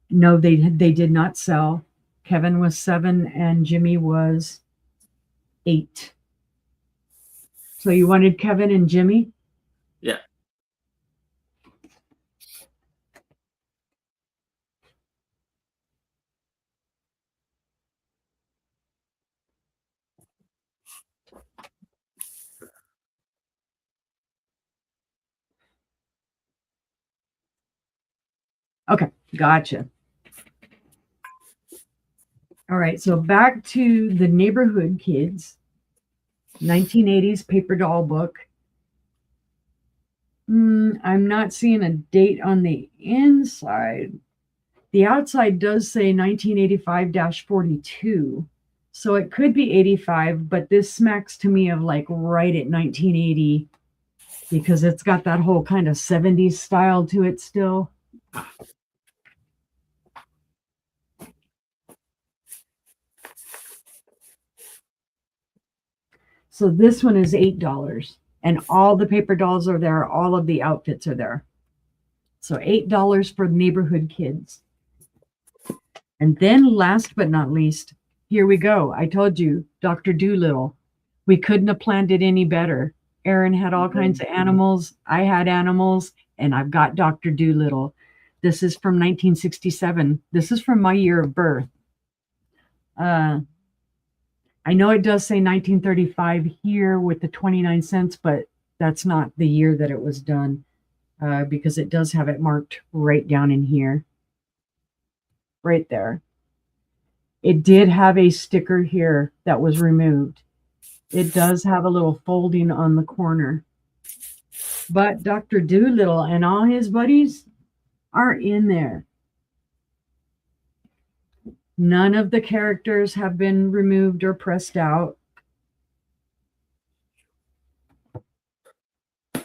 S2: No, they did not sell. Kevin was 7 and Jimmy was 8. So you wanted Kevin and Jimmy?
S1: Yeah.
S2: Okay, gotcha. All right, so back to the Neighborhood Kids, 1980s paper doll book. I'm not seeing a date on the inside. The outside does say 1985-42. So it could be 85, but this smacks to me of like right at 1980 because it's got that whole kind of 70s style to it still. So this one is $8 and all the paper dolls are there. All of the outfits are there. So $8 for Neighborhood Kids. And then last but not least, here we go. I told you, Dr. Dolittle. We couldn't have planned it any better. Aaron had all kinds of animals. I had animals, and I've got Dr. Dolittle. This is from 1967. This is from my year of birth. I know it does say 1935 here with the 29 cents, but that's not the year that it was done because it does have it marked right down in here. Right there. It did have a sticker here that was removed. It does have a little folding on the corner. But Dr. Dolittle and all his buddies are in there. None of the characters have been removed or pressed out.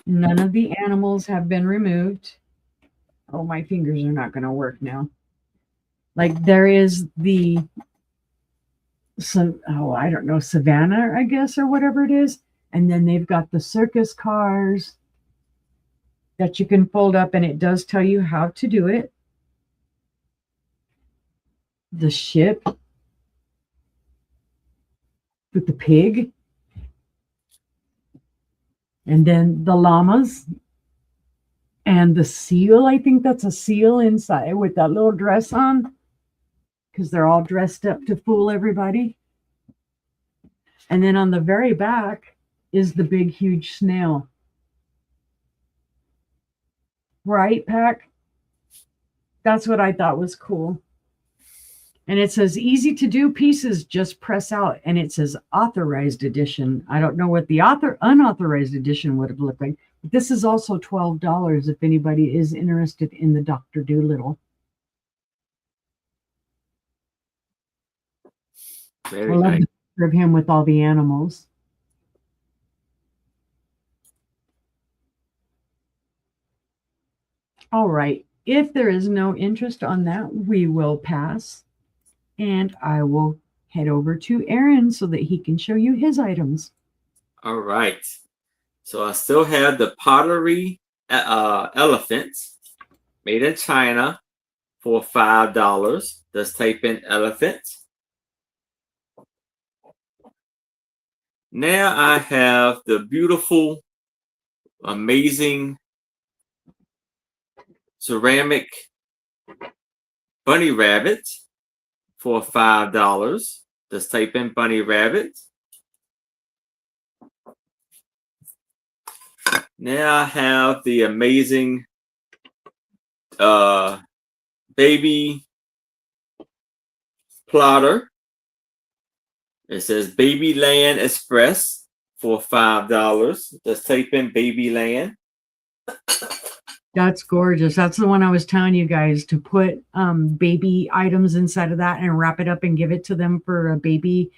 S2: None of the animals have been removed. Oh, my fingers are not going to work now. Like there is I don't know, Savannah, I guess, or whatever it is. And then they've got the circus cars that you can fold up, and it does tell you how to do it. The ship with the pig. And then the llamas and the seal. I think that's a seal inside with that little dress on because they're all dressed up to fool everybody. And then on the very back is the big, huge snail. Right, Pack? That's what I thought was cool. And it says easy to do pieces, just press out. And it says authorized edition. I don't know what the unauthorized edition would have looked like. But this is also $12 if anybody is interested in the Dr. Dolittle.
S1: Very
S2: I love
S1: nice.
S2: the picture of him with all the animals. All right. If there is no interest on that, we will pass. And I will head over to Aaron so that he can show you his items.
S1: All right. So I still have the pottery elephant made in China for $5. Just type in elephant. Now I have the beautiful, amazing ceramic bunny rabbit for $5. Just type in bunny rabbit. Now I have the amazing baby plotter. It says Babyland Express for $5. Just type in Babyland.
S2: That's gorgeous. That's the one I was telling you guys to put baby items inside of that and wrap it up and give it to them for a baby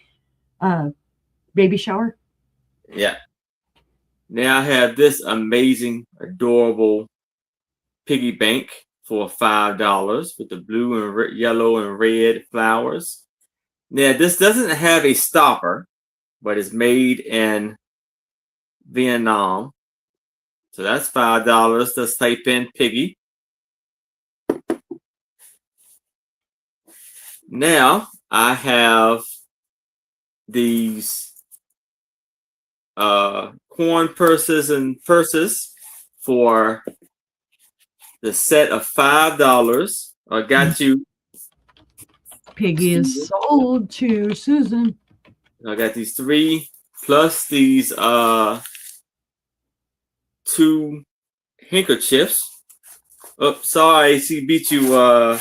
S2: shower.
S1: Yeah. Now I have this amazing, adorable piggy bank for $5 with the blue and yellow and red flowers. Now this doesn't have a stopper, but it's made in Vietnam. So that's $5. Let's type in piggy. Now I have these corn purses and purses for the set of $5. I got you.
S2: Piggy is sold to Susan.
S1: I got these 3 plus these 2 handkerchiefs. Oh, sorry, she beat you.
S2: Yep,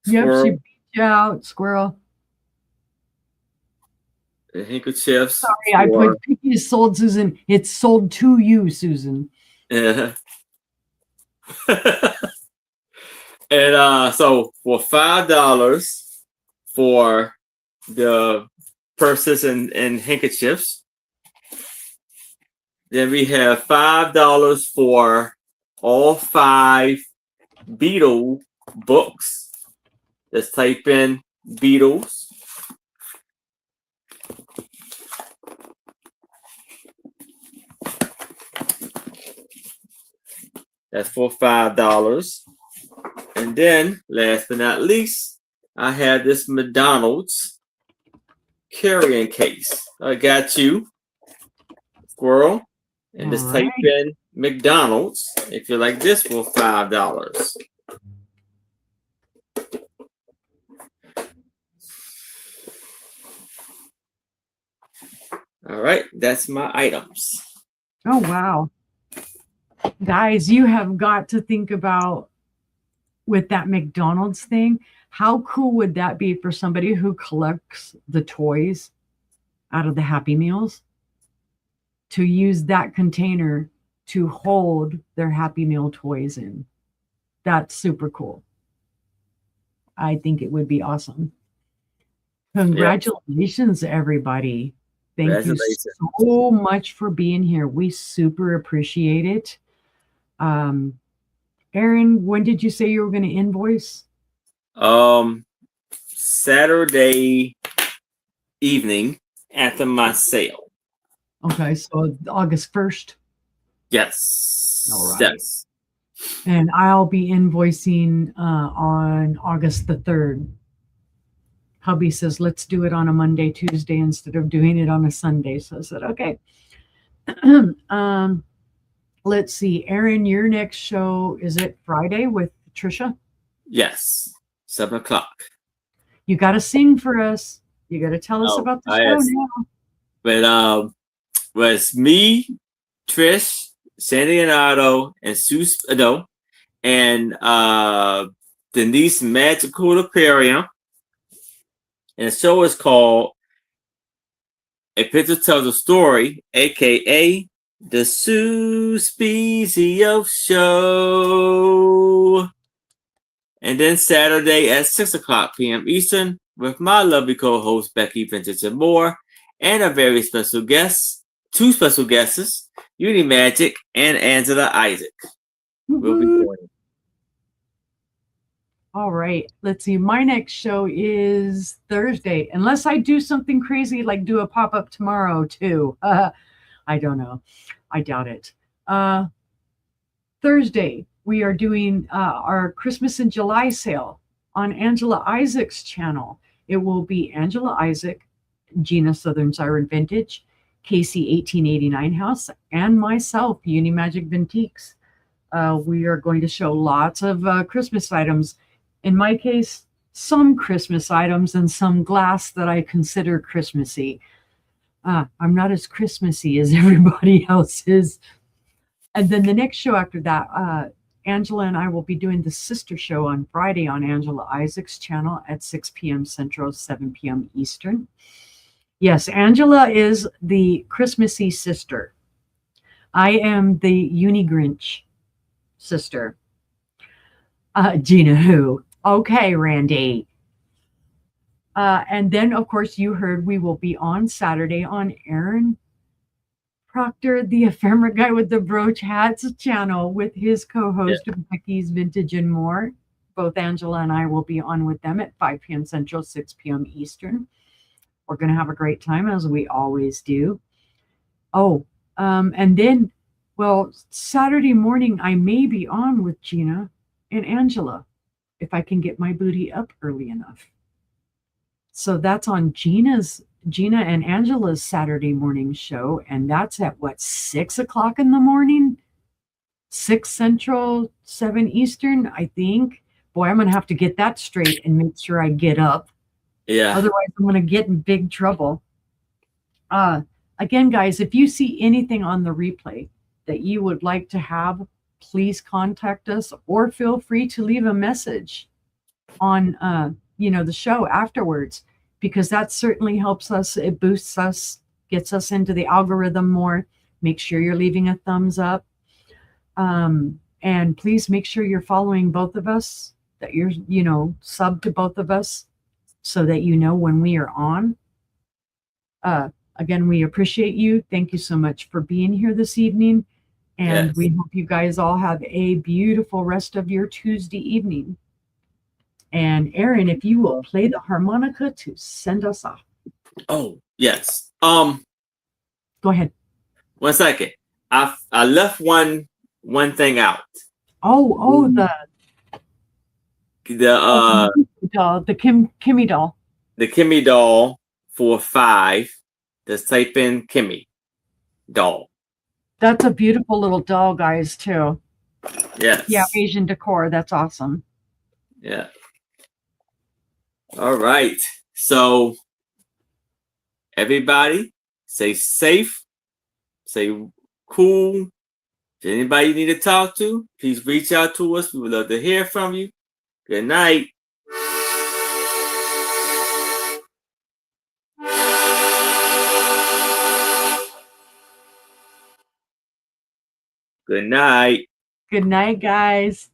S1: squirrel.
S2: she beat you out, squirrel.
S1: The handkerchiefs.
S2: Sorry, I put Piggy is sold, Susan. It's sold to you, Susan.
S1: Yeah. And so for $5 for the purses and handkerchiefs. Then we have $5 for all 5 Beatle books. Let's type in Beatles. That's for $5. And then, last but not least, I have this McDonald's carrying case. I got you, squirrel. And just type in McDonald's if you like this for $5. All right, that's my items.
S2: Oh, wow. Guys, you have got to think about with that McDonald's thing, how cool would that be for somebody who collects the toys out of the Happy Meals to use that container to hold their Happy Meal toys in? That's super cool. I think it would be awesome. Congratulations, everybody. Thank you so much for being here. We super appreciate it. Aaron, when did you say you were going to invoice?
S1: Saturday evening after my sale.
S2: Okay, so August 1st.
S1: Yes.
S2: All right.
S1: Yes.
S2: And I'll be invoicing on August the 3rd. Hubby says, let's do it on a Monday, Tuesday instead of doing it on a Sunday. So I said, okay. Let's see. Aaron, your next show, is it Friday with Trisha?
S1: Yes. 7 o'clock.
S2: You got to sing for us. You got to tell us about the show now.
S1: But was me, Trish, Sandy Leonardo, and Sue Spino, and Denise Magical Aquarium. And the show is called A Picture Tells a Story, aka The Sue Spezio Show. And then Saturday at 6 o'clock p.m. Eastern with my lovely co-host Becky Vintage and Moore, and a very special guest, 2 special guests, Uni Magic and Angela Isaac will be joining.
S2: All right. Let's see. My next show is Thursday, unless I do something crazy like do a pop up tomorrow too. I don't know. I doubt it. Uh, Thursday, we are doing our Christmas in July sale on Angela Isaac's channel. It will be Angela Isaac, Gina Southern Siren Vintage, Casey 1889 House, and myself, Uni Magic Vintiques. We are going to show lots of Christmas items. In my case, some Christmas items and some glass that I consider Christmassy. I'm not as Christmassy as everybody else is. And then the next show after that, Angela and I will be doing the sister show on Friday on Angela Isaac's channel at 6 p.m. Central, 7 p.m. Eastern. Yes, Angela is the Christmassy sister. I am the Uni Grinch sister. Gina who? Okay, Randy. And then, of course, you heard we will be on Saturday on Aaron Proctor, the ephemera guy with the brooch hats channel with his co-host Becky's Vintage and More. Both Angela and I will be on with them at 5 p.m. Central, 6 p.m. Eastern. We're going to have a great time as we always do. Oh, and then, well, Saturday morning I may be on with Gina and Angela if I can get my booty up early enough. So that's on Gina and Angela's Saturday morning show, and that's at what, 6 o'clock in the morning? 6 Central, 7 Eastern, I think. Boy, I'm gonna have to get that straight and make sure I get up.
S1: Yeah.
S2: Otherwise, I'm gonna get in big trouble. Again, guys, if you see anything on the replay that you would like to have, please contact us or feel free to leave a message on the show afterwards, because that certainly helps us. It boosts us, gets us into the algorithm more. Make sure you're leaving a thumbs up. And please make sure you're following both of us, that you're, sub to both of us so that you know when we are on. Again, we appreciate you. Thank you so much for being here this evening. And we hope you guys all have a beautiful rest of your Tuesday evening. And Aaron, if you will play the harmonica to send us off.
S1: Oh, yes.
S2: Go ahead.
S1: 1 second. I left one thing out.
S2: Oh, the Kimmy doll.
S1: The Kimmy doll for 5. Just type in Kimmy doll.
S2: That's a beautiful little doll, guys, too.
S1: Yes.
S2: Yeah, Asian decor. That's awesome.
S1: Yeah. All right. So everybody, stay safe, stay cool. If anybody you need to talk to, please reach out to us. We would love to hear from you. Good night. Good night.
S2: Good night, guys.